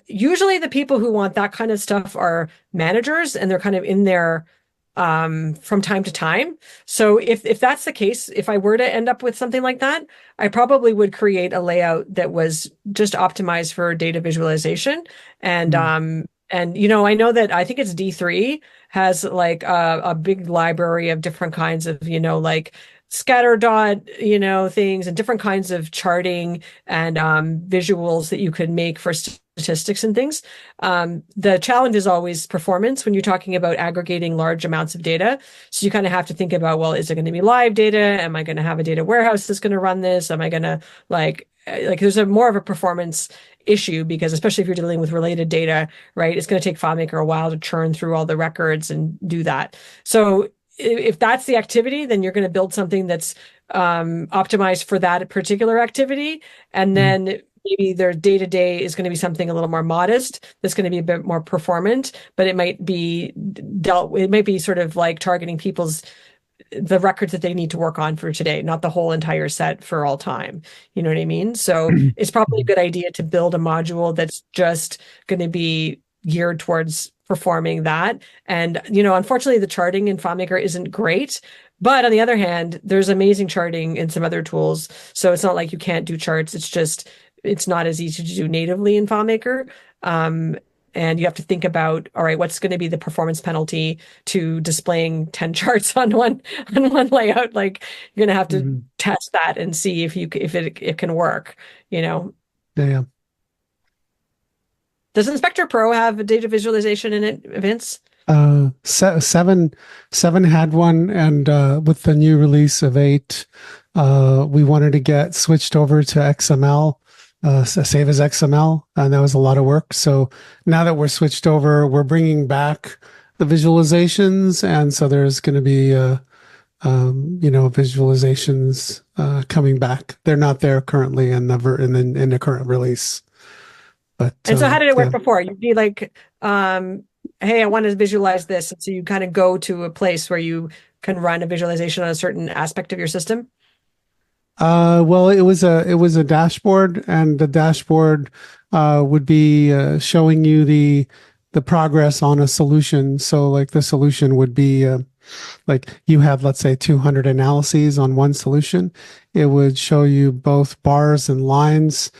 usually the people who want that kind of stuff are managers, and they're kind of in there from time to time. So if that's the case, if I were to end up with something like that, I probably would create a layout that was just optimized for data visualization. And I know that I think it's D3 has like a big library of different kinds of, like scatter dot, things and different kinds of charting and visuals that you could make for statistics and things. The challenge is always performance when you're talking about aggregating large amounts of data. So you kind of have to think about, well, is it going to be live data? Am I going to have a data warehouse that's going to run this? Am I going to like there's more of a performance issue, because especially if you're dealing with related data, right, it's going to take FileMaker a while to churn through all the records and do that. So if that's the activity, then you're going to build something that's optimized for that particular activity. And then maybe their day-to-day is going to be something a little more modest that's going to be a bit more performant, but it might be sort of like targeting the records that they need to work on for today, not the whole entire set for all time. You know what I mean? So it's probably a good idea to build a module that's just going to be geared towards performing that. And, unfortunately, the charting in FileMaker isn't great. But on the other hand, there's amazing charting in some other tools. So it's not like you can't do charts. It's not as easy to do natively in FileMaker. And you have to think about, all right, what's going to be the performance penalty to displaying 10 charts on one layout? Like, you're going to have to test that and see if it can work, Yeah. Does Inspector Pro have a data visualization in it, Vince? Seven had one, and with the new release of 8, we wanted to get switched over to XML. Save as XML, and that was a lot of work. So now that we're switched over, we're bringing back the visualizations, and so there's going to be, visualizations coming back. They're not there currently in the current release. But and so, how did it work before? You'd be like, "Hey, I want to visualize this," and so you kind of go to a place where you can run a visualization on a certain aspect of your system. Well, it was a dashboard, and the dashboard would be showing you the progress on a solution. So, like, the solution would be like, you have, let's say, 200 analyses on one solution. It would show you both bars and lines,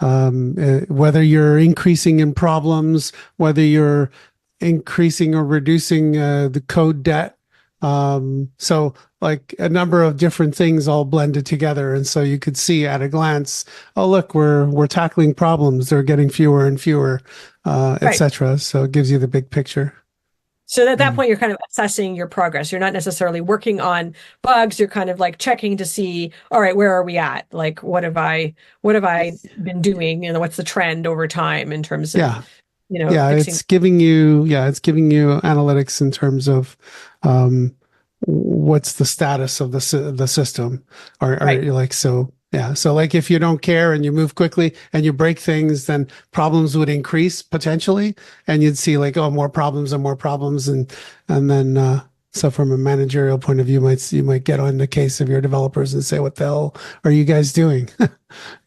whether you're increasing in problems, whether you're increasing or reducing the code debt. So, like, a number of different things all blended together, and so you could see at a glance, oh, look, we're tackling problems. They're getting fewer and fewer, etc. So it gives you the big picture. So at that point, you're kind of assessing your progress. You're not necessarily working on bugs. You're kind of like checking to see, all right, where are we at? Like, what have I been doing? What's the trend over time in terms of, fixing. It's giving you analytics in terms of what's the status of the system, or like, so. Yeah. So, like, if you don't care and you move quickly and you break things, then problems would increase potentially, and you'd see, like, oh, more problems and more problems. And then, so from a managerial point of view, you might get on the case of your developers and say, what the hell are you guys doing?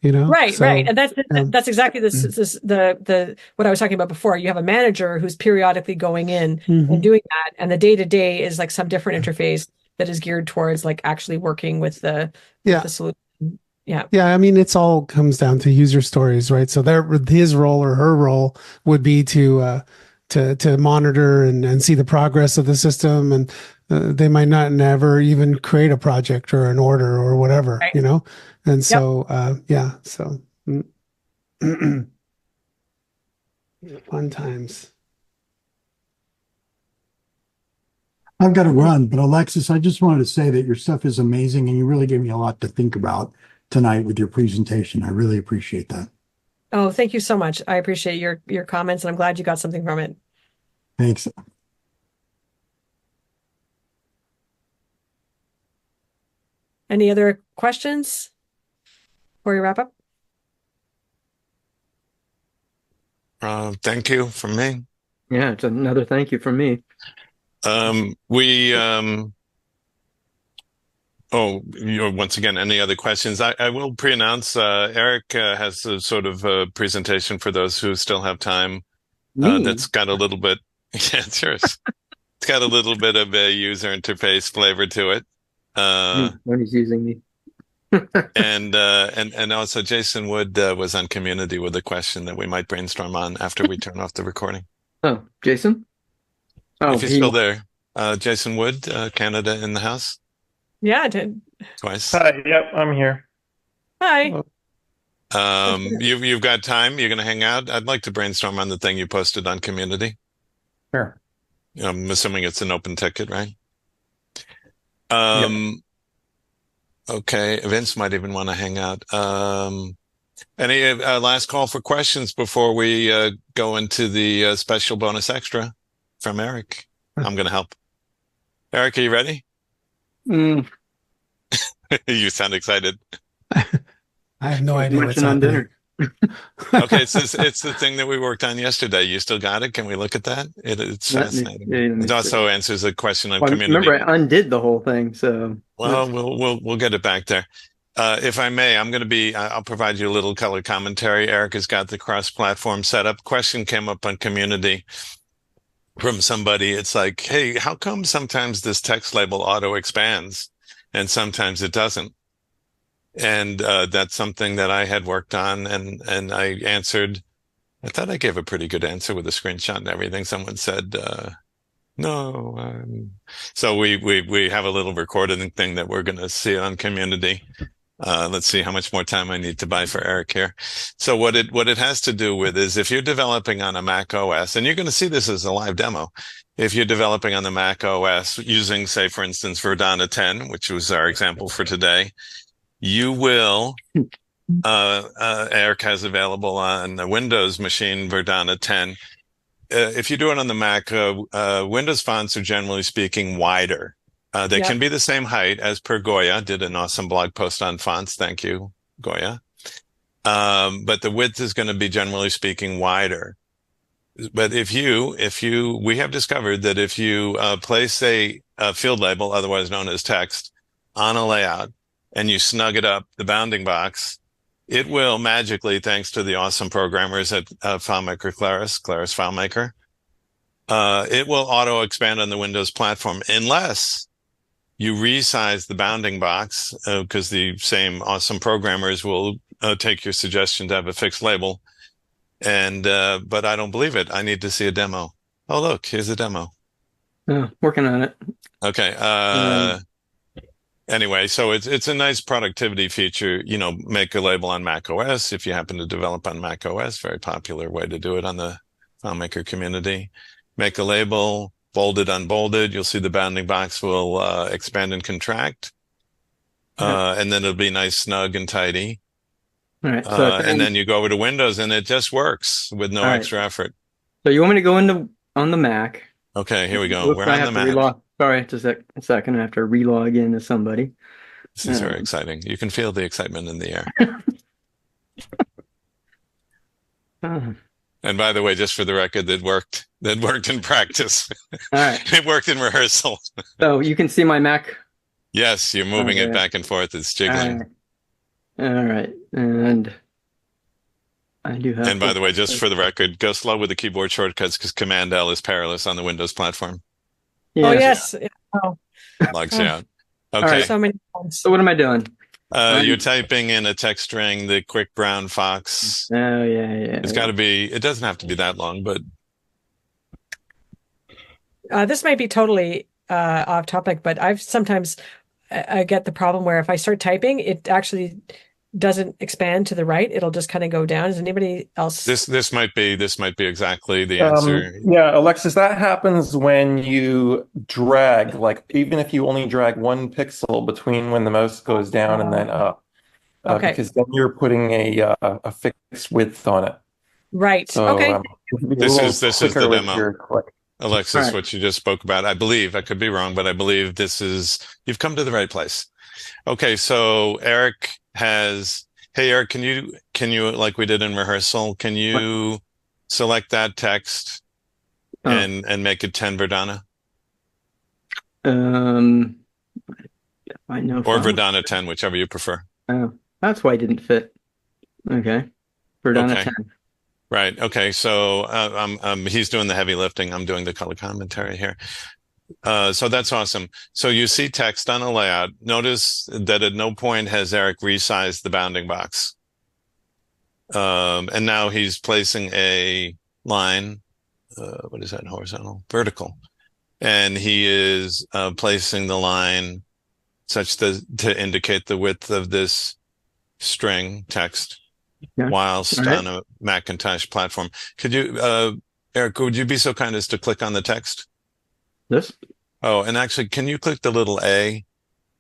Right. And that's exactly the what I was talking about before. You have a manager who's periodically going in and doing that. And the day-to-day is like some different interface that is geared towards, like, actually working with the solution. Yeah. I mean, it's all comes down to user stories, right? So his role or her role would be to monitor and see the progress of the system, and they might not never even create a project or an order or whatever, right. And so so fun times. I've got to run, but Alexis, I just wanted to say that your stuff is amazing, and you really gave me a lot to think about tonight with your presentation. I really appreciate that. Oh, thank you so much. I appreciate your comments, and I'm glad you got something from it. Thanks. Any other questions before we wrap up? Thank you from me. Yeah, it's another thank you from me. Once again, any other questions? I will pre-announce, Eric has a sort of a presentation for those who still have time. That's got a little bit, yeah, it's yours. It's got a little bit of a user interface flavor to it. When he's using me. And also Jason Wood was on Community with a question that we might brainstorm on after we turn off the recording. Oh, Jason? Oh, if he's still there. Jason Wood, Canada in the house. Yeah, I did. Twice. Hi, yep, I'm here. Hi. You've got time? You're going to hang out? I'd like to brainstorm on the thing you posted on Community. Sure. I'm assuming it's an open ticket, right? Yep. Okay, Vince might even want to hang out. Any last call for questions before we go into the special bonus extra from Eric? I'm going to help. Eric, are you ready? You sound excited. I have no idea what's Munching on happening. dinner. Okay, it's the thing that we worked on yesterday. You still got it? Can we look at that? It's fascinating. let me It see. also answers a question on Well, community. remember, I undid the whole thing, so Well, we'll get it back there. If I may, I'll provide you a little color commentary. Eric has got the cross-platform set up. Question came up on community from somebody. It's like, hey, how come sometimes this text label auto expands and sometimes it doesn't? And that's something that I had worked on, and I answered. I thought I gave a pretty good answer with a screenshot and everything. Someone said, no. So we have a little recording thing that we're going to see on community. Let's see how much more time I need to buy for Eric here. So what it has to do with is if you're developing on a Mac OS, and you're going to see this as a live demo, if you're developing on the Mac OS using, say, for instance, Verdana 10, which was our example for today, you will, Eric has available on the Windows machine, Verdana 10. If you do it on the Mac, Windows fonts are generally speaking wider. They can be the same height as per Goya. Did an awesome blog post on fonts. Thank you, Goya. But the width is going to be generally speaking wider. But we have discovered that if you place a field label, otherwise known as text, on a layout and you snug it up, the bounding box, it will magically, thanks to the awesome programmers at FileMaker Claris FileMaker, it will auto expand on the Windows platform unless you resize the bounding box, because the same awesome programmers will take your suggestion to have a fixed label. And but I don't believe it. I need to see a demo. Oh, look, here's a demo. working on it. Okay. Anyway, so it's a nice productivity feature. Make a label on Mac OS if you happen to develop on Mac OS. Very popular way to do it on the FileMaker community. Make a label, bolded, unbolded. You'll see the bounding box will expand and contract. And then it'll be nice, snug, and tidy. All right. So and then you go over to Windows and it just works with no extra effort. So you want me to go on the Mac? Okay, here we go. We're I on have the to Mac. relog. Sorry, just a second. I have to relog in as somebody. This is very exciting. You can feel the excitement in the air. And by the way, just for the record, that worked in practice. All right. It worked in rehearsal. So you can see my Mac. Yes, you're moving it back and forth. It's jiggling. All right. And I do have. And by the way, just for the record, go slow with the keyboard shortcuts because Command L is perilous on the Windows platform. Oh, yes. Oh, Logs you out. All Okay. right. so many times. So what am I doing? You're typing in a text string, the quick brown fox. Oh, yeah. It's got to be, it doesn't have to be that long, but This might be totally off topic, but I get the problem where if I start typing, it actually doesn't expand to the right. It'll just kind of go down. Is anybody else? this might be exactly the answer. Yeah, Alexis, that happens when you drag, like even if you only drag 1 pixel between when the mouse goes down and then up, Okay. because then you're putting a fixed width on it. Right. So Okay. This is the demo. Click. Alexis, Right. what you just spoke about, I believe, I could be wrong, but I believe you've come to the right place. Okay, so Eric hey Eric, can you, like we did in rehearsal, can you select that text and make it 10 Verdana? I know. Or Verdana 10, whichever you prefer. Oh, that's why it didn't fit. Okay. Verdana Okay. 10. Right. Okay. So he's doing the heavy lifting. I'm doing the color commentary here. So that's awesome. So you see text on a layout. Notice that at no point has Eric resized the bounding box. And now he's placing a line. What is that? Horizontal? Vertical. And he is placing the line such to indicate the width of this string text. Yeah. Whilst on a Macintosh platform. Could you, Eric, would you be so kind as to click on the text? This? Oh, and actually, can you click the little A,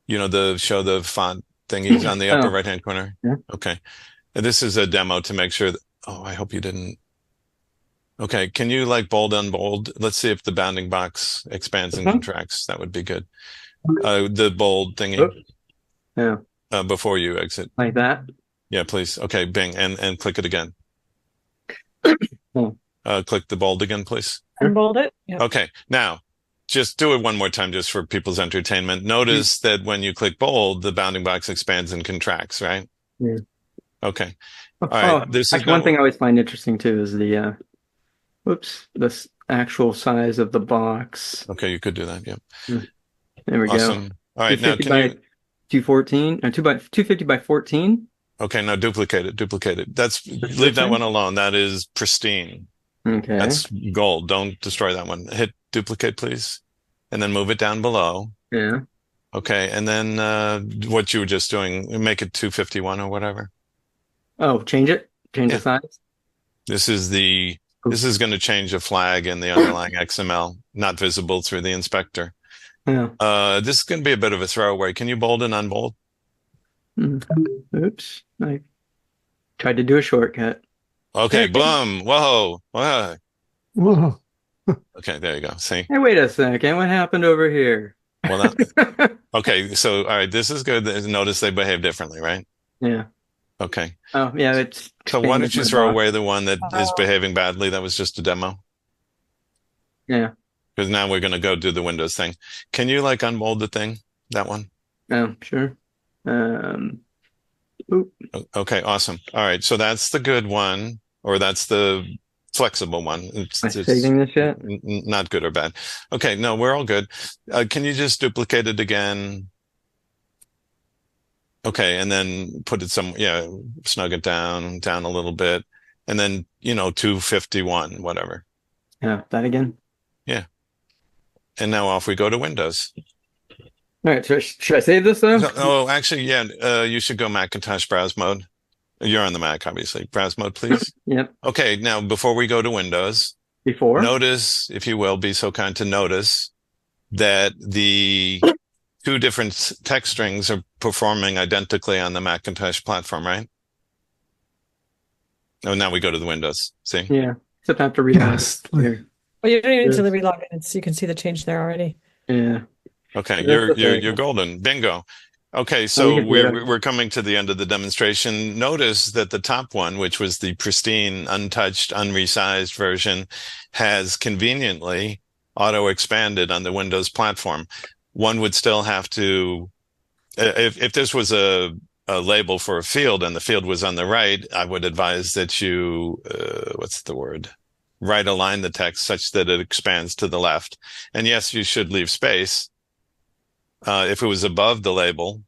show the font thingies on the upper right-hand corner? Yeah. Okay. And this is a demo to make sure that, I hope you didn't. Okay. Can you bold, unbold? Let's see if the bounding box expands and contracts. That would be good. The bold thingy. Yeah, before you exit. like that. Yeah, please. Okay, bing, and click it again. Hmm. Click the bold again, please. Unbold it. Yep. Okay, now just do it one more time just for people's entertainment. Notice that when you click bold, the bounding box expands and contracts, right? Yeah. Okay. All right. Oh, This is actually, one thing I always find interesting too is the this actual size of the box. Okay, you could do that. Yeah. There we go. Awesome. All right, now 250 can by you 214 or 250 by 14. okay, now duplicate it. This Leave that thing? one alone. That is pristine. Okay. That's gold. Don't destroy that one. Hit duplicate, please. And then move it down below. Yeah. Okay, and then what you were just doing, make it 251 or whatever. Oh, change it. Change Yeah. the size. This is going to change a flag in the underlying XML, not visible through the inspector. Yeah. This is going to be a bit of a throwaway. Can you bold and unbold? Oops. I tried to do a shortcut. Okay, boom. Whoa. Whoa. Whoa. Okay, there you go. See? Hey, wait a second. What happened over here? Well, okay, so all right, this is good. Notice they behave differently, right? Yeah. Okay. Oh, yeah. It's So why don't you expanded throw my box. away the one that is behaving badly? That was just a demo. Yeah. Because now we're going to go do the Windows thing. Can you like unbold the thing? That one? Oh, sure. Oop. Okay, awesome. All right, so that's the good one, or that's the flexible one. Am I saving this yet? Not good or bad. Okay, no, we're all good. Can you just duplicate it again? Okay, and then put it snug it down a little bit, and then 251, whatever. Yeah, that again. Yeah. And now off we go to Windows. All right, so should I save this though? Oh, actually, yeah, you should go Macintosh browse mode. You're on the Mac, obviously. Browse mode, please. Yep. Okay, now before we go to Windows, Before. notice, if you will, be so kind to notice that the two different text strings are performing identically on the Macintosh platform, right? Oh, now we go to the Windows. See? Yeah. Except I have to read Yes. here. Well, you don't even need to Yes. relog in. You can see the change there already. Yeah. Okay, That's you're golden. Bingo. Okay, we so can do we're coming to the end of the demonstration. Notice that the top one, which was the pristine, untouched, unresized version, has conveniently auto-expanded on the Windows platform. One would still have to, if this was a label for a field and the field was on the right, I would advise that you, what's the word? Right align the text such that it expands to the left. And yes, you should leave space. If it was above the label,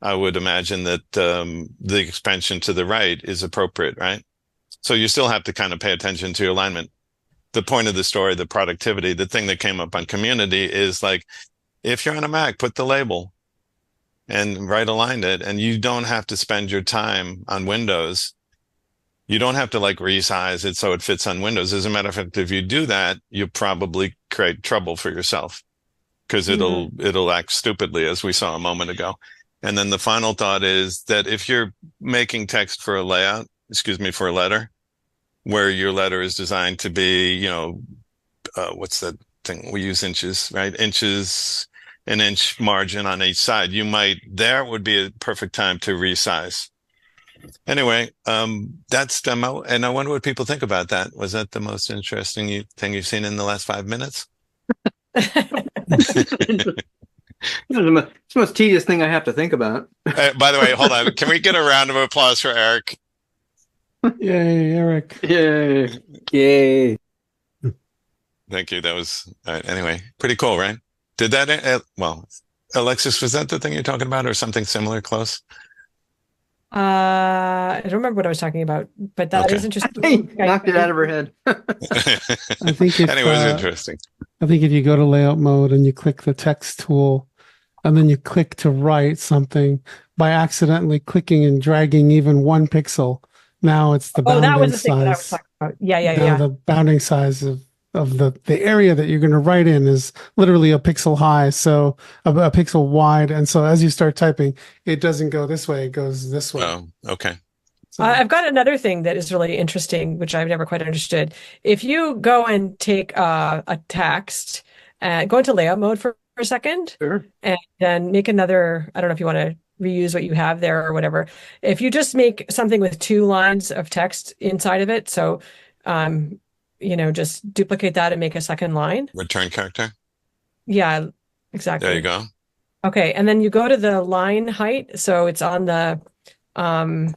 I would imagine that the expansion to the right is appropriate, right? So you still have to kind of pay attention to your alignment. The point of the story, the productivity, the thing that came up on community is like, if you're on a Mac, put the label and right align it, and you don't have to spend your time on Windows. You don't have to like resize it so it fits on Windows. As a matter of fact, if you do that, you probably create trouble for yourself because it'll act stupidly, as we saw a moment ago. And then the final thought is that if you're making text for a layout, for a letter, where your letter is designed to be, what's that thing? We use inches, right? Inches, an inch margin on each side. There would be a perfect time to resize. Anyway, that's demo. And I wonder what people think about that. Was that the most interesting thing you've seen in the last 5 minutes? It's the most tedious thing I have to think about. By the way, hold on. Can we get a round of applause for Eric? Yay, Eric. Yay. Yay. Thank you. That was, anyway, pretty cool, right? Did that, Alexis, was that the thing you're talking about or something similar close? I don't remember what I was talking about, but that is interesting. Hey, knocked it out of her head. I think if, Anyway, it's interesting. I think if you go to layout mode and you click the text tool and then you click to write something by accidentally clicking and dragging even 1 pixel, now it's the bounding that was the thing that I was size. talking about. Yeah. Now the bounding size of the area that you're going to write in is literally a pixel high, so a pixel wide. And so as you start typing, it doesn't go this way, it goes this way. Oh, okay. So, I've got another thing that is really interesting, which I've never quite understood. If you go and take a text and go into layout mode for a second, Sure. and then make another, I don't know if you want to reuse what you have there or whatever. If you just make something with 2 lines of text inside of it, so just duplicate that and make a second line. Return character. Yeah, exactly. There you go. Okay, and then you go to the line height, so it's on the on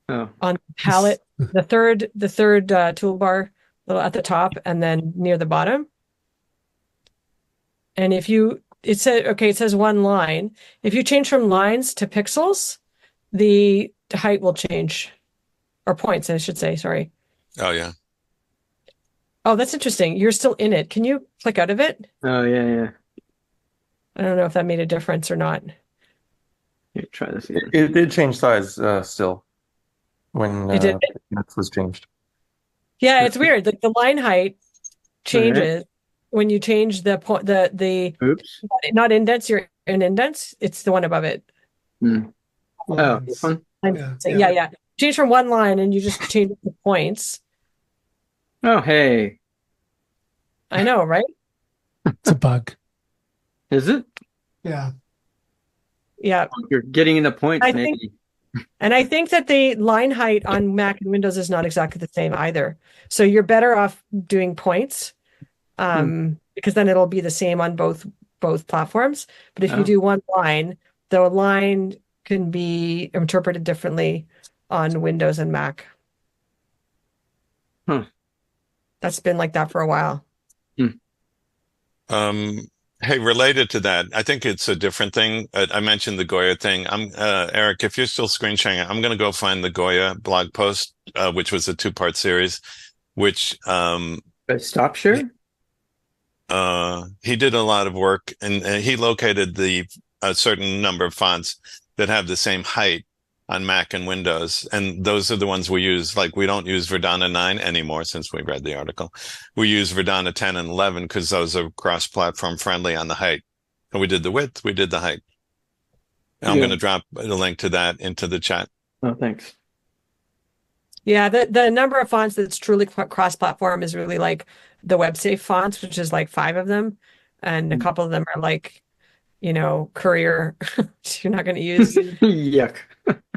the palette, the third toolbar, little at the top, and then near the bottom. And it says 1 line. If you change from lines to pixels, the height will change, or points, I should say. Sorry. Oh yeah. Oh, that's interesting. You're still in it. Can you click out of it? Oh yeah. I don't know if that made a difference or not. Here, try this again. It did change size still when It did? it was changed. Yeah, it's weird. Like the line height changes when you change the Oops. not indents, you're in indents. It's the one above it. Oh, this one? Yeah. Change from 1 line and you just change it to points. Oh, hey. I know, right? It's a bug. Is it? Yeah. Yeah. You're getting into points, I maybe. And I think that the line height on Mac and Windows is not exactly the same either. So you're better off doing points, because then it'll be the same on both platforms. But if you do 1 line, the line can be interpreted differently on Windows and Mac. That's been like that for a while. Hey, related to that, I think it's a different thing. I mentioned the Goya thing. Eric, if you're still screen sharing, I'm going to go find the Goya blog post, which was a 2-part series, which Stop share? he did a lot of work, and he located a certain number of fonts that have the same height on Mac and Windows, and those are the ones we use. Like, we don't use Verdana 9 anymore since we read the article. We use Verdana 10 and 11 because those are cross-platform friendly on the height. And we did the width, we did the height. And I'm going to drop a link to that into the chat. Oh, thanks. Yeah, the number of fonts that's truly cross-platform is really like the WebSafe fonts, which is like 5 of them, and a couple of them are like, Courier. You're not going to use Yuck.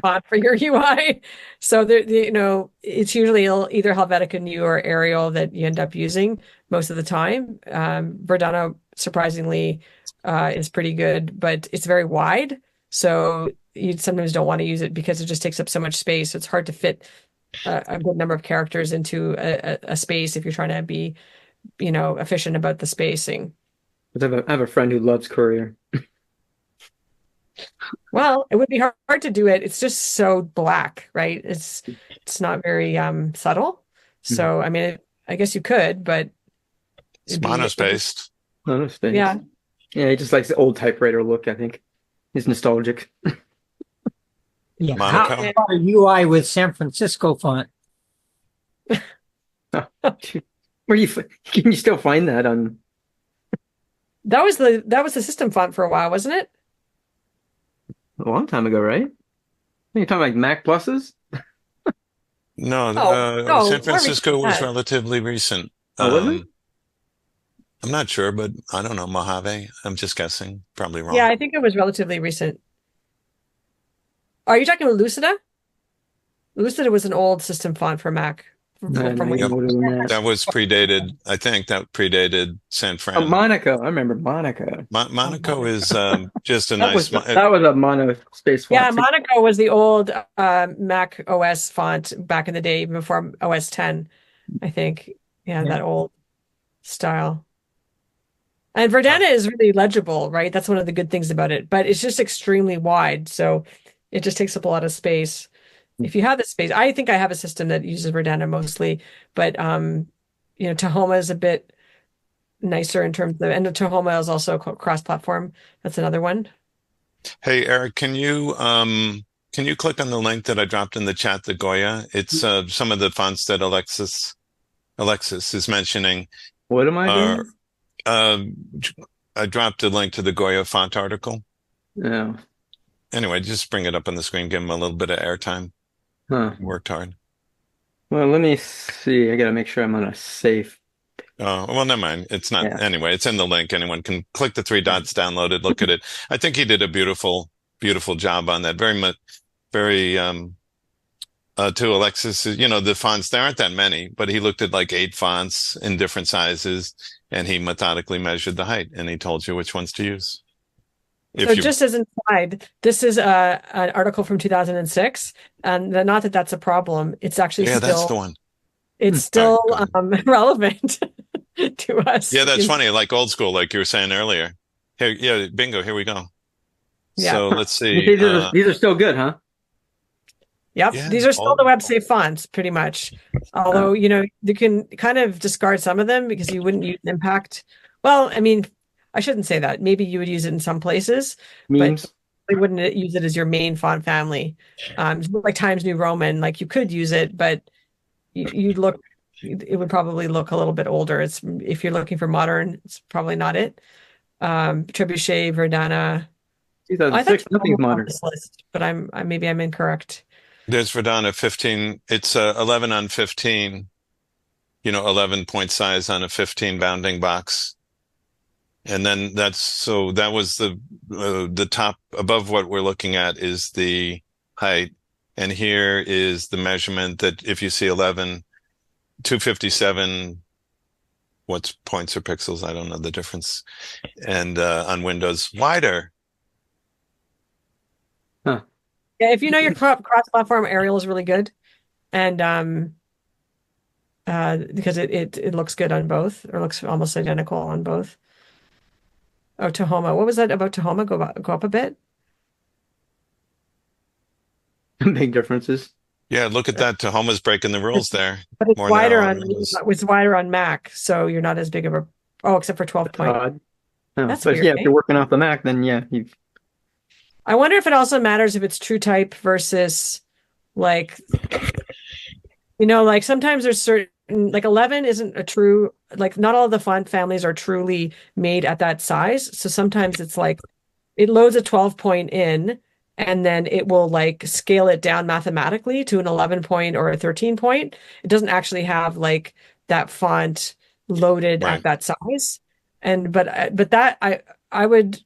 font for your UI. So it's usually either Helvetica Neue or Arial that you end up using most of the time. Verdana, surprisingly, is pretty good, but it's very wide. So you sometimes don't want to use it because it just takes up so much space. So it's hard to fit a good number of characters into a space if you're trying to be, efficient about the spacing. I have a friend who loves Courier. Well, it would be hard to do it. It's just so black, right? It's not very subtle. So, I mean, I guess you could, but It's monospaced. Monospace. Yeah. Yeah, he just likes the old typewriter look, I think. He's nostalgic. Yeah. Monaco. How about a UI with San Francisco font? Can you still find that on? that was the system font for a while, wasn't it? A long time ago, right? You're talking like Mac Pluses? No, no, San Francisco more recent was than that. relatively recent. Oh, was it? I'm not sure, but I don't know. Mojave. I'm just guessing. Probably wrong. Yeah, I think it was relatively recent. Are you talking about Lucida? Lucida was an old system font for Mac. No, From even Windows. older than that. That was predated. I think that predated San Fran. Oh, Monaco. I remember Monaco. Monaco is just a That nice. was a mono space font. Yeah, too. Monaco was the old Mac OS font back in the day, even before OS 10, I think. Yeah, that old style. And Verdana is really legible, right? That's one of the good things about it, but it's just extremely wide, so it just takes up a lot of space. If you have the space, I think I have a system that uses Verdana mostly, but Tahoma is a bit nicer in terms of, and Tahoma is also cross-platform. That's another one. Hey, Eric, can you click on the link that I dropped in the chat, the Goya? It's some of the fonts that Alexis is mentioning. What am I doing? I dropped a link to the Goya font article. No. Anyway, just bring it up on the screen, give him a little bit of airtime. Huh. Worked hard. Well, let me see. I gotta make sure I'm on a safe. Oh, well, never mind. It's not. Yeah. Anyway, it's in the link. Anyone can click the 3 dots, download it, look at it. I think he did a beautiful beautiful job on that. Very much, very, to Alexis, the fonts, there aren't that many, but he looked at like 8 fonts in different sizes and he methodically measured the height and he told you which ones to use. So just as an aside, this is an article from 2006, and not that that's a problem. It's actually Yeah, that's the still one. it's still All right, relevant to us. Yeah, that's funny. Like old school, like you were saying earlier. Here, yeah, bingo, here we go. Yeah. So let's see. These are still good, huh? Yep. Yeah, These are still the web safe fonts, pretty much. Although, you can kind of discard some of them because you wouldn't use impact. Well, I mean, I shouldn't say that. Maybe you would use it in some places, Memes. but you wouldn't use it as your main font family. Like Times New Roman, like you could use it, but it would probably look a little bit older. If you're looking for modern, it's probably not it. Trebuchet, Verdana. I thought 2006, nothing's on modern. this list, but maybe I'm incorrect. There's Verdana 15. It's 11 on 15. 11 point size on a 15 bounding box. And then that was the top above what we're looking at is the height. And here is the measurement that if you see 11, 257, what's points or pixels? I don't know the difference. And on Windows, wider. Huh. Yeah, if you know your cross-platform, Arial is really good, and because it looks good on both, or looks almost identical on both. Oh, Tahoma. What was that about Tahoma? Go up a bit. Big differences. Yeah, look at that. Tahoma's breaking the rules there. But it's More wider narrow on Windows. it's wider on Mac, so you're not as big of a except for 12 point. Odd. No, That's but weird, yeah, eh? if you're working off the Mac, then yeah, I wonder if it also matters if it's true type versus like like sometimes there's certain like 11 isn't a true, like not all of the font families are truly made at that size. So sometimes it's like it loads a 12 point in and then it will like scale it down mathematically to an 11 point or a 13 point. It doesn't actually have like that font loaded Right. at that size. But that I would,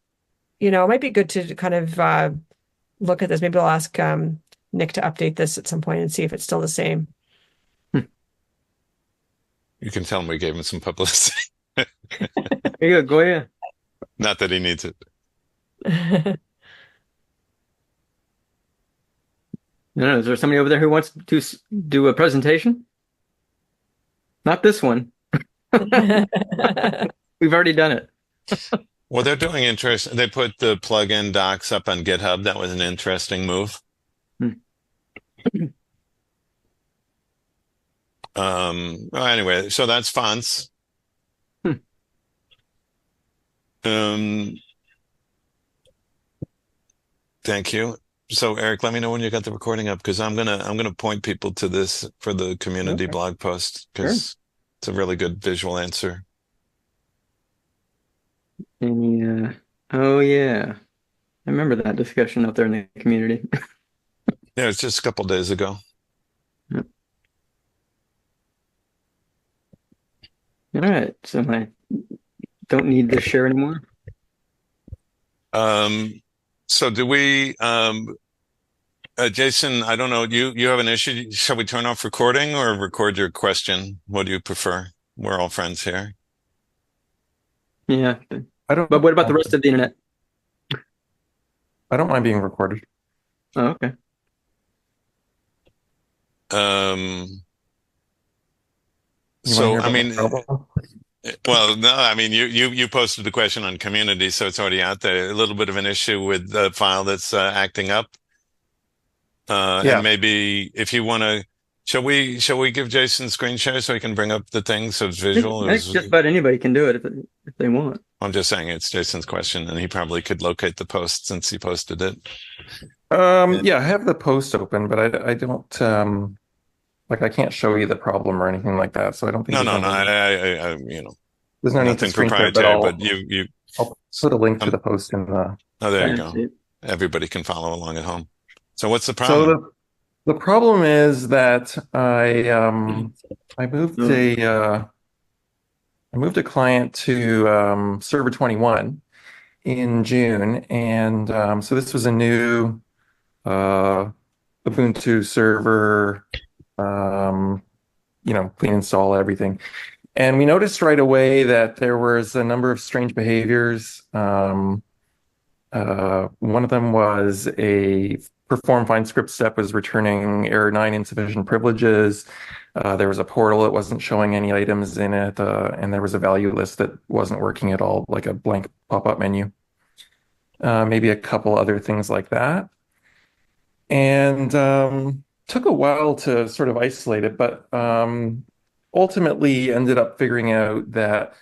it might be good to kind of look at this. Maybe I'll ask Nick to update this at some point and see if it's still the same. You can tell him we gave him some publicity. there you go. Go ahead. Not that he needs it. No, is there somebody over there who wants to do a presentation? Not this one. We've already done it. Well, they're doing interesting. They put the plugin docs up on GitHub. That was an interesting move. Well, anyway, so that's fonts. Thank you. So Eric, let me know when you got the recording up because I'm gonna point people to this for the community blog post because it's a really good visual answer. And oh yeah, I remember that discussion out there in the community. Yeah, it's just a couple days ago. Yep. All right, so I don't need to share anymore. So do we, Jason, I don't know, you have an issue. Shall we turn off recording or record your question? What do you prefer? We're all friends here. Yeah, I don't. but what about the rest of the internet? I don't mind being recorded. Oh, okay. So I mean, well, no, I mean you posted the question on community, so it's already out there. A little bit of an issue with the file that's acting up. And maybe if you want to, shall we give Jason screen share so he can bring up the thing so it's visual? Just about anybody can do it if they want. I'm just saying it's Jason's question, and he probably could locate the post since he posted it. Yeah, I have the post open, but I don't I can't show you the problem or anything like that. So I don't think No, there's no need to nothing screen share, proprietary, but but I'll put a link to the post in the. Oh, there you Yeah, go. Everybody can follow along at home. So what's the problem? So the problem is that I moved a client to server 21, in June, and so this was a new Ubuntu server, clean install, everything. And we noticed right away that there was a number of strange behaviors. One of them was a perform find script step was returning error 9 insufficient privileges. There was a portal that wasn't showing any items in it, and there was a value list that wasn't working at all, like a blank pop-up menu. Maybe a couple other things like that. And took a while to sort of isolate it, but ultimately ended up figuring out that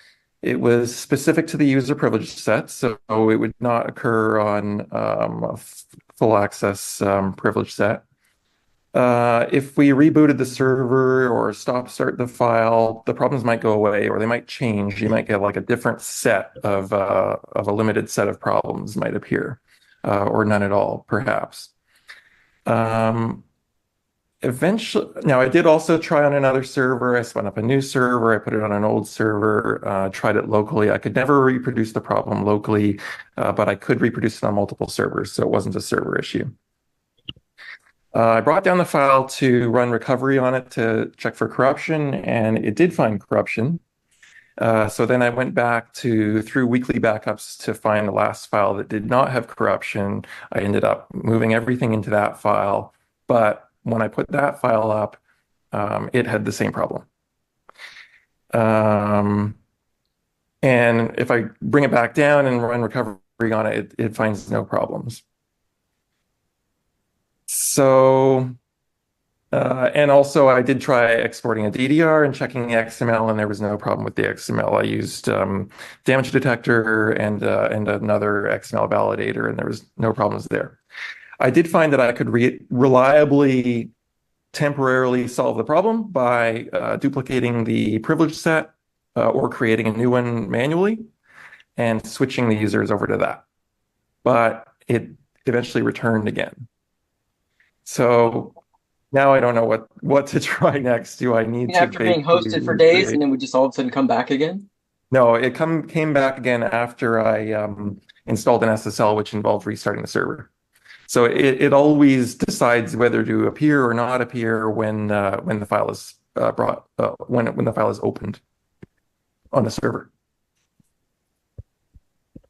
it was specific to the user privilege set, so it would not occur on a full access privilege set. If we rebooted the server or start the file, the problems might go away, or they might change. You might get like a different set of a limited set of problems might appear, or none at all, perhaps. Eventually, now I did also try on another server. I spun up a new server. I put it on an old server, tried it locally. I could never reproduce the problem locally, but I could reproduce it on multiple servers, so it wasn't a server issue. I brought down the file to run recovery on it to check for corruption, and it did find corruption. So then I went back through weekly backups to find the last file that did not have corruption. I ended up moving everything into that file, but when I put that file up, it had the same problem. And if I bring it back down and run recovery on it, it finds no problems. So, and also I did try exporting a DDR and checking the XML, and there was no problem with the XML. I used damage detector and another XML validator, and there was no problems there. I did find that I could reliably temporarily solve the problem by duplicating the privilege set or creating a new one manually and switching the users over to that. But it eventually returned again. So now I don't know what to try next. Do I need to After being hosted for days and then would just all of a sudden come back again? No, it came back again after I installed an SSL, which involved restarting the server. So it always decides whether to appear or not appear when the file is when the file is opened on the server.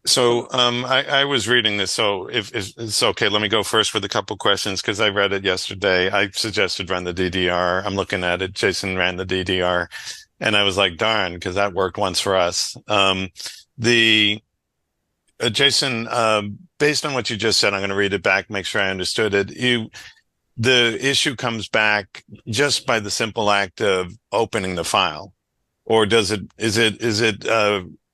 So I was reading this. So if it's okay, let me go first with a couple questions because I read it yesterday. I suggested run the DDR. I'm looking at it. Jason ran the DDR, and I was like, darn, because that worked once for us. Jason, based on what you just said, I'm going to read it back, make sure I understood it. The issue comes back just by the simple act of opening the file, or is it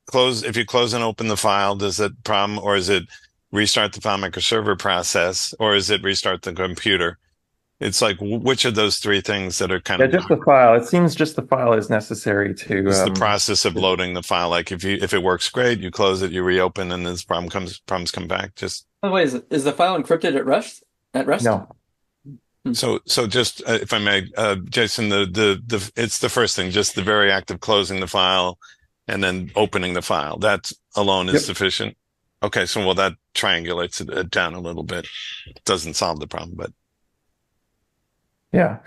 close? If you close and open the file, does it problem, or is it restart the FileMaker server process, or is it restart the computer? It's like, which of those three things that are kind of just the file. It seems just the file is necessary to. It's the process of loading the file. Like if it works great, you close it, you reopen, and this problems come back. Just By the way, is the file encrypted at rest? No. so just if I may, Jason, it's the first thing, just the very act of closing the file and then opening the file. That alone is sufficient. Okay, so that triangulates it down a little bit. Doesn't solve the problem, but. Yeah.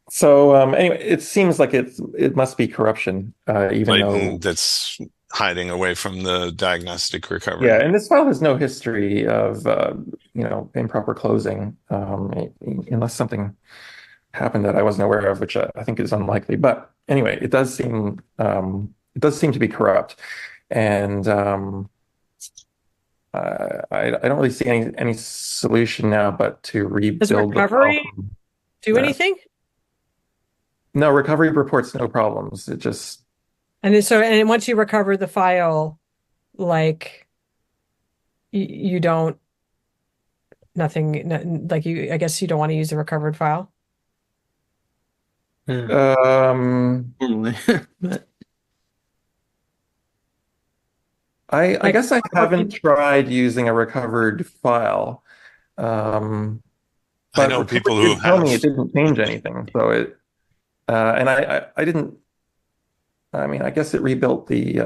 So anyway, it seems like it must be corruption, even though that's hiding away from the diagnostic recovery. Yeah, and this file has no history of improper closing, unless something happened that I wasn't aware of, which I think is unlikely. But anyway, it does seem to be corrupt, and I don't really see any solution now but to rebuild. Does recovery do anything? No, recovery reports no problems. It just and once you recover the file, like you don't like you. I guess you don't want to use the recovered file. I guess I haven't tried using a recovered file. I know people who tell have. me it didn't change anything. So and I didn't. I mean, I guess it rebuilt the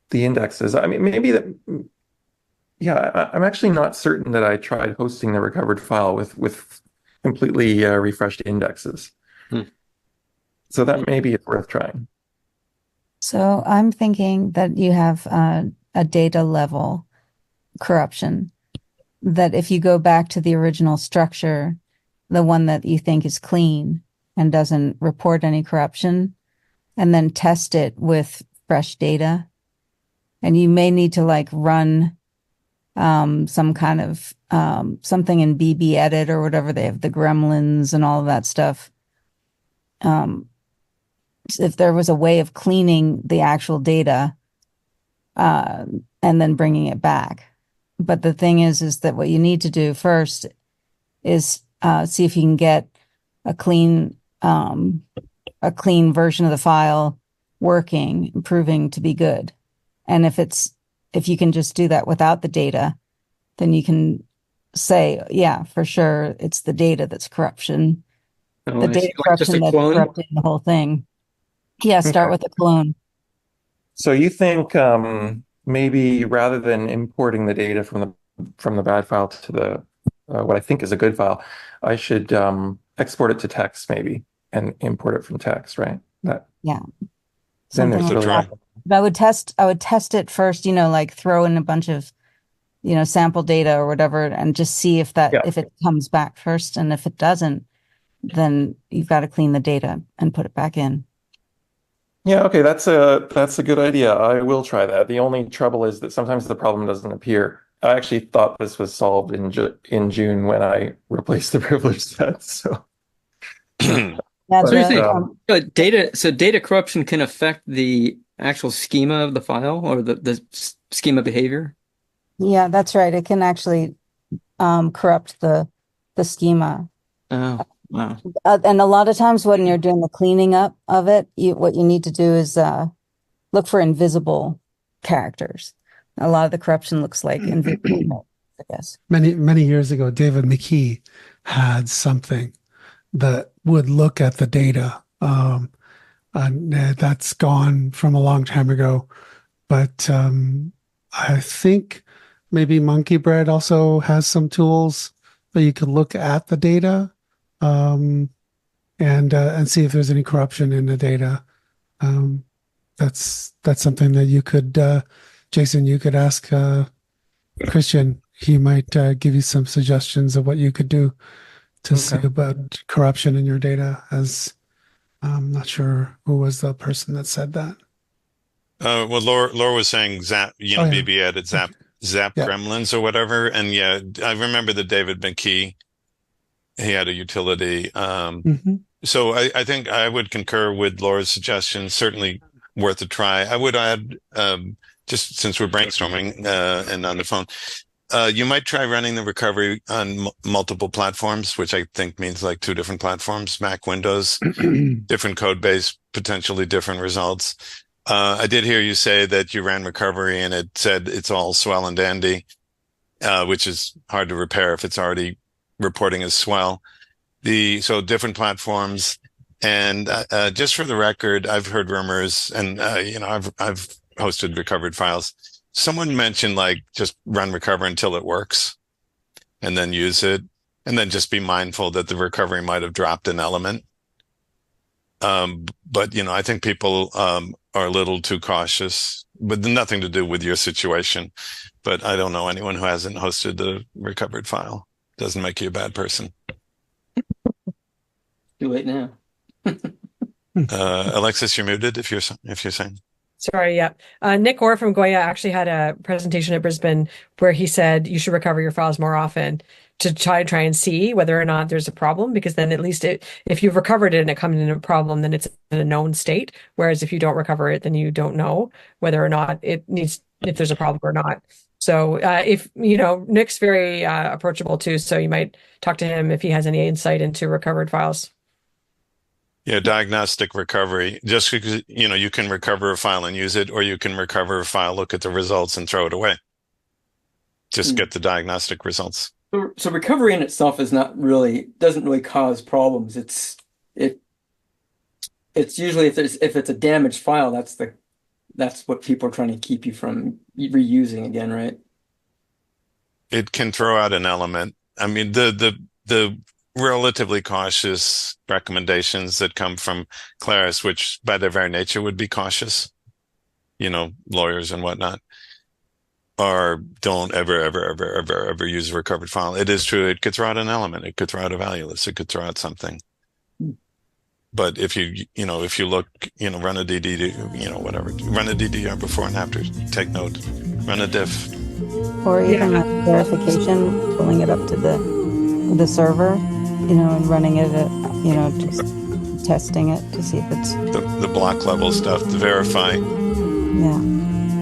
the indexes. I mean, maybe that. Yeah, I'm actually not certain that I tried hosting the recovered file with completely refreshed indexes. Hmm. So that maybe it's worth trying. So I'm thinking that you have a data level corruption, that if you go back to the original structure, the one that you think is clean and doesn't report any corruption, and then test it with fresh data. And you may need to like run some kind of something in BB edit or whatever. They have the gremlins and all of that stuff. If there was a way of cleaning the actual data and then bringing it back. But the thing is that what you need to do first is see if you can get a clean version of the file working, proving to be good. And if you can just do that without the data, then you can say, yeah, for sure, it's the data that's corruption. Oh, The I see. data Like just a corruption that's clone? corrupting the whole thing. Yeah, start Okay. with a clone. So you think maybe rather than importing the data from the bad file to the what I think is a good file, I should export it to text maybe and import it from text, right? Yeah. Then Something there's like really try. that. But I would test it first, like throw in a bunch of, sample data or whatever, and just see if Yeah. it comes back first. And if it doesn't, then you've got to clean the data and put it back in. Yeah, okay, that's a good idea. I will try that. The only trouble is that sometimes the problem doesn't appear. I actually thought this was solved in June when I replaced the privilege set. So, Yeah, So you're saying um, data corruption can affect the actual schema of the file or the schema behavior? yeah, that's right. It can actually corrupt the schema. Oh, wow. And a lot of times when you're doing the cleaning up of it, what you need to do is look for invisible characters. A lot of the corruption looks like invisible characters, I guess. Many years ago, David McKee had something that would look at the data. And that's gone from a long time ago. But I think maybe Monkey Bread also has some tools that you could look at the data and see if there's any corruption in the data. That's something that you could, Jason, you could ask Christian. He might give you some suggestions of what you could do to see about corruption in your data. As I'm not sure who was the person that said that. Well, Laura was saying Zap, Oh, yeah. BB edit Zap Yeah. Gremlins or whatever. And yeah, I remember the David McKee. He had a utility. Mhm. So I think I would concur with Laura's suggestion. Certainly worth a try. I would add, just since we're brainstorming and on the phone, you might try running the recovery on multiple platforms, which I think means like 2 different platforms, Mac, Windows, different code base, potentially different results. I did hear you say that you ran recovery and it said it's all swell and dandy, which is hard to repair if it's already reporting as swell. So different platforms. And just for the record, I've heard rumors and, I've hosted recovered files. Someone mentioned like just run recover until it works and then use it. And then just be mindful that the recovery might have dropped an element. But I think people are a little too cautious, but nothing to do with your situation. But I don't know anyone who hasn't hosted the recovered file. Doesn't make you a bad person. Too late now. Alexis, you're muted if you're saying. Sorry, yeah. Nick Orr from Goya actually had a presentation at Brisbane where he said you should recover your files more often to try and see whether or not there's a problem, because then at least if you've recovered it and it comes in a problem, then it's in a known state. Whereas if you don't recover it, then you don't know whether or not if there's a problem or not. So if Nick's very approachable too, so you might talk to him if he has any insight into recovered files. Yeah, diagnostic recovery. Just because you can recover a file and use it, or you can recover a file, look at the results, and throw it away. Just get the diagnostic results. So recovery in itself doesn't really cause problems. It's usually if it's a damaged file, that's that's what people are trying to keep you from reusing again, right? It can throw out an element. I mean, the relatively cautious recommendations that come from Claris, which by their very nature would be cautious, lawyers and whatnot, are don't ever use a recovered file. It is true. It could throw out an element. It could throw out a value list. It could throw out something. But if you look, run a DD, whatever, run a DDR before and after, take note, run a diff. Or even like verification, pulling it up to the server, and running it, just testing it to see if it's the block level stuff to verify. Yeah.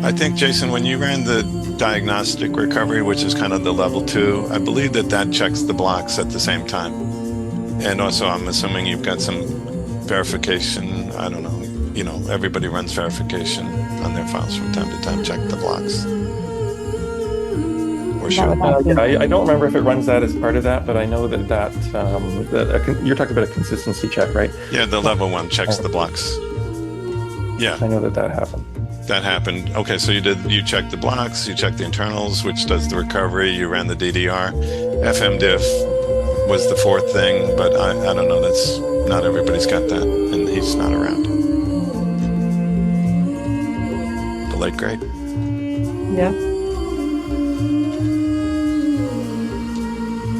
I think, Jason, when you ran the diagnostic recovery, which is kind of the level 2, I believe that checks the blocks at the same time. And also, I'm assuming you've got some verification. I don't know. Everybody runs verification on their files from time to time. Check the blocks. Or should. I don't remember if it runs that as part of that, but I know that you're talking about a consistency check, right? Yeah, the level 1 checks the blocks. Yeah, I know that happened. That happened. Okay, so you checked the blocks, you checked the internals, which does the recovery, you ran the DDR. FM diff was the 4th thing, but I don't know, that's not everybody's got that, and he's not around. The late great. Yeah.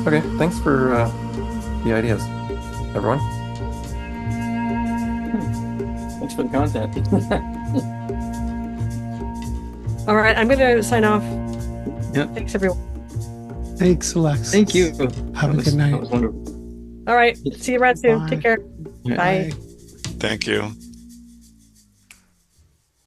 Okay, thanks for the ideas, everyone. Thanks for the content. All right, I'm going to sign off. Yep. Thanks, everyone. Thanks, Alexis. Thank you. Have a good night. That was wonderful. All right, see you around soon. Bye. Take care. Yeah. Bye. Thank you.